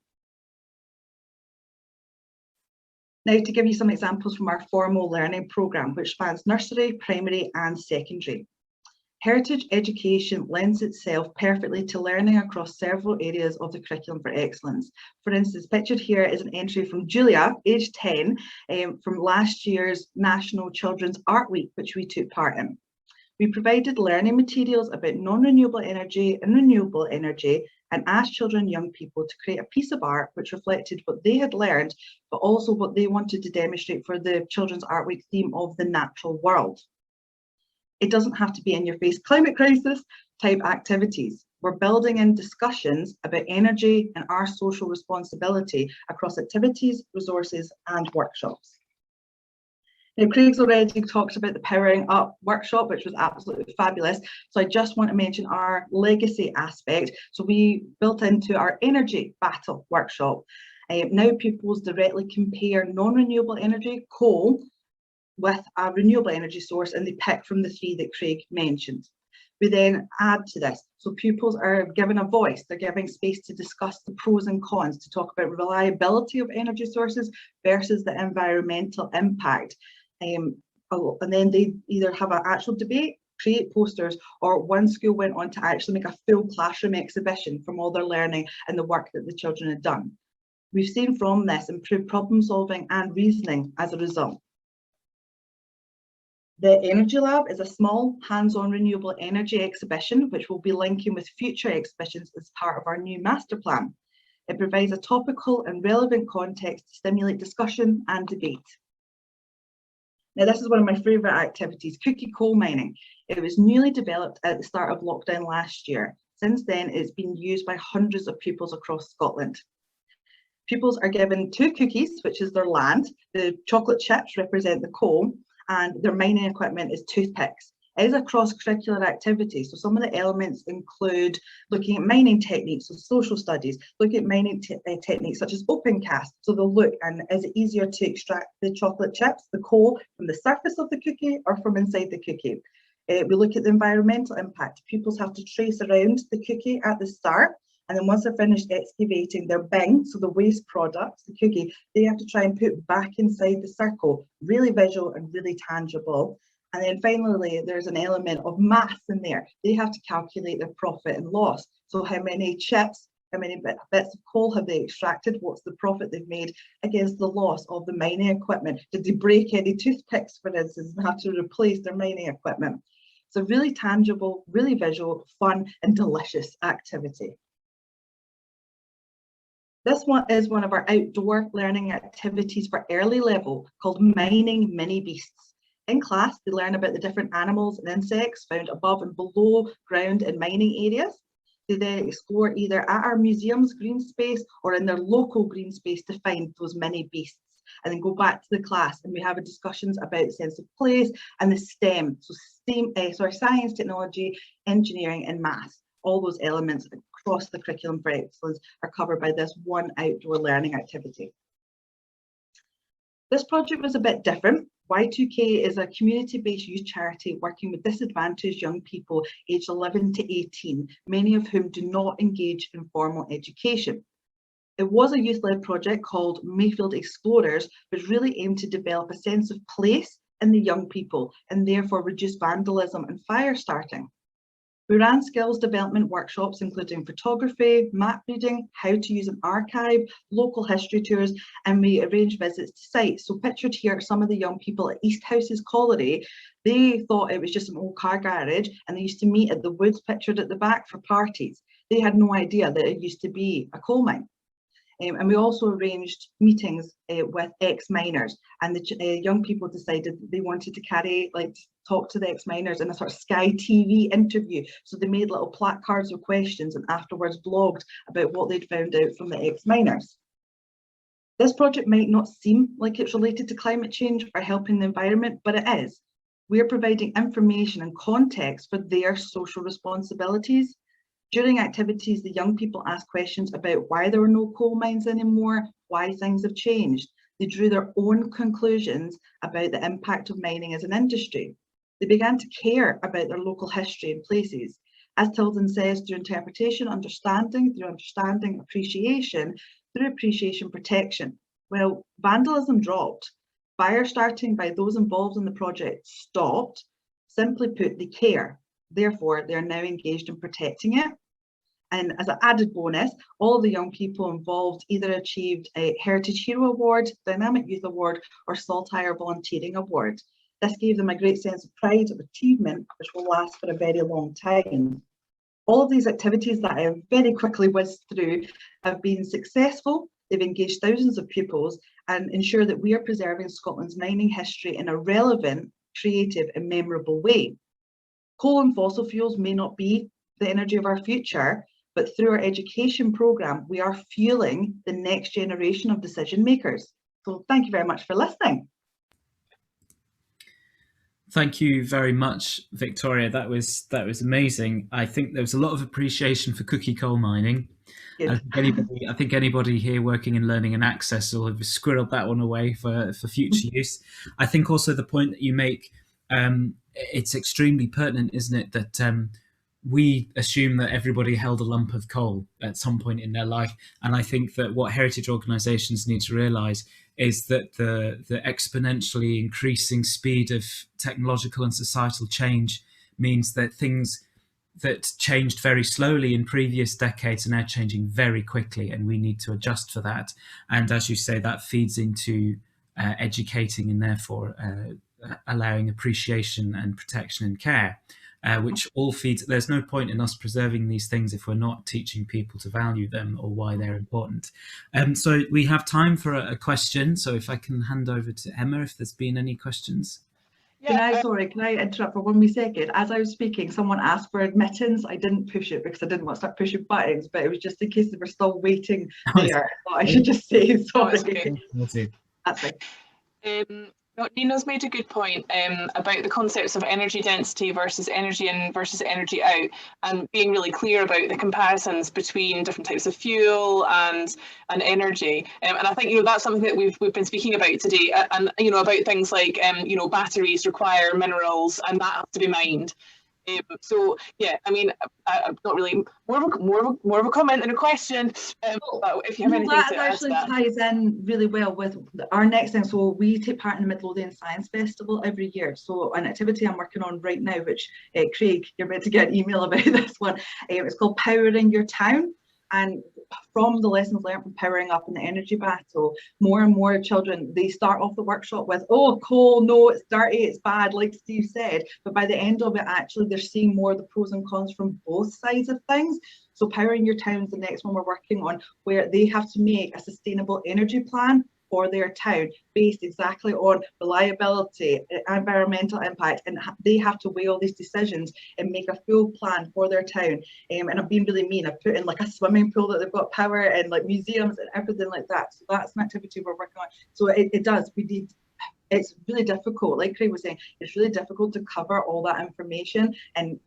Now, to give you some examples from our formal learning programme, which spans nursery, primary and secondary. Heritage education lends itself perfectly to learning across several areas of the Curriculum for Excellence. For instance, pictured here is an entry from Julia, aged 10, from last year's National Children's Art Week, which we took part in. We provided learning materials about non-renewable energy and renewable energy and asked children and young people to create a piece of art which reflected what they had learned, but also what they wanted to demonstrate for the Children's Art Week theme of the natural world. It doesn't have to be in your face climate crisis type activities. We're building in discussions about energy and our social responsibility across activities, resources and workshops. Now, Craig's already talked about the Powering Up workshop, which was absolutely fabulous. So I just want to mention our legacy aspect. So we built into our energy battle workshop. Now pupils directly compare non-renewable energy, coal, with a renewable energy source, and they pick from the 3 that Craig mentioned. We then add to this, so pupils are given a voice, they're given space to discuss the pros and cons, to talk about reliability of energy sources versus the environmental impact. And then they either have an actual debate, create posters, or one school went on to actually make a full classroom exhibition from all their learning and the work that the children had done. We've seen from this improved problem solving and reasoning as a result. The Energy Lab is a small, hands-on renewable energy exhibition which will be linking with future exhibitions as part of our new master plan. It provides a topical and relevant context to stimulate discussion and debate. Now, this is one of my favourite activities, cookie coal mining. It was newly developed at the start of lockdown last year. Since then, it's been used by hundreds of pupils across Scotland. Pupils are given 2 cookies, which is their land. The chocolate chips represent the coal, and their mining equipment is toothpicks. It is a cross-curricular activity, so some of the elements include looking at mining techniques, so social studies, looking at mining techniques such as open cast, so they'll look and is it easier to extract the chocolate chips, the coal, from the surface of the cookie or from inside the cookie. We look at the environmental impact. Pupils have to trace around the cookie at the start, and then once they're finished excavating their bin, so the waste products, the cookie, they have to try and put back inside the circle. Really visual and really tangible. And then finally, there's an element of maths in there. They have to calculate their profit and loss. So how many chips, how many bits of coal have they extracted? What's the profit they've made against the loss of the mining equipment? Did they break any toothpicks, for instance, and have to replace their mining equipment? It's a really tangible, really visual, fun and delicious activity. This one is one of our outdoor learning activities for early level called Mining Mini Beasts. In class, they learn about the different animals and insects found above and below ground in mining areas. They then explore either at our museum's green space or in their local green space to find those mini beasts, and then go back to the class and we have discussions about the sense of place and the STEM, so science, technology, engineering and maths. All those elements across the curriculum for excellence are covered by this one outdoor learning activity. This project was a bit different. Y2K is a community-based youth charity working with disadvantaged young people aged 11 to 18, many of whom do not engage in formal education. It was a youth-led project called Mayfield Explorers, which really aimed to develop a sense of place in the young people and therefore reduce vandalism and fire starting. We ran skills development workshops including photography, map reading, how to use an archive, local history tours, and we arranged visits to sites. So pictured here are some of the young people at East Houses Colliery. They thought it was just an old car garage and they used to meet at the woods pictured at the back for parties. They had no idea that it used to be a coal mine. And we also arranged meetings with ex-miners, and the young people decided they wanted to talk to the ex-miners in a sort of Sky TV interview. So they made little placards of questions and afterwards blogged about what they'd found out from the ex-miners. This project might not seem like it's related to climate change or helping the environment, but it is. We're providing information and context for their social responsibilities. During activities, the young people asked questions about why there were no coal mines anymore, why things have changed. They drew their own conclusions about the impact of mining as an industry. They began to care about their local history and places. As Tilden says, through interpretation, understanding, appreciation, through appreciation, protection. Well, vandalism dropped. Fire starting by those involved in the project stopped. Simply put, they care. Therefore, they are now engaged in protecting it. And as an added bonus, all of the young people involved either achieved a Heritage Hero Award, Dynamic Youth Award, or Saltire Volunteering Award. This gave them a great sense of pride of achievement, which will last for a very long time. All of these activities that I have very quickly whizzed through have been successful. They've engaged thousands of pupils and ensure that we are preserving Scotland's mining history in a relevant, creative and memorable way. Coal and fossil fuels may not be the energy of our future, but through our education programme, we are fueling the next generation of decision makers. So thank you very much for listening. Thank you very much, Victoria. That was amazing. I think there was a lot of appreciation for cookie coal mining. Yes. I think anybody here working in learning and access will have squirreled that one away for future use. I think also the point that you make, it's extremely pertinent, isn't it, that we assume that everybody held a lump of coal at some point in their life. And I think that what heritage organisations need to realise is that the exponentially increasing speed of technological and societal change means that things that changed very slowly in previous decades are now changing very quickly, and we need to adjust for that. And as you say, that feeds into educating and therefore allowing appreciation and protection and care, which all feeds. There's no point in us preserving these things if we're not teaching people to value them or why they're important. So we have time for a question. So if I can hand over to Emma, if there's been any questions. Yeah, Can I interrupt for 1 wee second? As I was speaking, someone asked for admittance. I didn't push it because I didn't want to start pushing buttons, but it was just in case they were still waiting there. So I should just say sorry. That's it. No, Nina's made a good point about the concepts of energy density versus energy in versus energy out, and being really clear about the comparisons between different types of fuel and energy. And I think that's something that we've been speaking about today, and about things like batteries require minerals, and that has to be mined. So yeah, I mean, I'm not really more of a comment than a question. But if you have anything to add to that, ties in really well with our next thing. So we take part in the Midlothian Science Festival every year. So an activity I'm working on right now, which Craig, you're about to get an email about this one. It's called Powering Your Town. And from the lessons learned from powering up in the energy battle, more and more children, they start off the workshop with, oh, coal, no, it's dirty, it's bad, like Steve said. But by the end of it, actually, they're seeing more of the pros and cons from both sides of things. So Powering Your Town is the next one we're working on, where they have to make a sustainable energy plan for their town based exactly on reliability, environmental impact, and they have to weigh all these decisions and make a full plan for their town. And I'm being really mean, I've put in like a swimming pool that they've got power and like museums and everything like that. So that's an activity we're working on. So it's really difficult, like Craig was saying, it's really difficult to cover all that information. And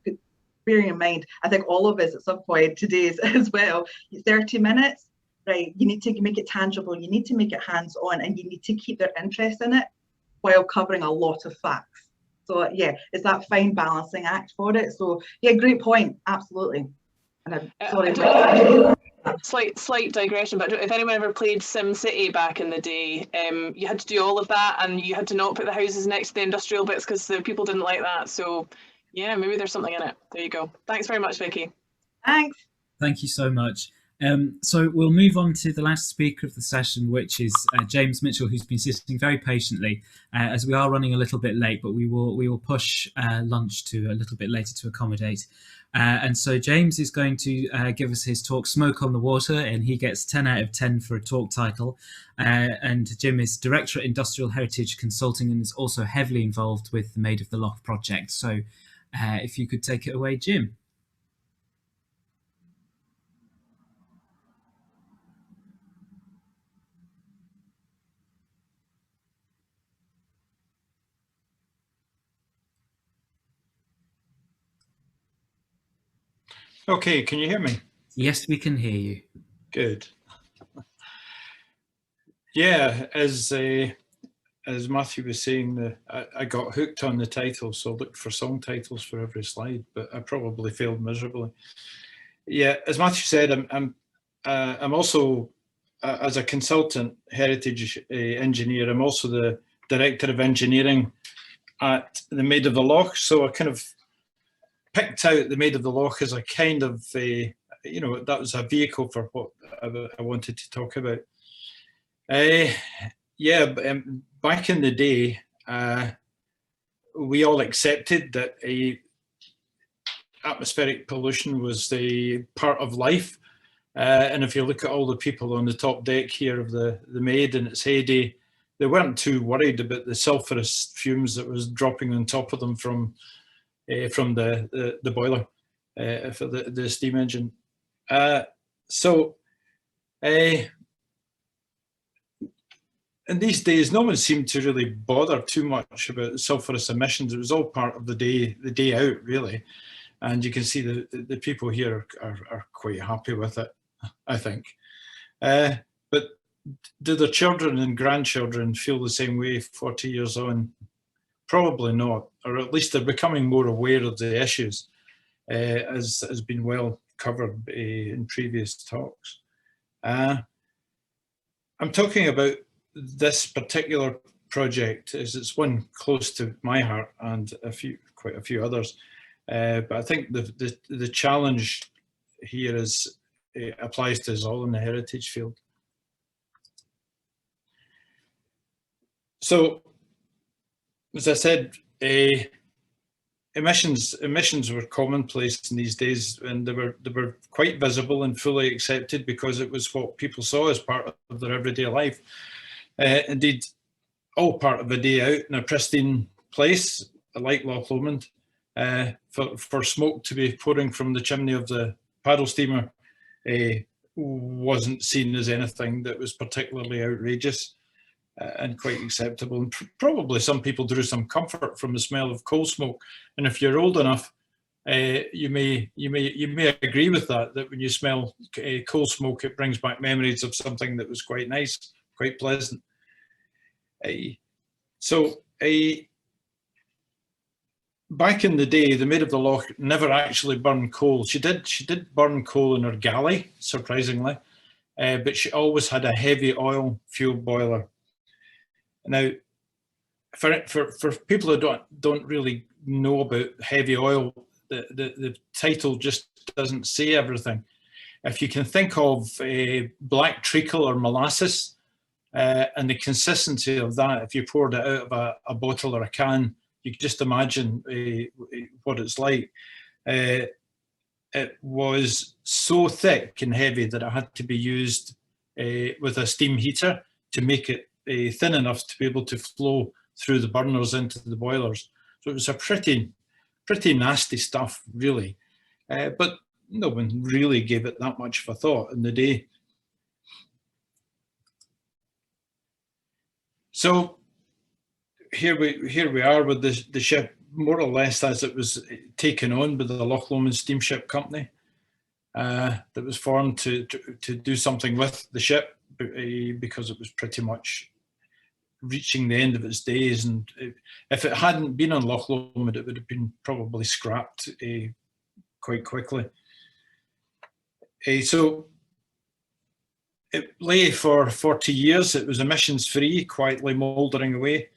bearing in mind, I think all of us at some point today as well, 30 minutes, right, you need to make it tangible, you need to make it hands-on, and you need to keep their interest in it while covering a lot of facts. So yeah, it's that fine balancing act for it. So yeah, great point, absolutely. And I'm sorry. Slight digression, but if anyone ever played SimCity back in the day, you had to do all of that, and you had to not put the houses next to the industrial bits because the people didn't like that. So yeah, maybe there's something in it. There you go. Thanks very much, Vicky. Thanks. Thank you so much. So we'll move on to the last speaker of the session, which is James Mitchell, who's been sitting very patiently, as we are running a little bit late, but we will push lunch to a little bit later to accommodate. And so James is going to give us his talk, Smoke on the Water, and he gets 10 out of 10 for a talk title. And Jim is Director at Industrial Heritage Consulting and is also heavily involved with the Maid of the Loch project. So if you could take it away, Jim. Okay, can you hear me? Yes, we can hear you. Good. Yeah, as Matthew was saying, I got hooked on the title, so I looked for song titles for every slide, but I probably failed miserably. Yeah, as Matthew said, I'm also, as a consultant heritage engineer, I'm also the Director of Engineering at the Maid of the Loch, so I kind of picked out the Maid of the Loch as a kind of, that was a vehicle for what I wanted to talk about. Back in the day, we all accepted that atmospheric pollution was a part of life. And if you look at all the people on the top deck here of the Maid in its heyday, they weren't too worried about the sulphurous fumes that was dropping on top of them from the boiler for the steam engine. In these days, no one seemed to really bother too much about sulphurous emissions. It was all part of the day out, really. And you can see the people here are quite happy with it, I think. But do their children and grandchildren feel the same way 40 years on? Probably not, or at least they're becoming more aware of the issues, as has been well covered in previous talks. I'm talking about this particular project as it's one close to my heart and quite a few others. But I think the challenge here is applies to us all in the heritage field. So, as I said, emissions were commonplace in these days, and they were quite visible and fully accepted because it was what people saw as part of their everyday life. Indeed, all part of a day out in a pristine place like Loch Lomond, for smoke to be pouring from the chimney of the paddle steamer wasn't seen as anything that was particularly outrageous. And quite acceptable, and probably some people drew some comfort from the smell of coal smoke. And if you're old enough, you may agree with that. That when you smell coal smoke, it brings back memories of something that was quite nice, quite pleasant. Back in the day, the Maid of the Loch never actually burned coal. She did burn coal in her galley, surprisingly, but she always had a heavy oil fuel boiler. Now, for people who don't really know about heavy oil, the title just doesn't say everything. If you can think of black treacle or molasses and the consistency of that, if you poured it out of a bottle or a can, you can just imagine what it's like. It was so thick and heavy that it had to be used with a steam heater to make it thin enough to be able to flow through the burners into the boilers. So it was a pretty nasty stuff, really. But no one really gave it that much of a thought in the day. So here we are with the ship, more or less as it was taken on by the Loch Lomond Steamship Company, that was formed to do something with the ship, because it was pretty much reaching the end of its days, and if it hadn't been on Loch Lomond, it would have been probably scrapped quite quickly. So it lay for 40 years. It was emissions free, quietly mouldering away,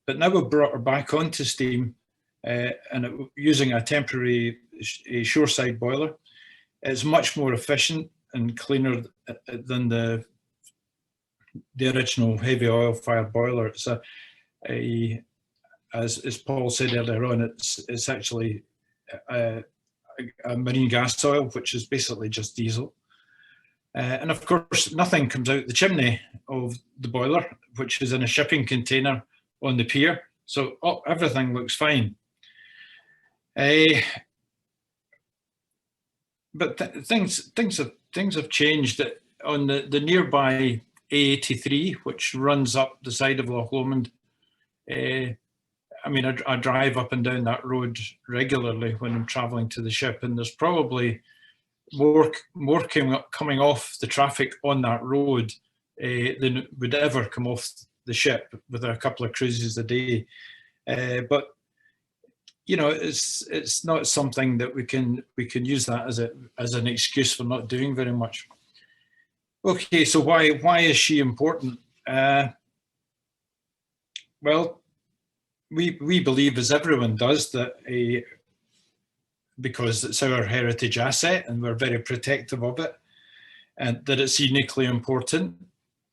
but now we've brought her back onto steam, and using a temporary shoreside boiler. It's much more efficient and cleaner than the original heavy oil fired boiler. It's as Paul said earlier on, it's actually a marine gas oil, which is basically just diesel. And of course, nothing comes out the chimney of the boiler, which is in a shipping container on the pier. So everything looks fine. But things have changed. On the nearby A83, which runs up the side of Loch Lomond, I mean, I drive up and down that road regularly when I'm travelling to the ship, and there's probably more coming off the traffic on that road than would ever come off the ship with a couple of cruises a day. But you know, it's not something that we can use that as an excuse for not doing very much. Okay, so why is she important? Well, we believe, as everyone does, that because it's our heritage asset and we're very protective of it, and that it's uniquely important.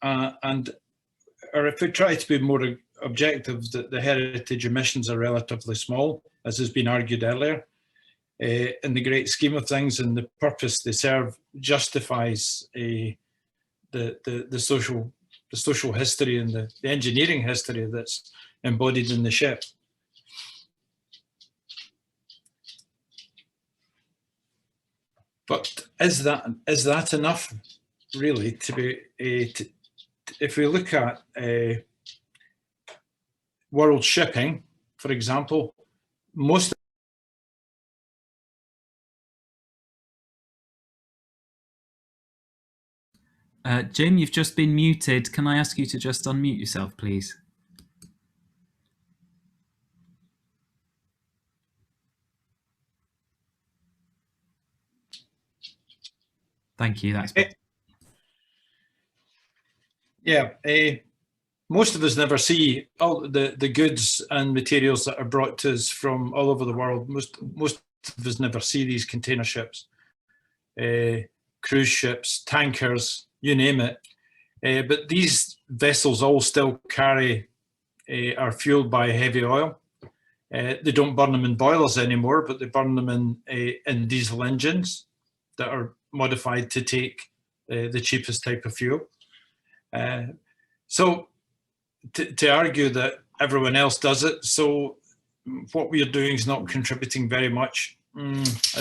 Or if we try to be more objective, that the heritage emissions are relatively small, as has been argued earlier, in the great scheme of things, and the purpose they serve justifies the social history and the engineering history that's embodied in the ship. But is that enough, really, to be if we look at world shipping, for example, most Jim, you've just been muted. Can I ask you to just unmute yourself, please? Thank you. That's better. Yeah. most of us never see all the goods and materials that are brought to us from all over the world. Most of us never see these container ships, cruise ships, tankers, you name it. But these vessels all still are fueled by heavy oil. They don't burn them in boilers anymore, but they burn them in diesel engines that are modified to take the cheapest type of fuel. So to argue that everyone else does it, so what we are doing is not contributing very much, I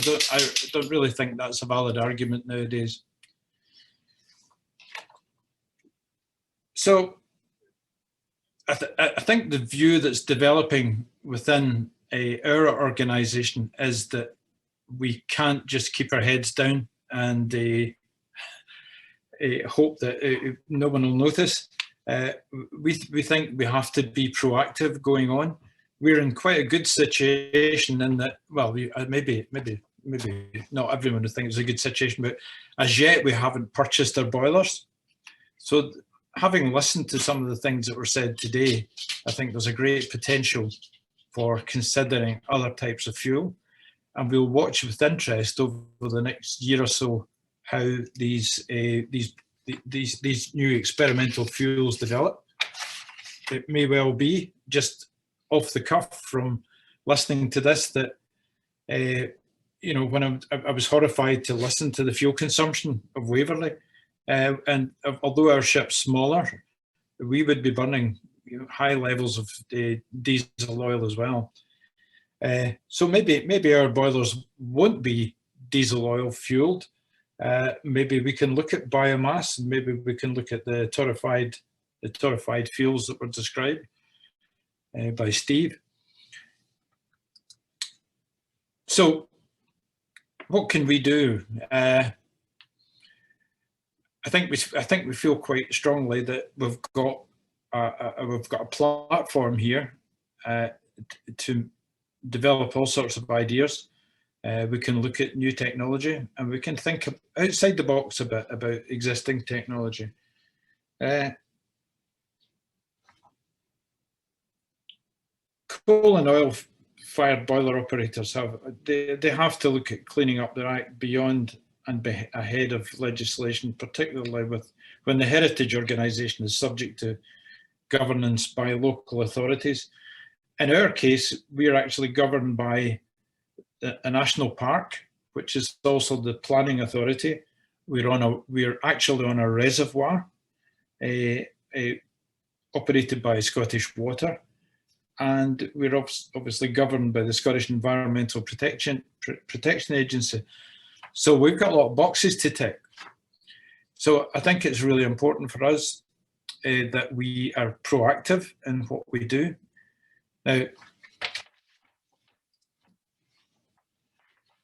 don't really think that's a valid argument nowadays. So I think the view that's developing within our organisation is that we can't just keep our heads down and hope that no one will notice. We think we have to be proactive going on. We're in quite a good situation in that, well, maybe not everyone would think it's a good situation, but as yet we haven't purchased our boilers. So having listened to some of the things that were said today, I think there's a great potential for considering other types of fuel, and we'll watch with interest over the next year or so how these new experimental fuels develop. It may well be, just off the cuff from listening to this, that you know, when I was horrified to listen to the fuel consumption of Waverley, and although our ship's smaller, we would be burning, you know, high levels of diesel oil as well. So maybe our boilers won't be diesel oil fueled. Maybe we can look at biomass, and maybe we can look at the torrefied fuels that were described by Steve. So what can we do? I think we feel quite strongly that we've got a platform here to develop all sorts of ideas. We can look at new technology, and we can think outside the box a bit about existing technology. Coal and oil-fired boiler operators they have to look at cleaning up their act beyond and ahead of legislation, particularly when the heritage organisation is subject to governance by local authorities. In our case, we are actually governed by a national park, which is also the planning authority. We're actually on a reservoir operated by Scottish Water, and we're obviously governed by the Scottish Environmental Protection Agency. So we've got a lot of boxes to tick. So I think it's really important for us that we are proactive in what we do. Now,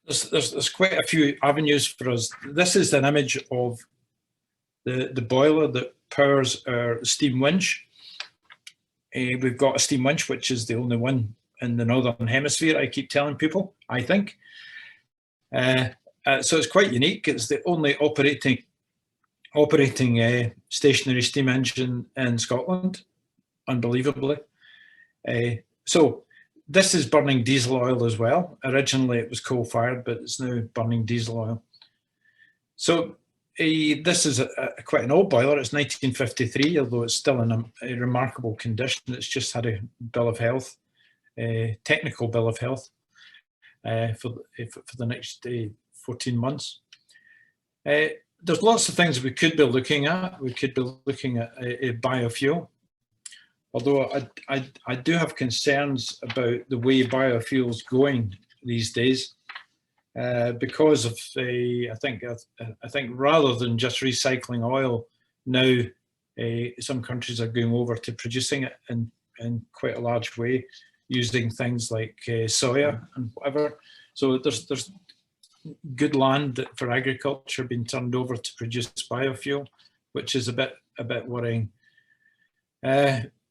there's quite a few avenues for us. This is an image of the boiler that powers our steam winch. We've got a steam winch, which is the only one in the Northern Hemisphere, I keep telling people, I think. So it's quite unique. It's the only operating stationary steam engine in Scotland, unbelievably. So this is burning diesel oil as well. Originally it was coal-fired, but it's now burning diesel oil. So this is quite an old boiler. It's 1953, although it's still in a remarkable condition. It's just had a bill of health, technical bill of health for the next 14 months. There's lots of things we could be looking at. We could be looking at a biofuel, although I do have concerns about the way biofuel's going these days, because of I think rather than just recycling oil, now some countries are going over to producing it in quite a large way, using things like soya and whatever. So there's good land for agriculture being turned over to produce biofuel, which is a bit worrying.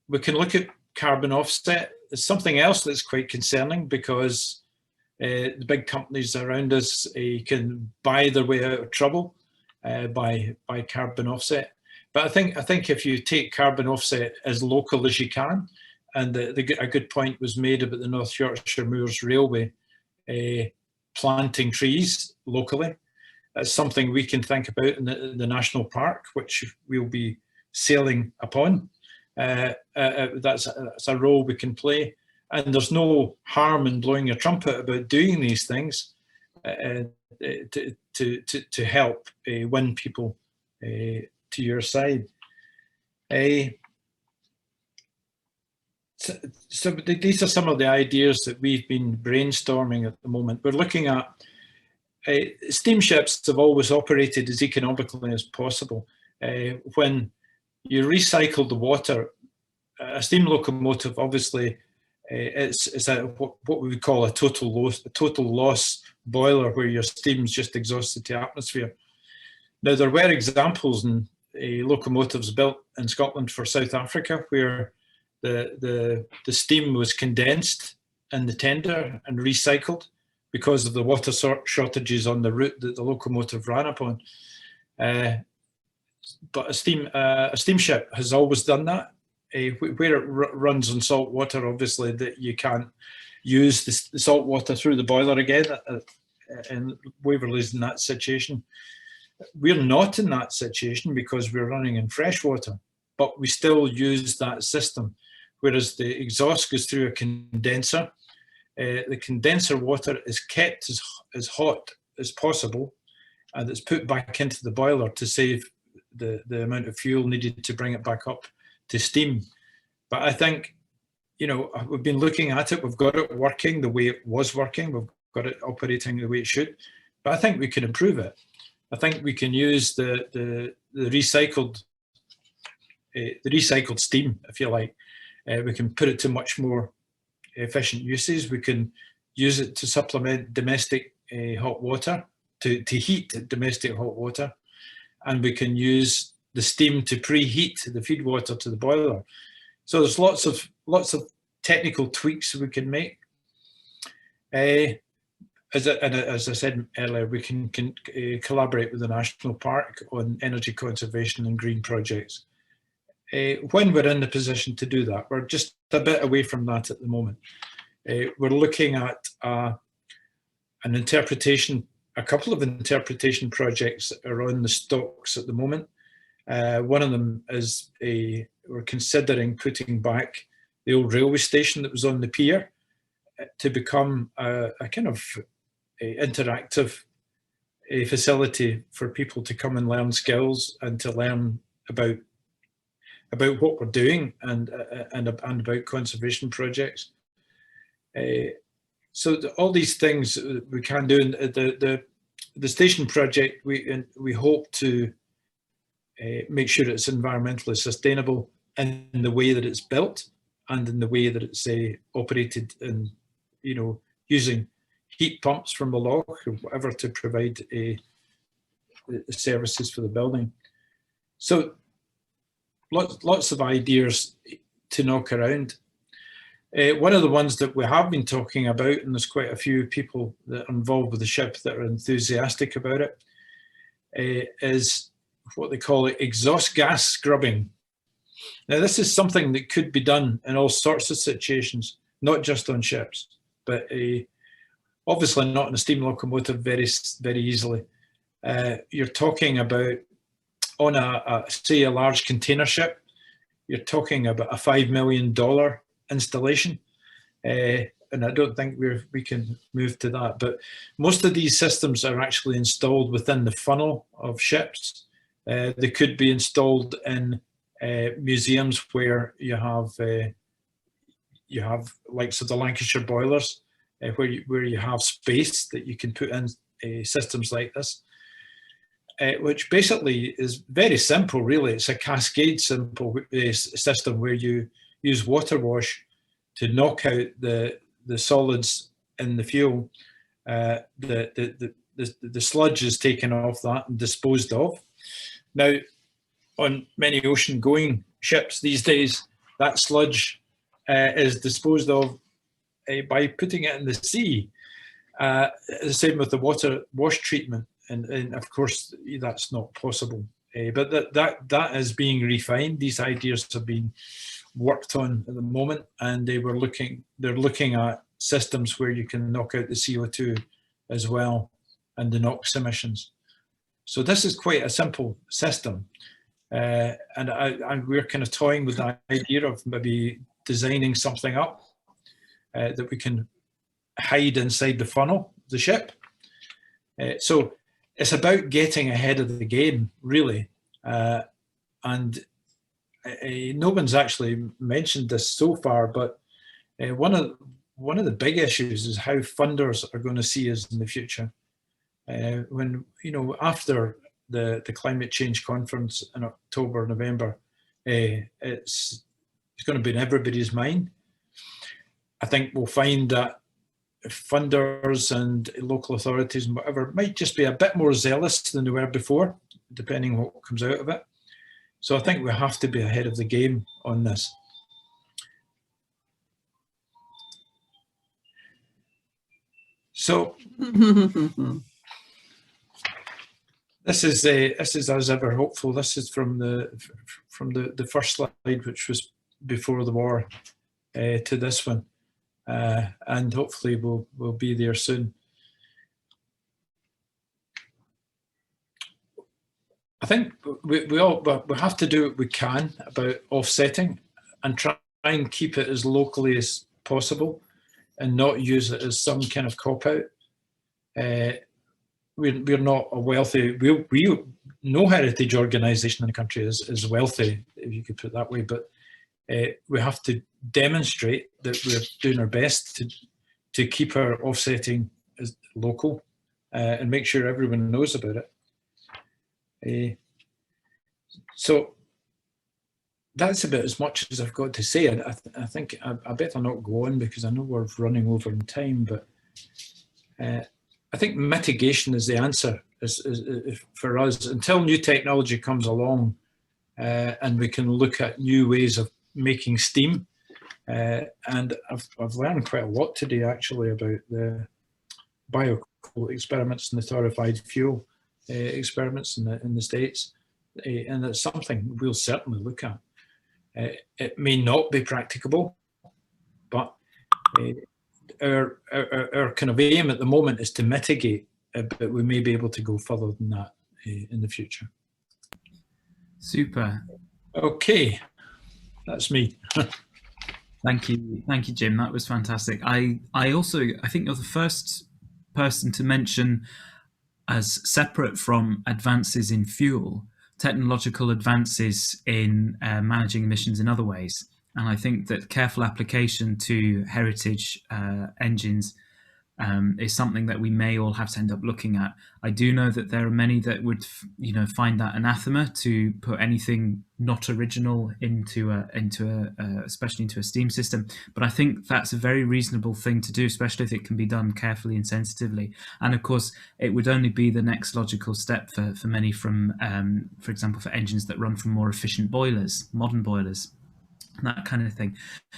We can look at carbon offset. It's something else that's quite concerning, because the big companies around us can buy their way out of trouble by carbon offset. But I think if you take carbon offset as local as you can, and a good point was made about the North Yorkshire Moors Railway planting trees locally. That's something we can think about in the national park, which we'll be sailing upon. That's a role we can play, and there's no harm in blowing your trumpet about doing these things to help win people to your side. So these are some of the ideas that we've been brainstorming at the moment. We're looking at steamships have always operated as economically as possible. When you recycle the water, a steam locomotive obviously it's what we would call a total loss boiler, where your steam's just exhausted to atmosphere. Now, there were examples in locomotives built in Scotland for South Africa where the steam was condensed in the tender and recycled because of the water shortages on the route that the locomotive ran upon. But a steamship has always done that. Where it runs on salt water, obviously, that you can't use the salt water through the boiler again, and Waverley's in that situation. We're not in that situation because we're running in fresh water, but we still use that system. Whereas the exhaust goes through a condenser, the condenser water is kept as hot as possible, and it's put back into the boiler to save the amount of fuel needed to bring it back up to steam. But I think, you know, we've been looking at it, we've got it working the way it was working, we've got it operating the way it should, but I think we can improve it. I think we can use the recycled steam, if you like. We can put it to much more efficient uses. We can use it to supplement domestic hot water, to heat domestic hot water, and we can use the steam to preheat the feed water to the boiler. So there's lots of technical tweaks we can make. As I said earlier, we can collaborate with the National Park on energy conservation and green projects. When we're in the position to do that, we're just a bit away from that at the moment. We're looking at a couple of interpretation projects around the stocks at the moment. One of them is we're considering putting back the old railway station that was on the pier to become a kind of interactive facility for people to come and learn skills and to learn about what we're doing and about conservation projects. So all these things we can do. The station project, we hope to make sure it's environmentally sustainable in the way that it's built and in the way that it's operated, in, you know, using heat pumps from the loch or whatever to provide the services for the building. So lots of ideas to knock around. One of the ones that we have been talking about, and there's quite a few people that are involved with the ship that are enthusiastic about it, is what they call exhaust gas scrubbing. Now, this is something that could be done in all sorts of situations, not just on ships, but obviously not in a steam locomotive very, very easily. You're talking about on say a large container ship, you're talking about a $5 million installation. And I don't think we can move to that, but most of these systems are actually installed within the funnel of ships. They could be installed in museums where you have likes of the Lancashire boilers, where you have space that you can put in systems like this, which basically is very simple, really. It's a cascade simple system where you use water wash to knock out the solids in the fuel. The sludge is taken off that and disposed of. Now, on many ocean-going ships these days, that sludge is disposed of by putting it in the sea. The same with the water wash treatment, and of course that's not possible But that is being refined. These ideas have been worked on at the moment, and they're looking at systems where you can knock out the CO2 as well and the NOx emissions. So this is quite a simple system, and we're kind of toying with the idea of maybe designing something up that we can hide inside the funnel of the ship. So it's about getting ahead of the game, really, and no one's actually mentioned this so far, but one of the big issues is how funders are going to see us in the future. When, you know, after the climate change conference in October, November, it's going to be in everybody's mind. I think we'll find that funders and local authorities and whatever might just be a bit more zealous than they were before, depending on what comes out of it. So I think we have to be ahead of the game on this. So this is as ever hopeful. This is from the first slide, which was before the war, to this one, and hopefully we'll be there soon. I think we have to do what we can about offsetting and try and keep it as locally as possible, and not use it as some kind of cop-out. We're not a wealthy, no heritage organisation in the country is wealthy, if you could put it that way, but we have to demonstrate that we're doing our best to keep our offsetting as local, and make sure everyone knows about it. So that's about as much as I've got to say. I think I better not go on because I know we're running over in time, but I think mitigation is the answer for us until new technology comes along, and we can look at new ways of making steam. And I've learned quite a lot today actually about the biocoal experiments and the torrefied fuel experiments in the States, and it's something we'll certainly look at. It may not be practicable, but our kind of aim at the moment is to mitigate, but we may be able to go further than that in the future. Super. Okay, that's me. Thank you, Jim. That was fantastic. I think you're the first person to mention, as separate from advances in fuel, technological advances in managing emissions in other ways. And I think that careful application to heritage engines is something that we may all have to end up looking at. I do know that there are many that would, find that anathema to put anything not original especially into a steam system. But I think that's a very reasonable thing to do, especially if it can be done carefully and sensitively. And of course, it would only be the next logical step for many from, for example, for engines that run from more efficient boilers, modern boilers, that kind of thing.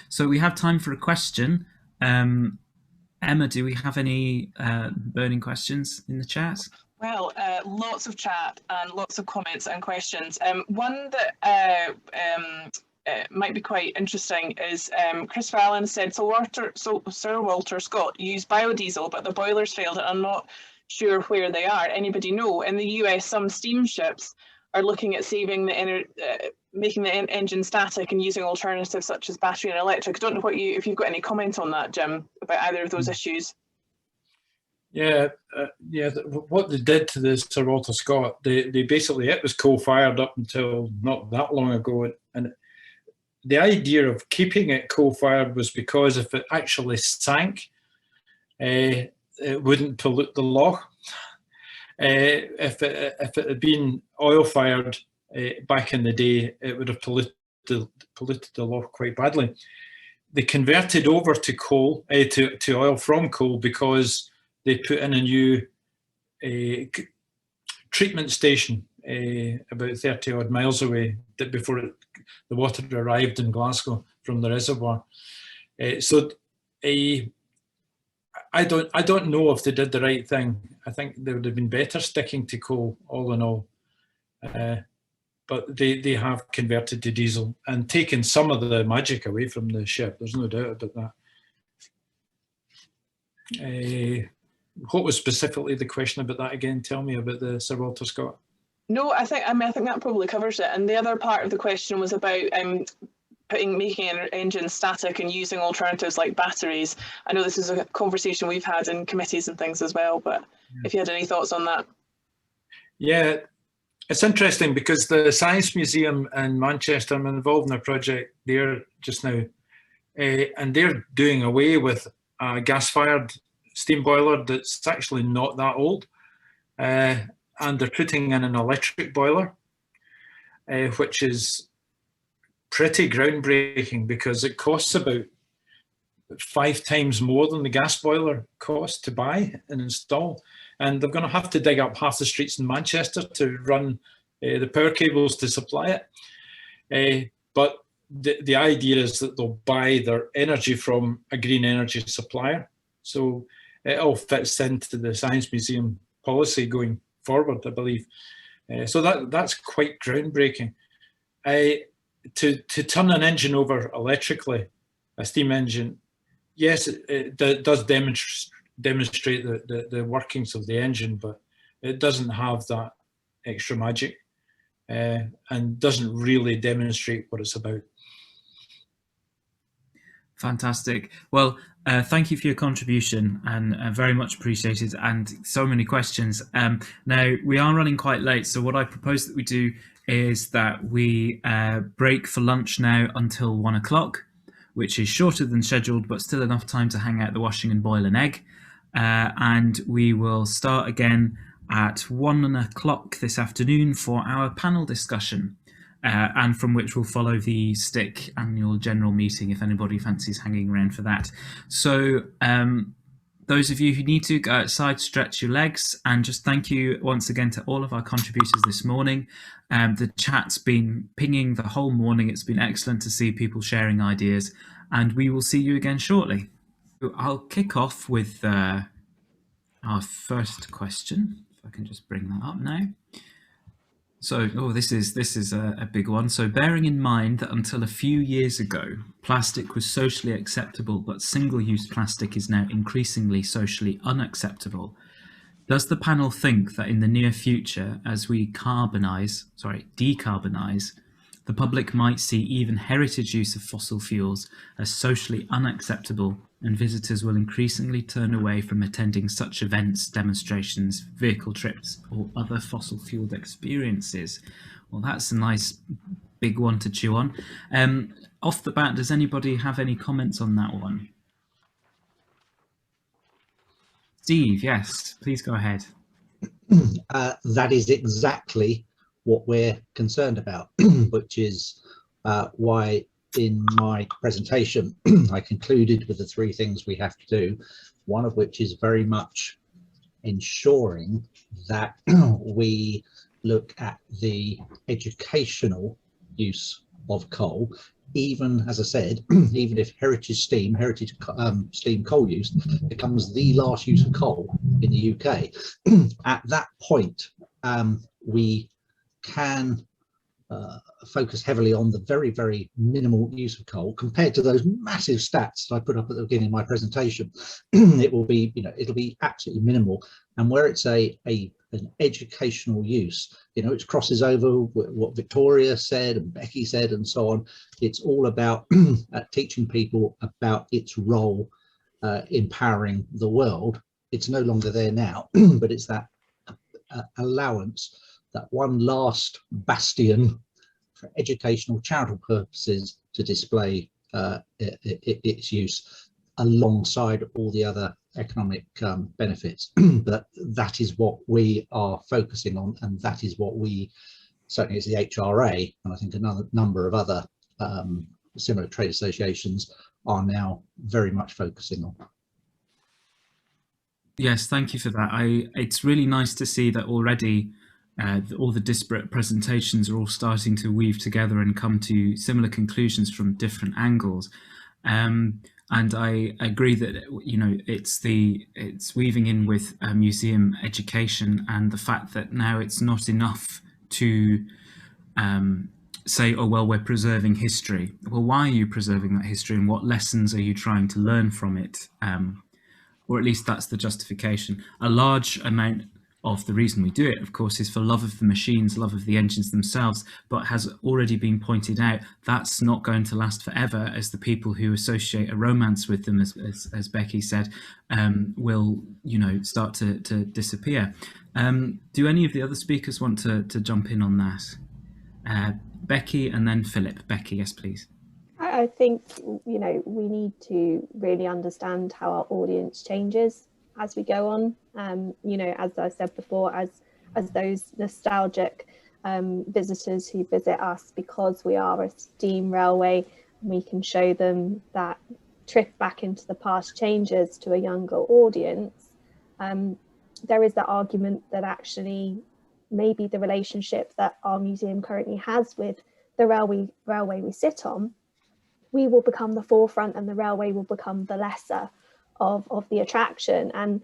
So we have time for a question. Emma, do we have any burning questions in the chat? Well, lots of chat and lots of comments and questions. One that might be quite interesting is Christopher Allen said, Sir Walter Scott used biodiesel, but the boilers failed, and I'm not sure where they are. Anybody know? In the US, some steamships are looking at saving the making the engine static and using alternatives such as battery and electric. I don't know if you've got any comment on that, Jim, about either of those issues. Yeah, what they did to the Sir Walter Scott, they basically, it was coal-fired up until not that long ago, and the idea of keeping it coal-fired was because if it actually sank, it wouldn't pollute the loch. If it had been oil-fired back in the day, it would have polluted the loch quite badly. They converted over to coal, to oil from coal, because they put in a new treatment station about 30 odd miles away before the water arrived in Glasgow from the reservoir. So I don't know if they did the right thing. I think they would have been better sticking to coal all in all. but they have converted to diesel and taken some of the magic away from the ship. There's no doubt about that. What was specifically the question about that again? Tell me about the Sir Walter Scott. No, I think that probably covers it. And the other part of the question was about making engines static and using alternatives like batteries. I know this is a conversation we've had in committees and things as well, but if you had any thoughts on that. Yeah, it's interesting because the Science Museum in Manchester, I'm involved in a project there just now, and they're doing away with a gas-fired steam boiler that's actually not that old, and they're putting in an electric boiler, which is pretty groundbreaking because it costs about 5 times more than the gas boiler cost to buy and install. And they're going to have to dig up half the streets in Manchester to run the power cables to supply it. But the idea is that they'll buy their energy from a green energy supplier. So it all fits into the Science Museum policy going forward, I believe. So that's quite groundbreaking. To turn an engine over electrically, a steam engine, yes, it does demonstrate the workings of the engine, but it doesn't have that extra magic and doesn't really demonstrate what it's about. Fantastic. Well, thank you for your contribution, and very much appreciated, and so many questions. Now, we are running quite late, so what I propose that we do is that we break for lunch now until 1 o'clock, which is shorter than scheduled, but still enough time to hang out the washing and boil an egg. And we will start again at 1 o'clock this afternoon for our panel discussion, and from which will follow the STIC annual general meeting if anybody fancies hanging around for that. So those of you who need to go outside, stretch your legs, and just thank you once again to all of our contributors this morning. The chat's been pinging the whole morning. It's been excellent to see people sharing ideas, and we will see you again shortly. I'll kick off with our first question. If I can just bring that up now. So, this is a big one. So, bearing in mind that until a few years ago, plastic was socially acceptable, but single-use plastic is now increasingly socially unacceptable, does the panel think that in the near future, as we decarbonise, the public might see even heritage use of fossil fuels as socially unacceptable, and visitors will increasingly turn away from attending such events, demonstrations, vehicle trips, or other fossil-fueled experiences? Well, that's a nice big one to chew on. Off the bat, does anybody have any comments on that one? Steve, yes, please go ahead. That is exactly what we're concerned about, which is why in my presentation I concluded with the 3 things we have to do, one of which is very much ensuring that we look at the educational use of coal, even, as I said, even if heritage steam coal use becomes the last use of coal in the UK. At that point, we can focus heavily on the very, very minimal use of coal compared to those massive stats that I put up at the beginning of my presentation. It will be, it'll be absolutely minimal. And where it's an educational use, which crosses over what Victoria said and Becky said and so on, it's all about teaching people about its role empowering the world. It's no longer there now, but it's that allowance, that one last bastion for educational charitable purposes to display its use alongside all the other economic benefits. But that is what we are focusing on, and that is what we, certainly as the HRA, and I think another number of other similar trade associations, are now very much focusing on. Yes, thank you for that. It's really nice to see that already all the disparate presentations are all starting to weave together and come to similar conclusions from different angles. And I agree that it's weaving in with museum education and the fact that now it's not enough to say, oh, well, we're preserving history. Well, why are you preserving that history, and what lessons are you trying to learn from it? Or at least that's the justification. A large amount of the reason we do it, of course, is for love of the machines, love of the engines themselves, but has already been pointed out, that's not going to last forever, as the people who associate a romance with them, as Becky said, will, you know, start to disappear. Do any of the other speakers want to jump in on that? Becky and then Philip. Becky, yes, please. I think, you know, we need to really understand how our audience changes as we go on. You know, as I said before, as those nostalgic visitors who visit us because we are a steam railway, we can show them that trip back into the past changes to a younger audience. There is the argument that actually maybe the relationship that our museum currently has with the railway we sit on, we will become the forefront and the railway will become the lesser of the attraction. And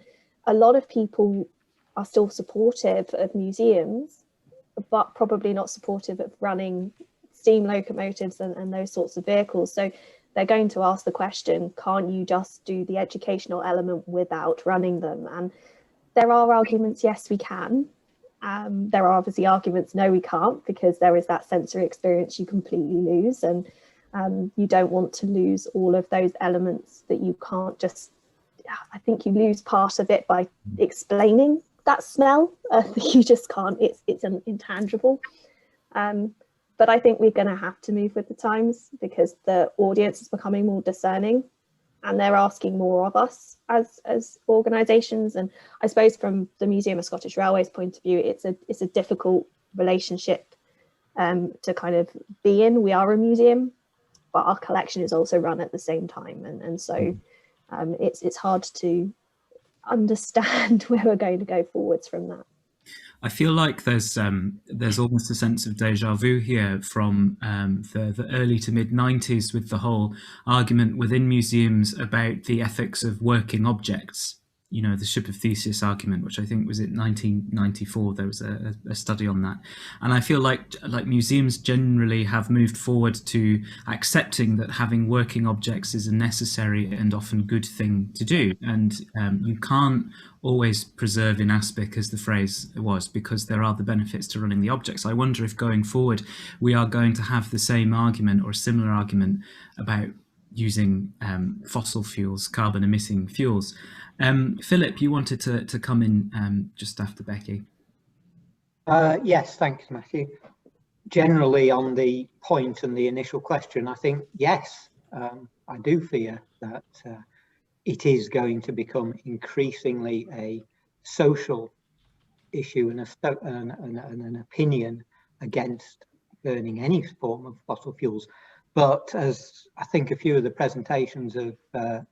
a lot of people are still supportive of museums, but probably not supportive of running steam locomotives and those sorts of vehicles. So they're going to ask the question, can't you just do the educational element without running them? And there are arguments, yes, we can. There are obviously arguments, no, we can't, because there is that sensory experience you completely lose. And you don't want to lose all of those elements that you can't just, I think you lose part of it by explaining that smell. You just can't, it's an intangible. But I think we're going to have to move with the times because the audience is becoming more discerning and they're asking more of us as organisations. And I suppose from the Museum of Scottish Railways point of view, it's a difficult relationship to kind of be in. We are a museum, but our collection is also run at the same time. And so it's hard to understand where we're going to go forwards from that. I feel like there's almost a sense of deja vu here from the early to mid 90s with the whole argument within museums about the ethics of working objects. You know, the Ship of Theseus argument, which I think was in 1994. There was a study on that, and I feel like museums generally have moved forward to accepting that having working objects is a necessary and often good thing to do. And you can't always preserve in aspic, as the phrase was, because there are the benefits to running the objects. I wonder if going forward we are going to have the same argument or a similar argument about using fossil fuels, carbon emitting fuels. Philip, you wanted to come in just after Becky. Yes, thanks, Matthew. Generally on the point and the initial question, I think, yes, I do fear that it is going to become increasingly a social issue and an opinion against burning any form of fossil fuels. But as I think a few of the presentations have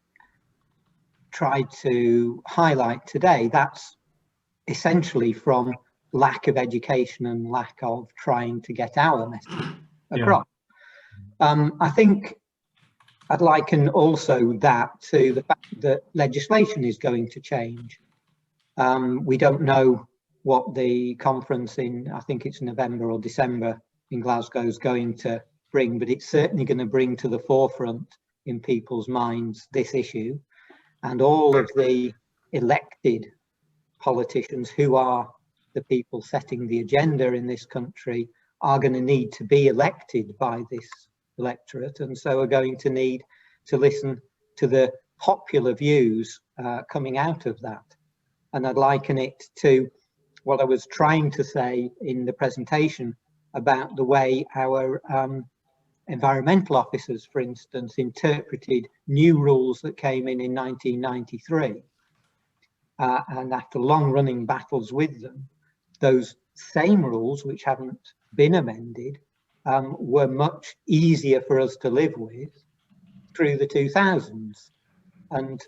tried to highlight today, that's essentially from lack of education and lack of trying to get our message across. Yeah. I think I'd liken also that to the fact that legislation is going to change. We don't know what the conference in, I think it's November or December in Glasgow is going to bring, but it's certainly going to bring to the forefront in people's minds this issue. And all of the elected politicians who are the people setting the agenda in this country are going to need to be elected by this electorate, and so are going to need to listen to the popular views coming out of that. And I'd liken it to what I was trying to say in the presentation about the way our environmental officers, for instance, interpreted new rules that came in 1993. And after long-running battles with them, those same rules, which haven't been amended, were much easier for us to live with through the 2000s. And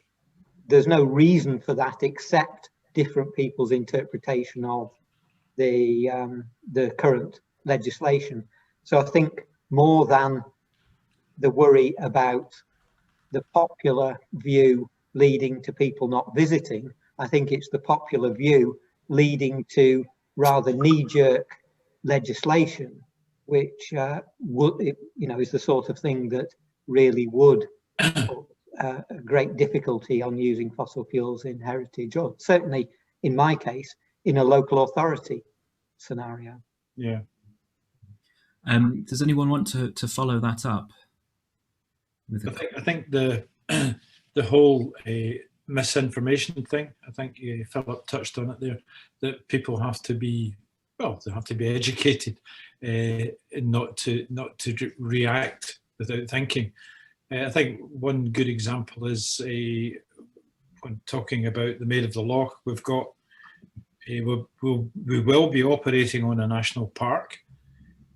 there's no reason for that except different people's interpretation of the current legislation. So I think more than the worry about the popular view leading to people not visiting, I think it's the popular view leading to rather knee-jerk legislation which would, is the sort of thing that really would put a great difficulty on using fossil fuels in heritage, or certainly in my case, in a local authority scenario. Yeah. Does anyone want to follow that up? I think the the whole misinformation thing, I think Philip touched on it there, that people have to be, well, they have to be educated not to react without thinking. I think one good example is when talking about the Maid of the Loch, we've got we will be operating on a national park.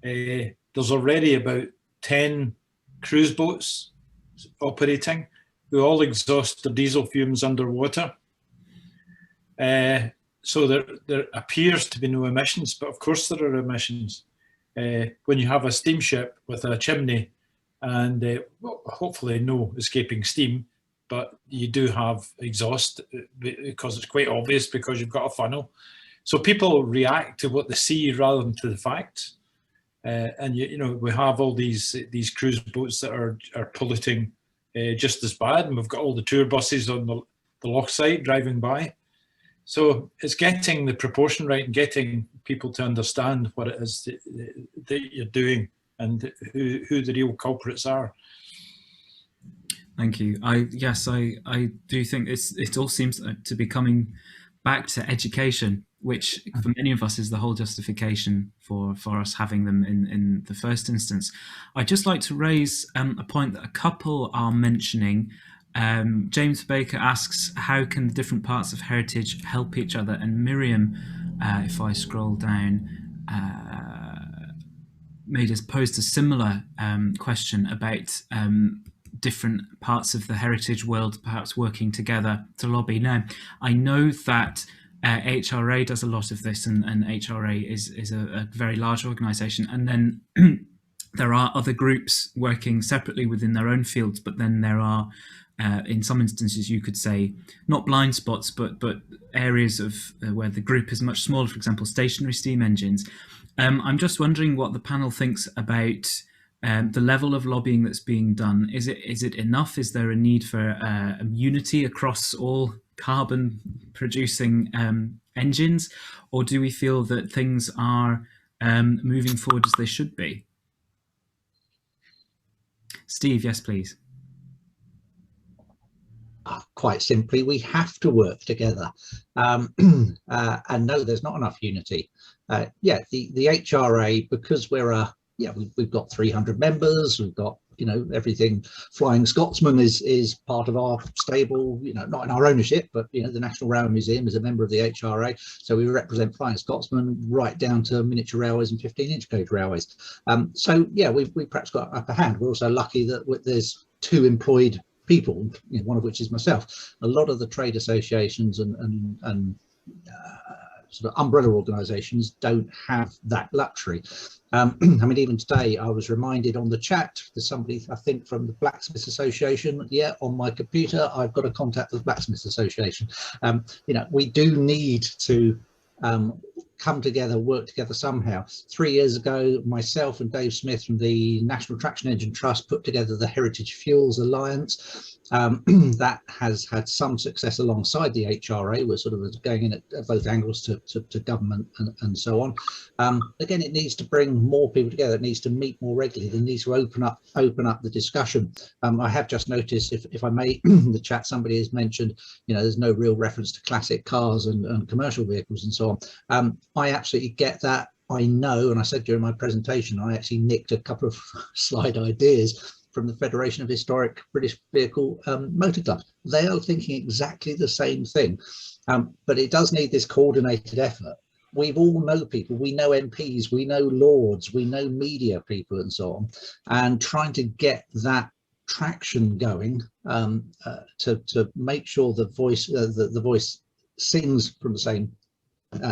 There's already about 10 cruise boats operating who all exhaust their diesel fumes underwater. So there appears to be no emissions, but of course there are emissions. When you have a steamship with a chimney and hopefully no escaping steam, but you do have exhaust because it's quite obvious because you've got a funnel. So people react to what they see rather than to the facts. And we have all these cruise boats that are polluting just as bad, and we've got all the tour buses on the loch side driving by. So it's getting the proportion right and getting people to understand what it is that you're doing and who the real culprits are. Thank you. I do think it all seems to be coming back to education, which for many of us is the whole justification for us having them in the first instance. I'd just like to raise a point that a couple are mentioning. James Baker asks, how can the different parts of heritage help each other? And Miriam, if I scroll down, posed a similar question about different parts of the heritage world perhaps working together to lobby. Now, I know that HRA does a lot of this, and HRA is a very large organisation, and then there are other groups working separately within their own fields, but then there are in some instances, you could say, not blind spots, but areas of where the group is much smaller, for example, stationary steam engines. I'm just wondering what the panel thinks about the level of lobbying that's being done. Is it enough? Is there a need for unity across all carbon producing engines, or do we feel that things are moving forward as they should be? Steve, yes, please. Quite simply, we have to work together, and no, there's not enough unity. The HRA, because we've got 300 members, we've got everything. Flying Scotsman is part of our stable, not in our ownership, but the National Rail Museum is a member of the HRA, so we represent Flying Scotsman right down to miniature railways and 15-inch gauge railways. We've perhaps got upper hand. We're also lucky that there's 2 employed people, one of which is myself. A lot of the trade associations and sort of umbrella organisations don't have that luxury. Even today I was reminded on the chat, there's somebody, I think, from the Blacksmiths Association. On my computer I've got a contact with the Blacksmiths Association. We do need to come together, work together somehow. 3 years ago, myself and Dave Smith from the National Traction Engine Trust put together the Heritage Fuels Alliance. That has had some success alongside the HRA. We're sort of going in at both angles to government and so on. Again, it needs to bring more people together. It needs to meet more regularly. It needs to open up the discussion. I have just noticed, if I may, in the chat, somebody has mentioned, there's no real reference to classic cars and commercial vehicles and so on. I absolutely get that. I know, and I said during my presentation, I actually nicked a couple of slide ideas from the Federation of Historic British Vehicle Motor Clubs. They are thinking exactly the same thing, but it does need this coordinated effort. We all know people, we know MPs, we know lords, we know media people and so on, and trying to get that traction going to make sure the voice sings from the same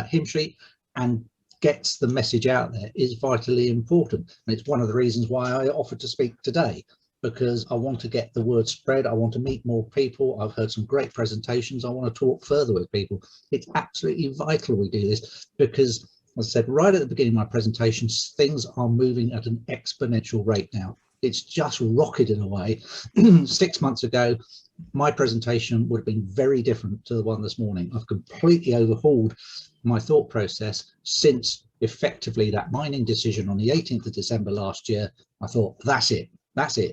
hymn sheet and gets the message out there is vitally important. And it's one of the reasons why I offered to speak today, because I want to get the word spread. I want to meet more people. I've heard some great presentations. I want to talk further with people. It's absolutely vital we do this, because As I said right at the beginning of my presentation, things are moving at an exponential rate now. It's just rocketed away. 6 months ago, my presentation would have been very different to the one this morning. I've completely overhauled my thought process since effectively that mining decision on the 18th of December last year. I thought, that's it,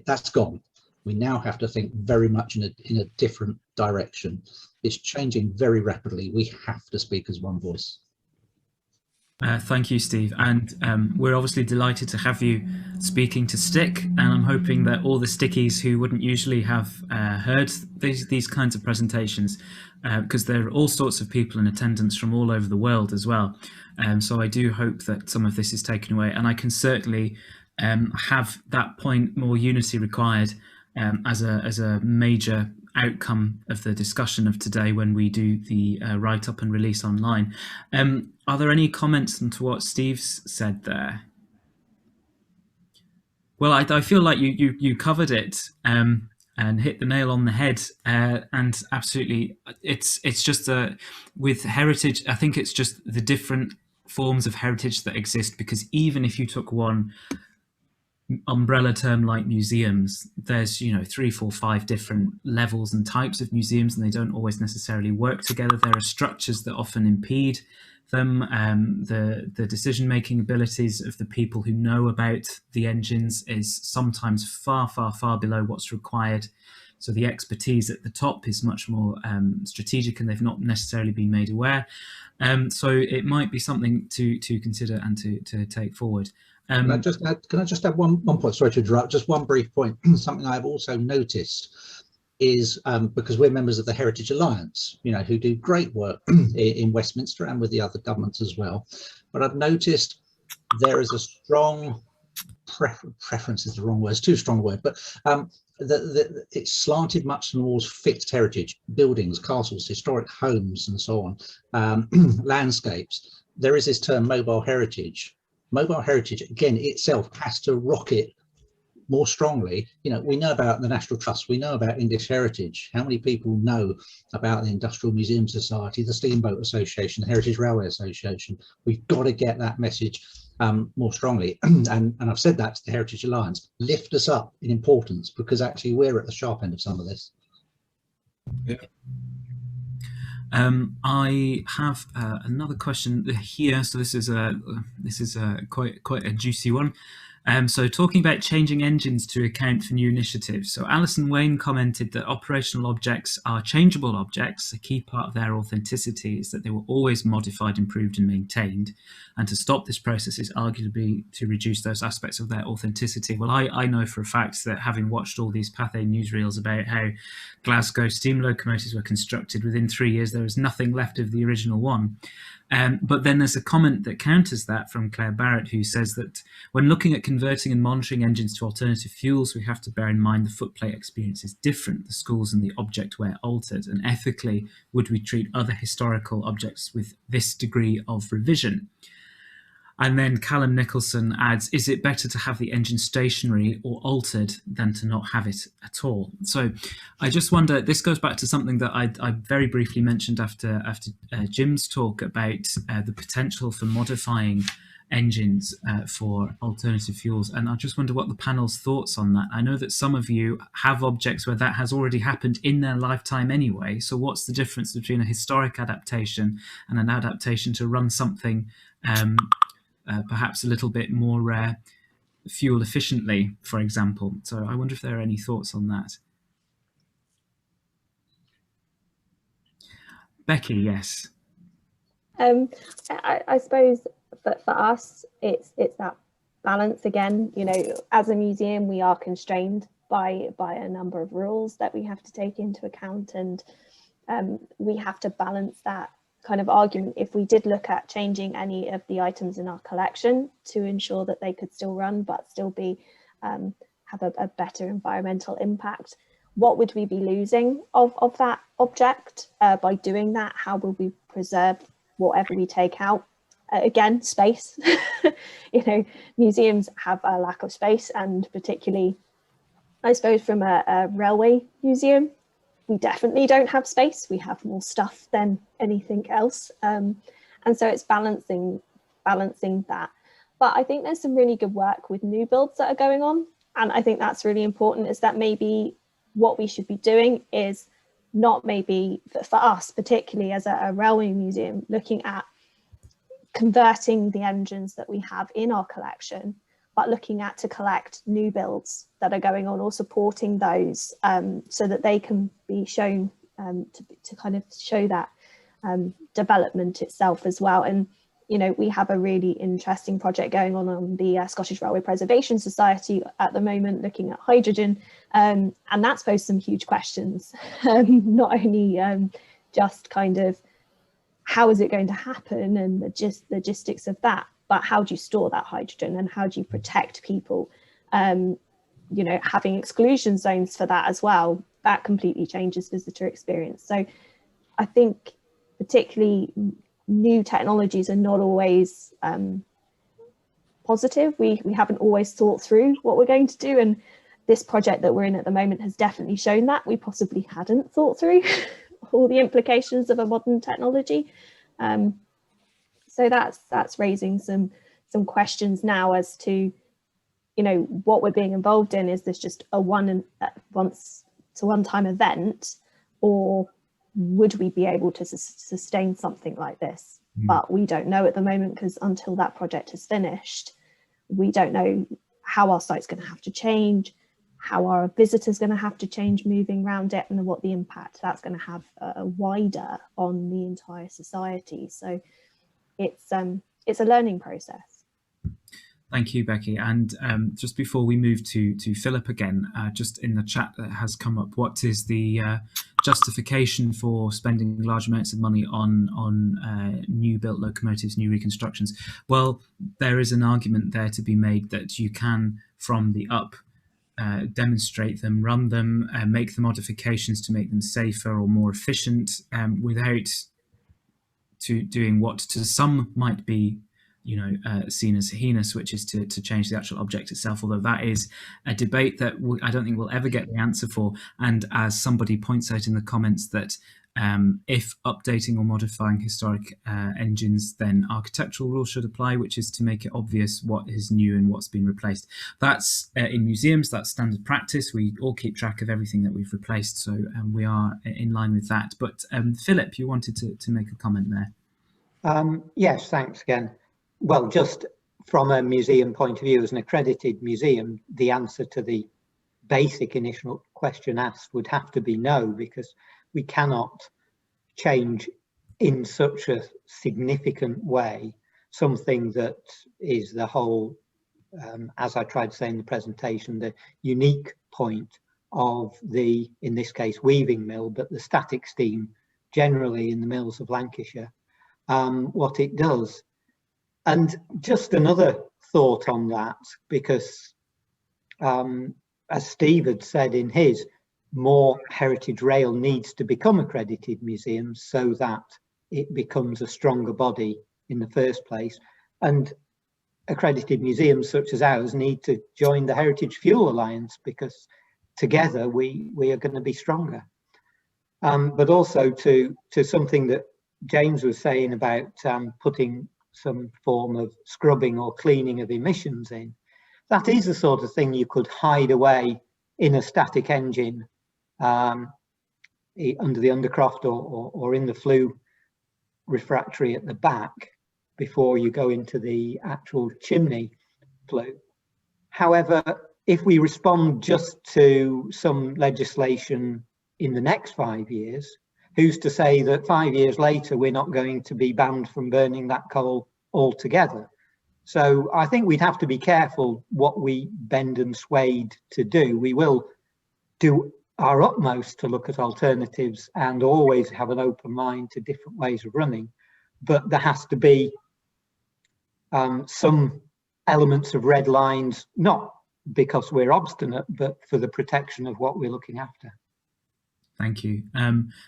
that's gone. We now have to think very much in a different direction. It's changing very rapidly. We have to speak as one voice. Thank you, Steve. And we're obviously delighted to have you speaking to Stick. And I'm hoping that all the Stickies who wouldn't usually have heard these kinds of presentations, because there are all sorts of people in attendance from all over the world as well. So I do hope that some of this is taken away. And I can certainly have that point, more unity required, as a major outcome of the discussion of today when we do the write-up and release online. Are there any comments onto what Steve's said there? Well, I feel like you covered it and hit the nail on the head, and absolutely, it's just with heritage, I think it's just the different forms of heritage that exist, because even if you took one umbrella term like museums, there's 3, 4, 5 different levels and types of museums, and they don't always necessarily work together. There are structures that often impede them. The decision-making abilities of the people who know about the engines is sometimes far, far, far below what's required. So the expertise at the top is much more strategic, and they've not necessarily been made aware. So it might be something to consider and to take forward. Can I just add one point? Sorry to interrupt. Just one brief point. Something I've also noticed is because we're members of the Heritage Alliance, who do great work in Westminster and with the other governments as well. But I've noticed there is a strong preference is the wrong word, it's too strong a word, but it's slanted much towards fixed heritage, buildings, castles, historic homes, and so on, landscapes. There is this term mobile heritage. Mobile heritage, again, itself has to rocket more strongly. We know about the National Trust, we know about English Heritage. How many people know about the Industrial Museum Society, the Steamboat Association, the Heritage Railway Association? We've got to get that message more strongly. And I've said that to the Heritage Alliance, lift us up in importance, because actually we're at the sharp end of some of this. Yeah. I have another question here. So this is quite a juicy one. So talking about changing engines to account for new initiatives. So Alison Wayne commented that operational objects are changeable objects. A key part of their authenticity is that they were always modified, improved and maintained. And to stop this process is arguably to reduce those aspects of their authenticity. Well, I know for a fact that, having watched all these Pathé newsreels about how Glasgow steam locomotives were constructed, within 3 years there was nothing left of the original one. But then there's a comment that counters that from Claire Barrett, who says that when looking at converting and monitoring engines to alternative fuels, we have to bear in mind the footplate experience is different, the schools and the object were altered, and ethically would we treat other historical objects with this degree of revision? And then Callum Nicholson adds, is it better to have the engine stationary or altered than to not have it at all? So I just wonder, this goes back to something that I very briefly mentioned after Jim's talk about the potential for modifying engines for alternative fuels. And I just wonder what the panel's thoughts on that. I know that some of you have objects where that has already happened in their lifetime anyway. So what's the difference between a historic adaptation and an adaptation to run something perhaps a little bit more fuel efficiently, for example? So I wonder if there are any thoughts on that. Becky, yes. I suppose that for us, it's that balance again. As a museum, we are constrained by a number of rules that we have to take into account, and we have to balance that kind of argument if we did look at changing any of the items in our collection to ensure that they could still run but still be have a better environmental impact. What would we be losing of that object by doing that? How will we preserve whatever we take out? Again, space. Museums have a lack of space, and particularly, I suppose, from a railway museum, we definitely don't have space. We have more stuff than anything else. And so it's balancing balancing that. But I think there's some really good work with new builds that are going on. And I think that's really important, is that maybe what we should be doing is not, maybe for us, particularly as a railway museum, looking at converting the engines that we have in our collection, but looking at to collect new builds that are going on, or supporting those, so that they can be shown, to kind of show that development itself as well. And you know, we have a really interesting project going on the Scottish Railway Preservation Society at the moment, looking at hydrogen, and that's posed some huge questions. Not only just kind of how is it going to happen and the logistics of that, but how do you store that hydrogen and how do you protect people? You know, having exclusion zones for that as well, that completely changes visitor experience. So I think particularly new technologies are not always positive. We haven't always thought through what we're going to do, and this project that we're in at the moment has definitely shown that we possibly hadn't thought through all the implications of a modern technology. So that's raising some questions now as to, you know, what we're being involved in. Is this just a one-time event, or would we be able to sustain something like this? But we don't know at the moment, because until that project is finished, we don't know how our site's going to have to change, how our visitors going to have to change moving around it, and what the impact that's going to have wider on the entire society. So it's a learning process. Thank you, Becky. And just before we move to Philip again, just in the chat that has come up, what is the justification for spending large amounts of money on new built locomotives, new reconstructions? Well, there is an argument there to be made that you can, from the up, demonstrate them, run them, make the modifications to make them safer or more efficient, without doing what to some might be, you know, seen as heinous, which is to change the actual object itself, although that is a debate that I don't think we'll ever get the answer for. And as somebody points out in the comments, that if updating or modifying historic engines, then architectural rules should apply, which is to make it obvious what is new and what's been replaced. That's in museums, that's standard practice. We all keep track of everything that we've replaced, so we are in line with that. But Philip, you wanted to make a comment there. Yes, thanks again. Well, just from a museum point of view, as an accredited museum, the answer to the basic initial question asked would have to be no, because we cannot change in such a significant way something that is the whole, as I tried to say in the presentation, the unique point of the, in this case, weaving mill, but the static steam generally in the mills of Lancashire, what it does. And just another thought on that, because as Steve had said in his, more heritage rail needs to become accredited museums so that it becomes a stronger body in the first place. And accredited museums such as ours need to join the Heritage Fuel Alliance, because together we are going to be stronger. But also to something that James was saying about putting some form of scrubbing or cleaning of emissions in. That is the sort of thing you could hide away in a static engine under the undercroft or in the flue refractory at the back before you go into the actual chimney flue. However, if we respond just to some legislation in the next 5 years, who's to say that 5 years later we're not going to be banned from burning that coal altogether? So I think we'd have to be careful what we bend and swayed to do. We will do our utmost to look at alternatives and always have an open mind to different ways of running, but there has to be some elements of red lines, not because we're obstinate, but for the protection of what we're looking after. Thank you.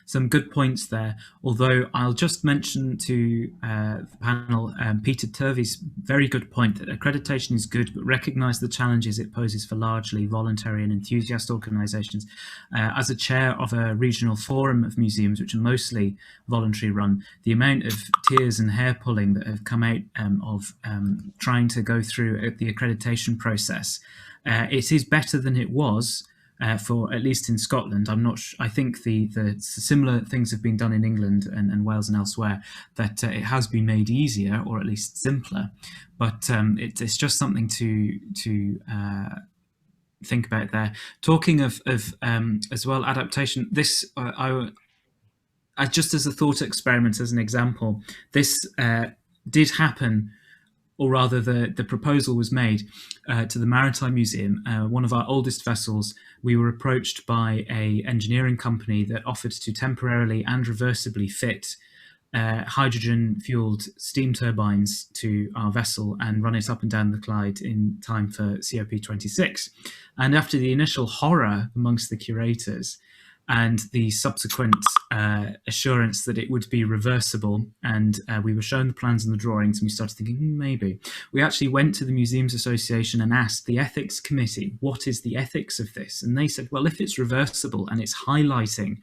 Some good points there, although I'll just mention to the panel Peter Turvey's very good point that accreditation is good, but recognise the challenges it poses for largely voluntary and enthusiast organisations. As a chair of a regional forum of museums, which are mostly voluntary run, the amount of tears and hair pulling that have come out of trying to go through the accreditation process, it is better than it was. For at least in Scotland. I'm not. I think the similar things have been done in England and Wales and elsewhere. That it has been made easier or at least simpler, but it's just something to think about there. Talking of as well adaptation. This I just as a thought experiment, as an example, this did happen. Or rather, the proposal was made to the Maritime Museum, one of our oldest vessels. We were approached by an engineering company that offered to temporarily and reversibly fit hydrogen-fueled steam turbines to our vessel and run it up and down the Clyde in time for COP26. And after the initial horror amongst the curators, and the subsequent assurance that it would be reversible, and we were shown the plans and the drawings, and we started thinking, maybe. We actually went to the Museums Association and asked the ethics committee, what is the ethics of this? And they said, well, if it's reversible and it's highlighting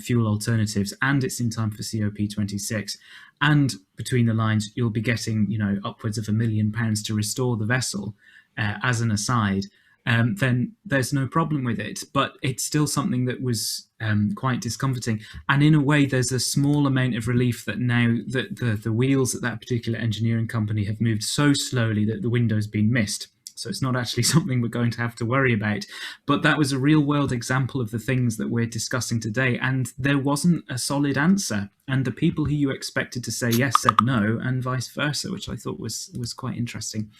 fuel alternatives and it's in time for COP26, and between the lines, you'll be getting, upwards of £1 million to restore the vessel as an aside, then there's no problem with it. But it's still something that was quite discomforting. And in a way, there's a small amount of relief that now that the wheels at that particular engineering company have moved so slowly that the window's been missed. So it's not actually something we're going to have to worry about. But that was a real world example of the things that we're discussing today. And there wasn't a solid answer. And the people who you expected to say yes said no, and vice versa, which I thought was quite interesting.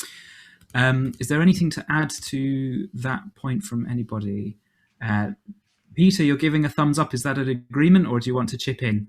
Is there anything to add to that point from anybody? Peter, you're giving a thumbs up. Is that an agreement, or do you want to chip in?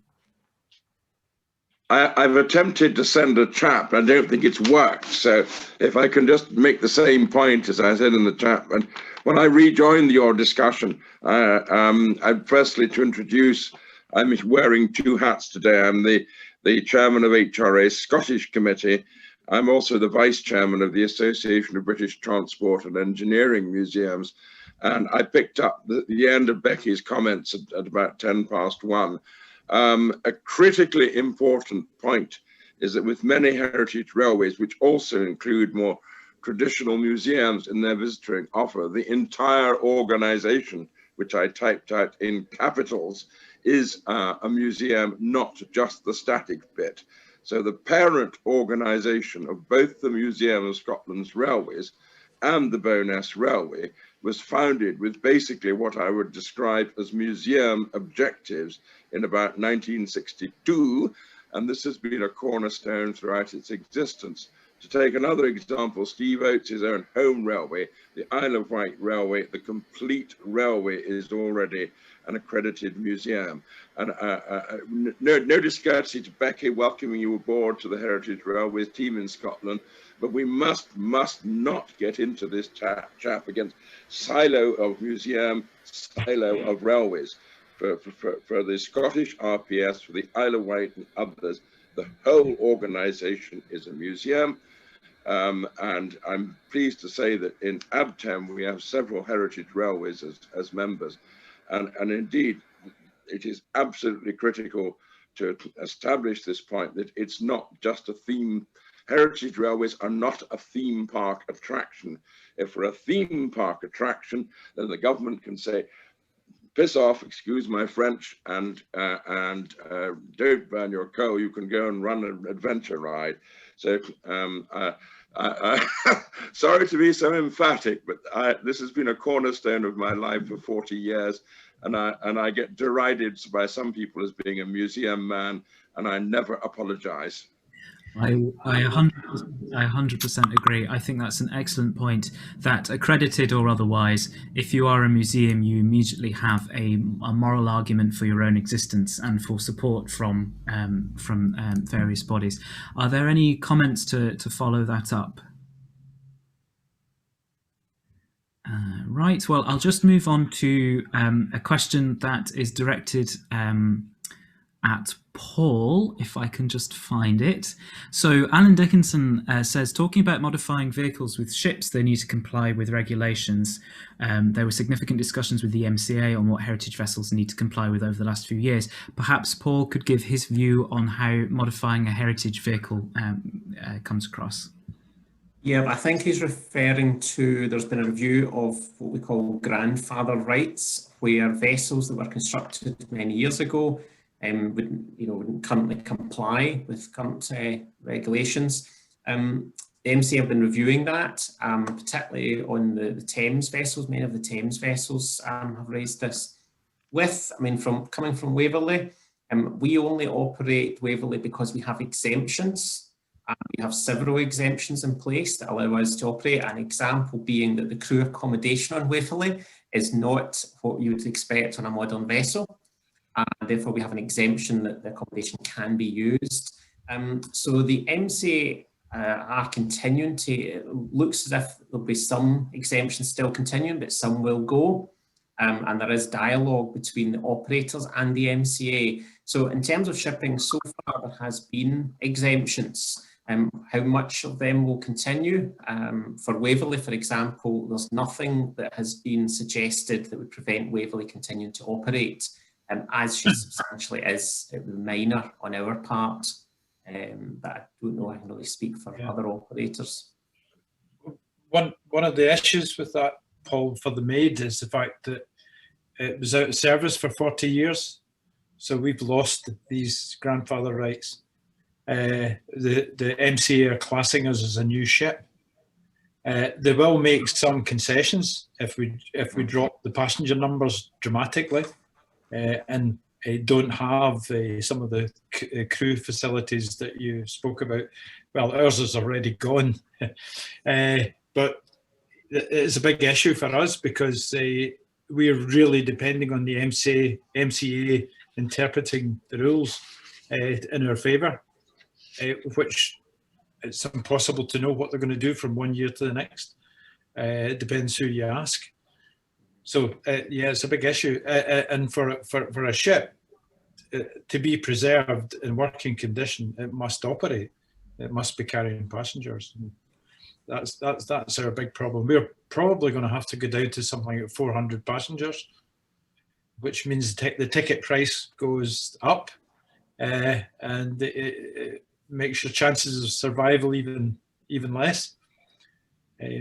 I've attempted to send a chat. I don't think it's worked. So if I can just make the same point as I said in the chat. And when I rejoined your discussion, I'd firstly to introduce, I'm wearing two hats today. I'm the chairman of HRA's Scottish Committee. I'm also the vice chairman of the Association of British Transport and Engineering Museums. And I picked up the end of Becky's comments at about 1:10. A critically important point is that with many heritage railways, which also include more traditional museums in their visiting offer, the entire organization, which I typed out in capitals, is a museum, not just the static bit. So the parent organisation of both the Museum of Scotland's Railways and the Bowness Railway was founded with basically what I would describe as museum objectives in about 1962, and this has been a cornerstone throughout its existence. To take another example, Steve Oates' own home railway, the Isle of Wight Railway, the complete railway is already an accredited museum. And no discourtesy to Becky, welcoming you aboard to the Heritage Railways team in Scotland, but we must not get into this chap against silo of museum, silo of railways. For the Scottish RPS, for the Isle of Wight and others, the whole organisation is a museum. And I'm pleased to say that in ABTEM we have several heritage railways as members. And indeed, it is absolutely critical to establish this point that it's not just a theme. Heritage railways are not a theme park attraction. If we're a theme park attraction, then the government can say, piss off, excuse my French, and don't burn your coal. You can go and run an adventure ride. So sorry to be so emphatic, but this has been a cornerstone of my life for 40 years, and I get derided by some people as being a museum man, and I never apologize. I 100% agree. I think that's an excellent point, that accredited or otherwise, if you are a museum, you immediately have a moral argument for your own existence and for support from various bodies. Are there any comments to follow that up? Right, well, I'll just move on to a question that is directed at Paul, if I can just find it. So Alan Dickinson says, talking about modifying vehicles with ships, they need to comply with regulations. There were significant discussions with the MCA on what heritage vessels need to comply with over the last few years. Perhaps Paul could give his view on how modifying a heritage vehicle comes across. Yeah, I think he's referring to, there's been a review of what we call grandfather rights, where vessels that were constructed many years ago wouldn't currently comply with current regulations. The MCA have been reviewing that, particularly on the Thames vessels. Many of the Thames vessels have raised this. Coming from Waverley, we only operate Waverley because we have exemptions. We have several exemptions in place that allow us to operate. An example being that the crew accommodation on Waverley is not what you would expect on a modern vessel. Therefore, we have an exemption that the accommodation can be used. So the MCA are continuing to, it looks as if there'll be some exemptions still continuing, but some will go. And there is dialogue between the operators and the MCA. So in terms of shipping, so far there has been exemptions. How much of them will continue? For Waverley, for example, there's nothing that has been suggested that would prevent Waverley continuing to operate, as she substantially is. It would be minor on our part, but I don't know, I can really speak for other operators. One of the issues with that, Paul, for the Maid is the fact that it was out of service for 40 years. So we've lost these grandfather rights. The MCA are classing us as a new ship. They will make some concessions if we drop the passenger numbers dramatically and don't have some of the crew facilities that you spoke about. Well, ours is already gone, but it's a big issue for us because we're really depending on the MCA interpreting the rules in our favour, which it's impossible to know what they're going to do from one year to the next. It depends who you ask. So yeah, it's a big issue. And for a ship to be preserved in working condition, it must operate. It must be carrying passengers. And that's our big problem. We're probably going to have to go down to something like 400 passengers, which means the ticket price goes up, and it makes your chances of survival even less.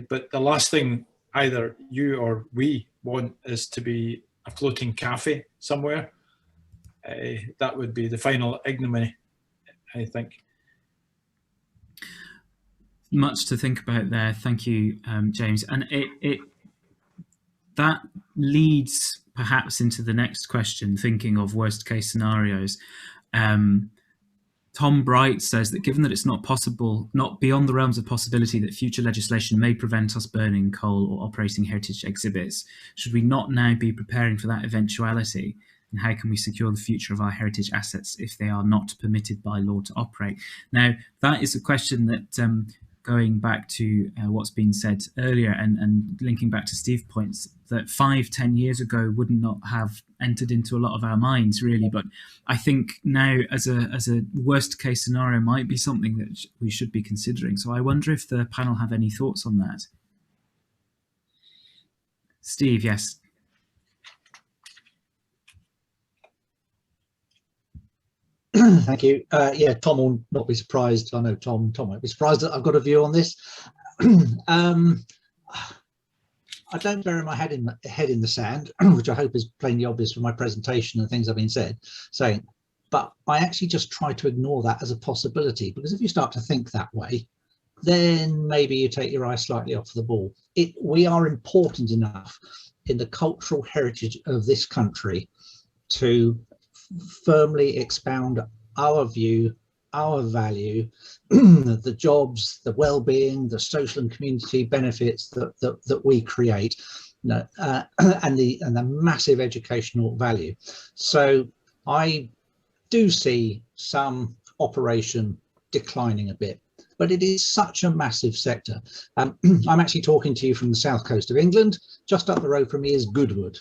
But the last thing either you or we want is to be a floating cafe somewhere. That would be the final ignominy, I think. Much to think about there. Thank you, James. And that leads perhaps into the next question, thinking of worst case scenarios. Tom Bright says that given that it's not beyond the realms of possibility that future legislation may prevent us burning coal or operating heritage exhibits, should we not now be preparing for that eventuality? And how can we secure the future of our heritage assets if they are not permitted by law to operate? Now, that is a question that, going back to what's been said earlier and linking back to Steve's points, that 5-10 years ago would not have entered into a lot of our minds, really. But I think now, as a worst case scenario, might be something that we should be considering. So I wonder if the panel have any thoughts on that. Steve, yes. Thank you. Yeah, Tom will not be surprised. I know Tom won't be surprised that I've got a view on this. I don't bury my head in the sand, which I hope is plainly obvious from my presentation and things I've been saying. But I actually just try to ignore that as a possibility, because if you start to think that way, then maybe you take your eye slightly off the ball. We are important enough in the cultural heritage of this country to firmly expound our view, our value, the jobs, the well-being, the social and community benefits that we create, and the massive educational value. So I do see some operation declining a bit, but it is such a massive sector. I'm actually talking to you from the south coast of England. Just up the road from me is Goodwood,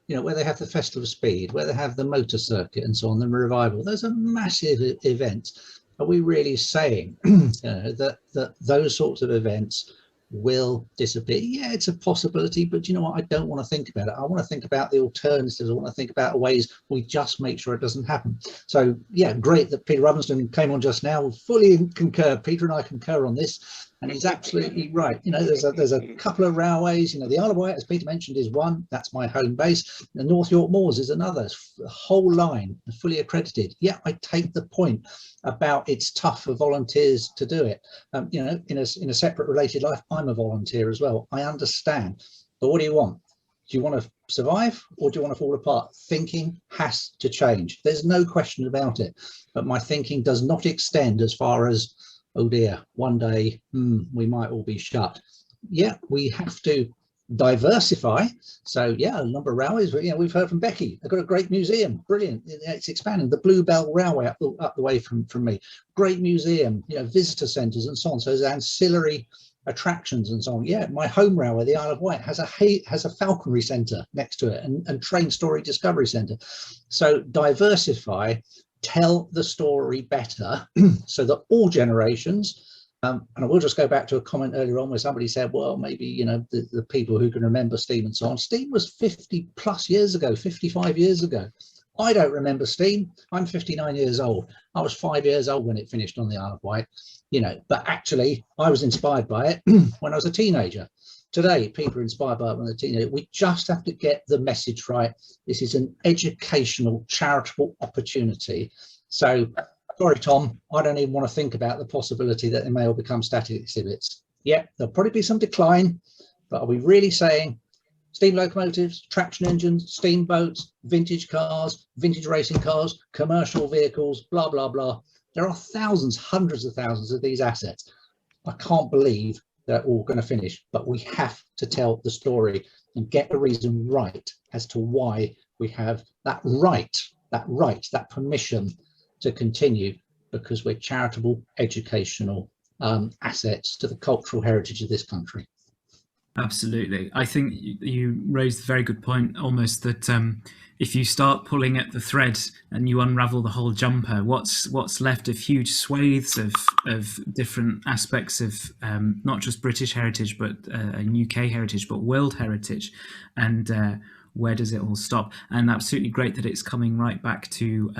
you know, where they have the Festival of Speed, where they have the motor circuit and so on, the revival. Those are massive events. Are we really saying that those sorts of events will disappear? Yeah, it's a possibility, but you know what? I don't want to think about it. I want to think about the alternatives. I want to think about ways we just make sure it doesn't happen. So yeah, great that Peter Robinson came on just now. Fully concur. Peter and I concur on this, and he's absolutely right. You know, there's a couple of railways. You know, the Isle of Wight, as Peter mentioned, is one. That's my home base. The North York Moors is another. The whole line fully accredited. Yeah, I take the point about it's tough for volunteers to do it. You know, in a separate related life, I'm a volunteer as well. I understand. But what do you want? Do you want to survive or do you want to fall apart? Thinking has to change. There's no question about it. But my thinking does not extend as far as, oh dear, one day we might all be shut. Yeah, we have to diversify. So yeah, a number of railways. You know, we've heard from Becky. They've got a great museum, brilliant. It's expanding. The Bluebell Railway up the way from me, great museum. You know, visitor centres and so on. So there's ancillary attractions and so on. Yeah, my home railway, the Isle of Wight, has a falconry centre next to it and train story discovery centre. So diversify, tell the story better, so that all generations. And I will just go back to a comment earlier on where somebody said, well, maybe, you know, the people who can remember Steam and so on. Steam was 50 plus years ago, 55 years ago. I don't remember Steam. I'm 59 years old. I was 5 years old when it finished on the Isle of Wight, you know, but actually I was inspired by it when I was a teenager. Today, people are inspired by it when they're a teenager. We just have to get the message right. This is an educational, charitable opportunity. So, sorry, Tom, I don't even want to think about the possibility that they may all become static exhibits. Yeah, there'll probably be some decline, but are we really saying steam locomotives, traction engines, steamboats, vintage cars, vintage racing cars, commercial vehicles, blah, blah, blah? There are thousands, hundreds of thousands of these assets. I can't believe they're all going to finish, but we have to tell the story and get the reason right as to why we have that right, that permission to continue, because we're charitable, educational assets to the cultural heritage of this country. Absolutely. I think you raised a very good point, almost that if you start pulling at the thread and you unravel the whole jumper, what's left of huge swathes of different aspects of not just British heritage, but UK heritage, but world heritage. And where does it all stop? And absolutely great that it's coming right back to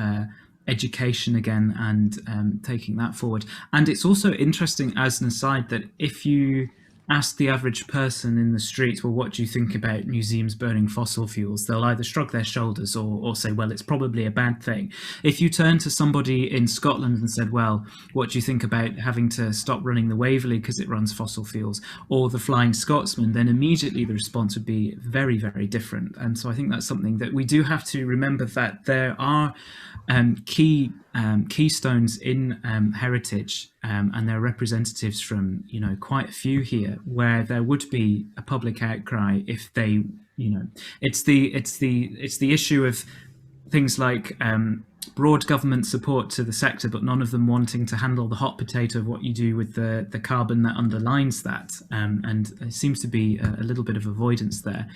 education again and taking that forward. And it's also interesting, as an aside, that if you ask the average person in the street, well, what do you think about museums burning fossil fuels? They'll either shrug their shoulders or say, well, it's probably a bad thing. If you turn to somebody in Scotland and said, well, what do you think about having to stop running the Waverley because it runs fossil fuels, or the Flying Scotsman, then immediately the response would be very, very different. And so I think that's something that we do have to remember, that there are keystones in heritage, and there are representatives from, you know, quite a few here, where there would be a public outcry if they, you know, it's the issue of things like broad government support to the sector, but none of them wanting to handle the hot potato of what you do with the carbon that underlines that, and there seems to be a little bit of avoidance there.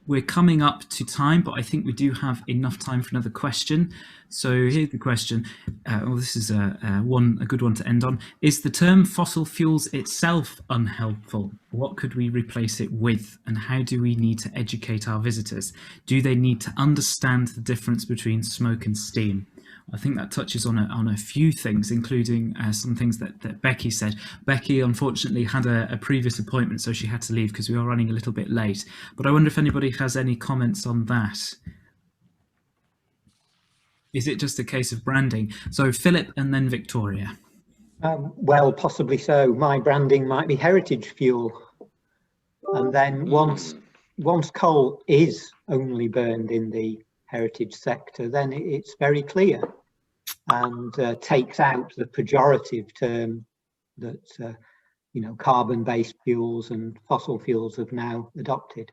We're coming up to time, but I think we do have enough time for another question. So here's the question. Well, this is a good one to end on. Is the term fossil fuels itself unhelpful? What could we replace it with? And how do we need to educate our visitors? Do they need to understand the difference between smoke and steam? I think that touches on a few things, including some things that Becky said. Becky unfortunately had a previous appointment, so she had to leave because we are running a little bit late. But I wonder if anybody has any comments on that. Is it just a case of branding? So Philip and then Victoria. Well, possibly so. My branding might be heritage fuel. And then once coal is only burned in the heritage sector, then it's very clear and takes out the pejorative term that you know, carbon-based fuels and fossil fuels have now adopted.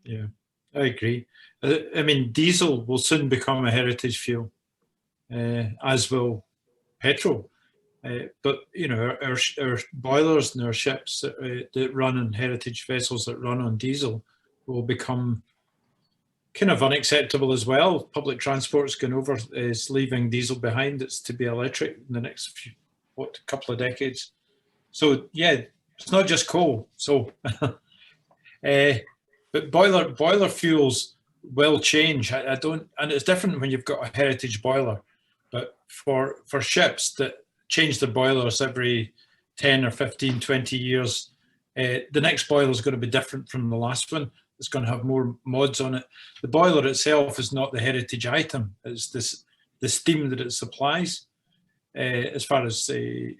Yeah, I agree. I mean, diesel will soon become a heritage fuel, as will petrol. But you know, our boilers and our ships that run on heritage vessels that run on diesel will become kind of unacceptable as well. Public transport's going over, is leaving diesel behind. It's to be electric in the next couple of decades. So yeah, it's not just coal. So, but boiler fuels will change. I don't, and it's different when you've got a heritage boiler. But for ships that change their boilers every 10 or 15, 20 years, the next boiler is going to be different from the last one. It's going to have more mods on it. The boiler itself is not the heritage item. It's the steam that it supplies. As far as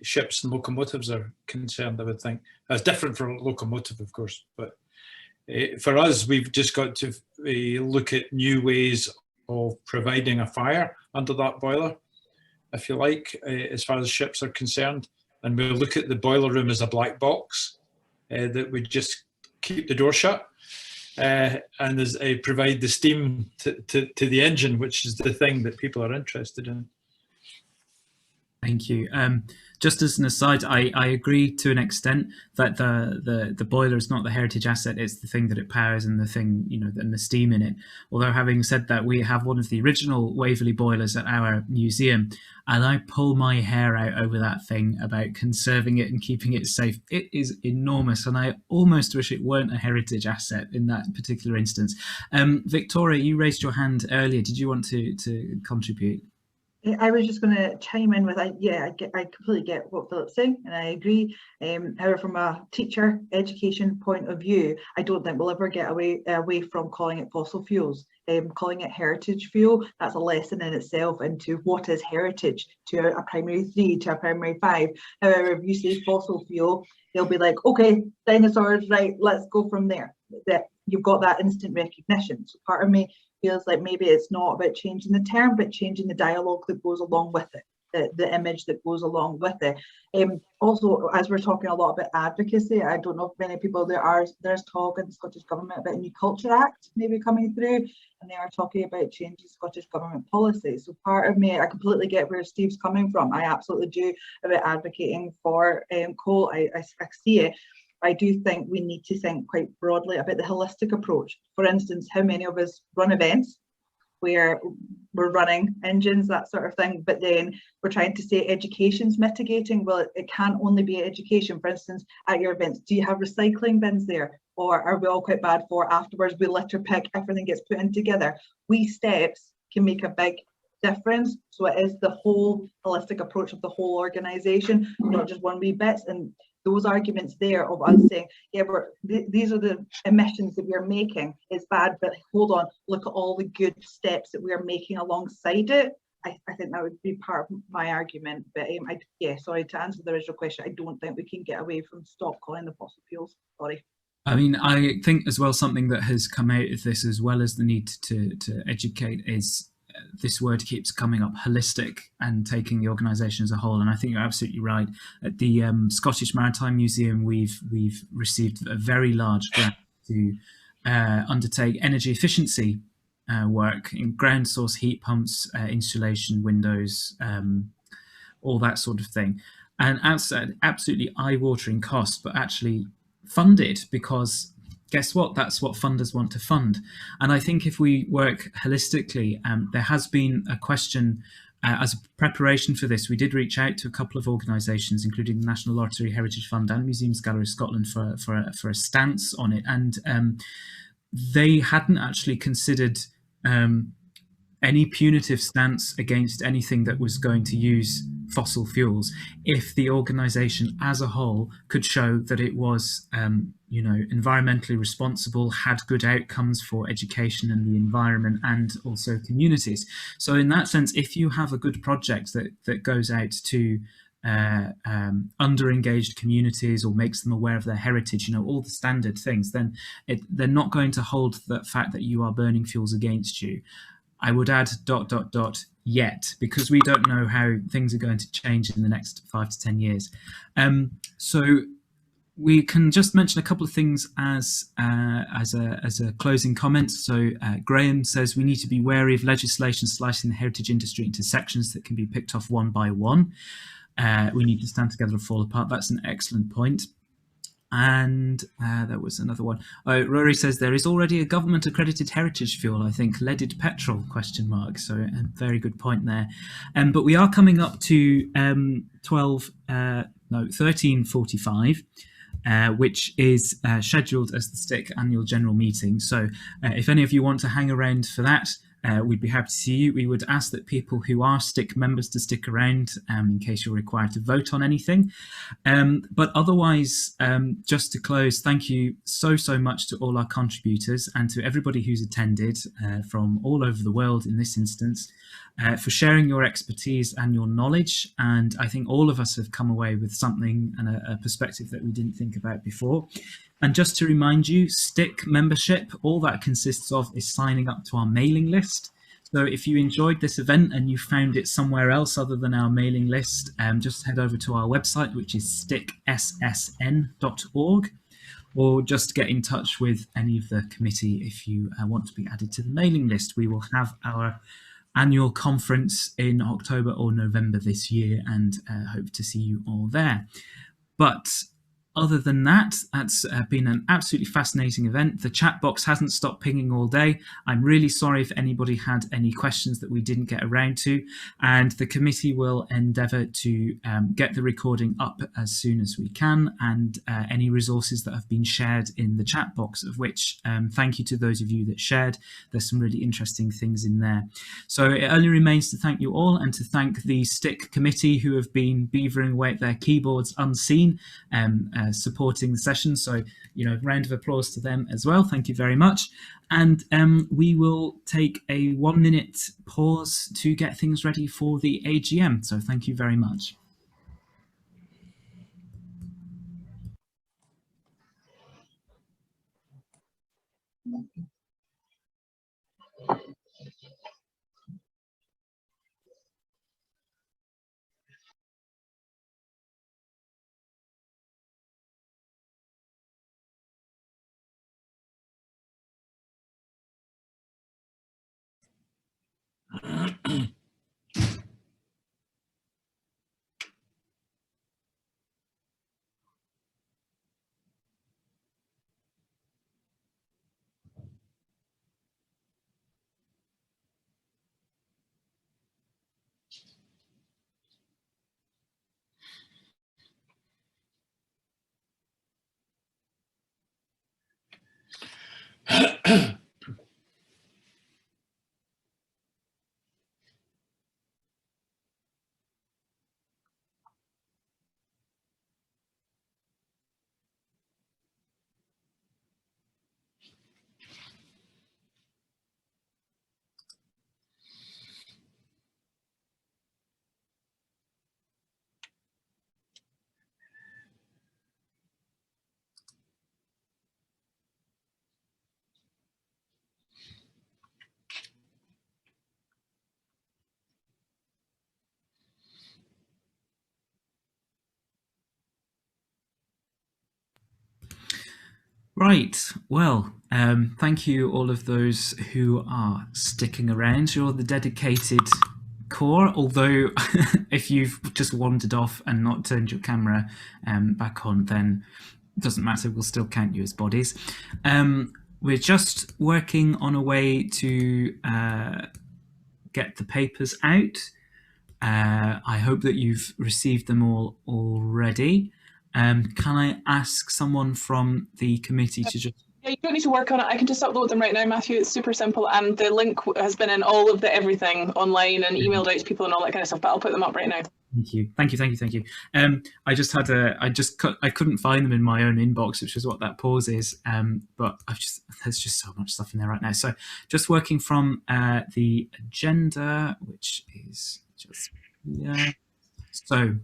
ships and locomotives are concerned, I would think. That's different for a locomotive, of course. But for us, we've just got to look at new ways of providing a fire under that boiler, if you like, as far as ships are concerned. And we'll look at the boiler room as a black box that would just keep the door shut. And provide the steam to the engine, which is the thing that people are interested in. Thank you. Just as an aside, I agree to an extent that the boiler is not the heritage asset; it's the thing that it powers and the thing, you know, and the steam in it. Although, having said that, we have one of the original Waverley boilers at our museum, and I pull my hair out over that thing about conserving it and keeping it safe. It is enormous, and I almost wish it weren't a heritage asset in that particular instance. Victoria, you raised your hand earlier. Did you want to contribute? I was just going to chime in with, I completely get what Philip's saying, and I agree. However, from a teacher education point of view, I don't think we'll ever get away from calling it fossil fuels. Calling it heritage fuel, that's a lesson in itself into what is heritage to a primary 3, to a primary 5. However, if you say fossil fuel, they'll be like, okay, dinosaurs, right, let's go from there. That you've got that instant recognition. So part of me feels like maybe it's not about changing the term, but changing the dialogue that goes along with it, the image that goes along with it. Also, as we're talking a lot about advocacy, I don't know if many people there's talk in the Scottish Government about a new Culture Act maybe coming through, and they are talking about changing Scottish Government policy. So part of me, I completely get where Steve's coming from. I absolutely do about advocating for coal. I see it. I do think we need to think quite broadly about the holistic approach. For instance, how many of us run events where we're running engines, that sort of thing, but then we're trying to say education's mitigating. Well, it can't only be education. For instance, at your events, do you have recycling bins there? Or are we all quite bad for afterwards we litter pick, everything gets put in together? Wee steps can make a big difference. So it is the whole holistic approach of the whole organisation, not just one wee bits. And those arguments there of us saying, yeah, these are the emissions that we're making, it's bad, but hold on, look at all the good steps that we're making alongside it. I think that would be part of my argument. But sorry, to answer the original question, I don't think we can get away from stop calling the fossil fuels. Sorry. I mean, I think as well, something that has come out of this, as well as the need to educate, is this word keeps coming up, holistic, and taking the organisation as a whole. And I think you're absolutely right. At the Scottish Maritime Museum, we've received a very large grant to undertake energy efficiency work in ground source heat pumps, insulation, windows, all that sort of thing. And outside, absolutely eye-watering cost, but actually funded, because guess what? That's what funders want to fund. And I think if we work holistically, there has been a question as a preparation for this. We did reach out to a couple of organisations, including the National Lottery Heritage Fund and Museums Gallery of Scotland, for a stance on it. And they hadn't actually considered any punitive stance against anything that was going to use fossil fuels if the organisation as a whole could show that it was environmentally responsible, had good outcomes for education and the environment and also communities. So in that sense, if you have a good project that goes out to under-engaged communities or makes them aware of their heritage, all the standard things, then they're not going to hold the fact that you are burning fuels against you. I would add ... yet, because we don't know how things are going to change in the next 5 to 10 years. So we can just mention a couple of things as a closing comment. So Graham says we need to be wary of legislation slicing the heritage industry into sections that can be picked off one by one. we need to stand together or fall apart. That's an excellent point. And there was another one. Oh, Rory says there is already a government accredited heritage fuel, I think, leaded petrol, question mark. So a very good point there. But we are coming up to 13:45. Which is scheduled as the STIC annual general meeting. So if any of you want to hang around for that, we'd be happy to see you. We would ask that people who are STIC members to stick around in case you're required to vote on anything. But otherwise, just to close, thank you so much to all our contributors and to everybody who's attended from all over the world in this instance. For sharing your expertise and your knowledge. And I think all of us have come away with something and a perspective that we didn't think about before. And just to remind you, STIC membership, all that consists of is signing up to our mailing list. So if you enjoyed this event and you found it somewhere else other than our mailing list, just head over to our website, which is sticssn.org, or just get in touch with any of the committee if you want to be added to the mailing list. We will have our annual conference in October or November this year, and hope to see you all there. But other than that, that's been an absolutely fascinating event. The chat box hasn't stopped pinging all day. I'm really sorry if anybody had any questions that we didn't get around to, and the committee will endeavour to get the recording up as soon as we can, and any resources that have been shared in the chat box, of which thank you to those of you that shared. There's some really interesting things in there. So it only remains to thank you all and to thank the STIC committee who have been beavering away at their keyboards unseen, supporting the session. So, round of applause to them as well. Thank you very much. And we will take a 1-minute pause to get things ready for the AGM. So thank you very much. Right, well, thank you all of those who are sticking around. You're the dedicated core, although if you've just wandered off and not turned your camera back on, then it doesn't matter, we'll still count you as bodies. We're just working on a way to get the papers out. I hope that you've received them all already. Can I ask someone from the committee to just... Yeah, you don't need to work on it. I can just upload them right now, Matthew. It's super simple, and the link has been in all of the everything online and emailed out to people and all that kind of stuff, but I'll put them up right now. Thank you. I just had I couldn't find them in my own inbox, which is what that pause is. But there's just so much stuff in there right now. So just working from the agenda, which is just here. So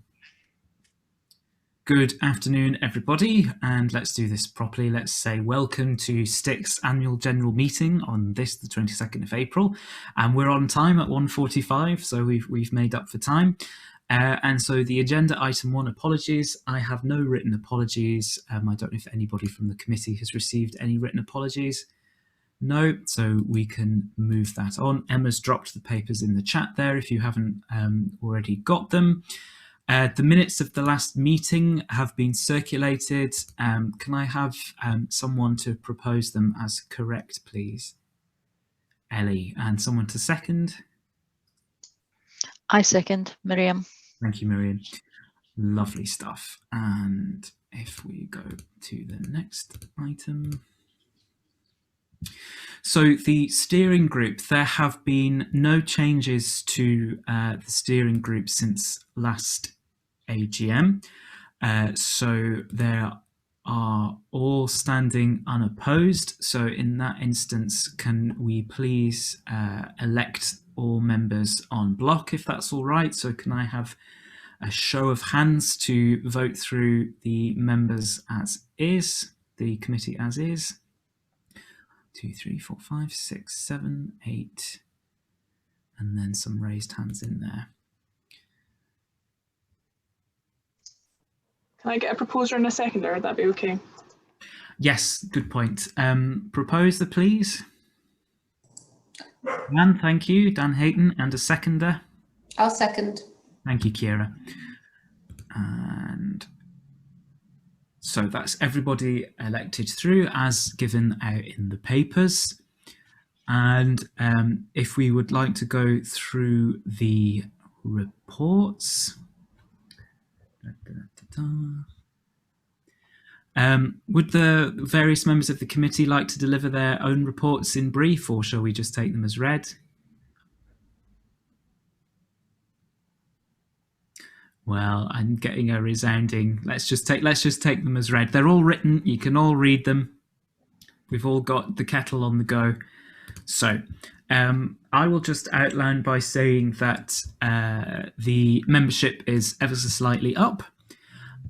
good afternoon, everybody, and let's do this properly. Let's say welcome to STIC's annual general meeting on this, the 22nd of April, and we're on time at 1:45, so we've made up for time. And so the agenda item 1, apologies. I have no written apologies. I don't know if anybody from the committee has received any written apologies. No, so we can move that on. Emma's dropped the papers in the chat there if you haven't already got them. The minutes of the last meeting have been circulated. Can I have someone to propose them as correct, please? Ellie, and someone to second? I second, Miriam. Thank you, Miriam. Lovely stuff. And if we go to the next item. So the steering group, there have been no changes to the steering group since last AGM. So they are all standing unopposed. So in that instance, can we please elect all members en bloc, if that's all right? So can I have a show of hands to vote through the members as is, the committee as is? 2, 3, 4, 5, 6, 7, 8, and then some raised hands in there. Can I get a proposer and a seconder? Would that be okay? Yes, good point. Proposer, please. Dan, thank you. Dan Hayton, and a seconder. I'll second. Thank you, Kira. And so that's everybody elected through as given out in the papers. And if we would like to go through the reports. Would the various members of the committee like to deliver their own reports in brief, or shall we just take them as read? Well, I'm getting a resounding let's just take them as read. They're all written, you can all read them. We've all got the kettle on the go. So I will just outline by saying that the membership is ever so slightly up.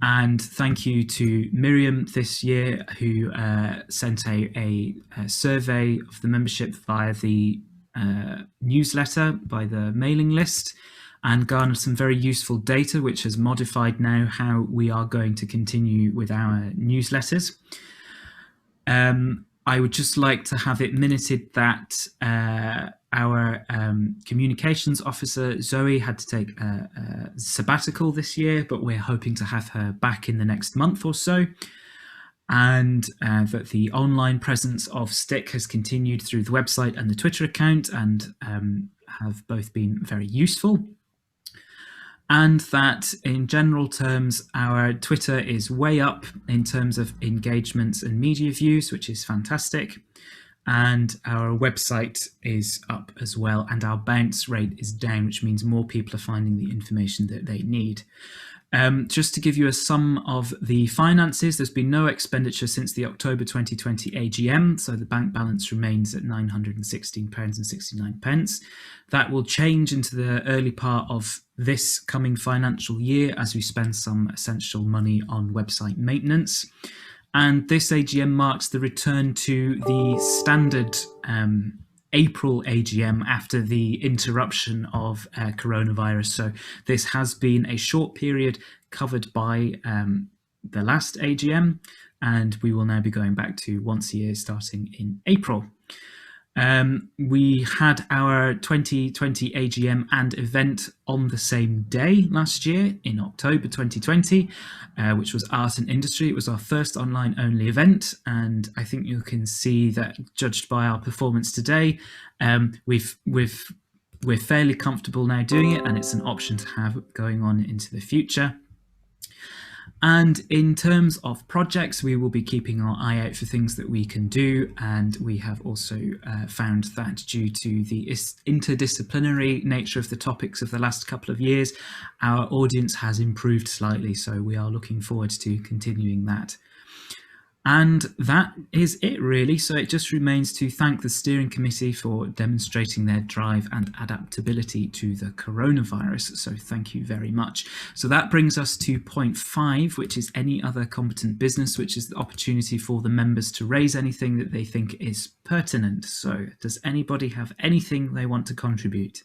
And thank you to Miriam this year, who sent a survey of the membership via the newsletter, by the mailing list, and garnered some very useful data, which has modified now how we are going to continue with our newsletters. I would just like to have it minuted that our communications officer, Zoe, had to take a sabbatical this year, but we're hoping to have her back in the next month or so. And that the online presence of Stick has continued through the website and the Twitter account, and have both been very useful. And that in general terms, our Twitter is way up in terms of engagements and media views, which is fantastic. And our website is up as well. And our bounce rate is down, which means more people are finding the information that they need. Just to give you a sum of the finances, there's been no expenditure since the October 2020 AGM, so the bank balance remains at £916.69. That will change into the early part of this coming financial year as we spend some essential money on website maintenance. And this AGM marks the return to the standard April AGM after the interruption of coronavirus. So this has been a short period covered by the last AGM, and we will now be going back to once a year starting in April. We had our 2020 AGM and event on the same day last year in October 2020, which was Art and Industry. It was our first online only event, and I think you can see that judged by our performance today, we're fairly comfortable now doing it, and it's an option to have going on into the future. And in terms of projects, we will be keeping our eye out for things that we can do. And we have also found that due to the interdisciplinary nature of the topics of the last couple of years, our audience has improved slightly. So we are looking forward to continuing that. And that is it really. So it just remains to thank the steering committee for demonstrating their drive and adaptability to the coronavirus. So thank you very much. So that brings us to point 5, which is any other competent business, which is the opportunity for the members to raise anything that they think is pertinent. So does anybody have anything they want to contribute?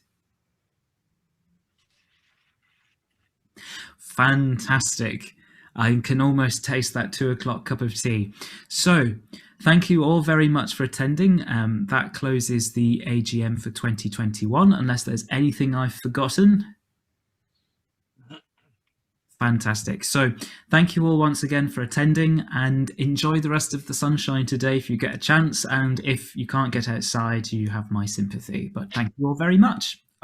Fantastic. I can almost taste that 2 o'clock cup of tea. So thank you all very much for attending. That closes the AGM for 2021, unless there's anything I've forgotten. Fantastic. So thank you all once again for attending, and enjoy the rest of the sunshine today if you get a chance. And if you can't get outside, you have my sympathy. But thank you all very much.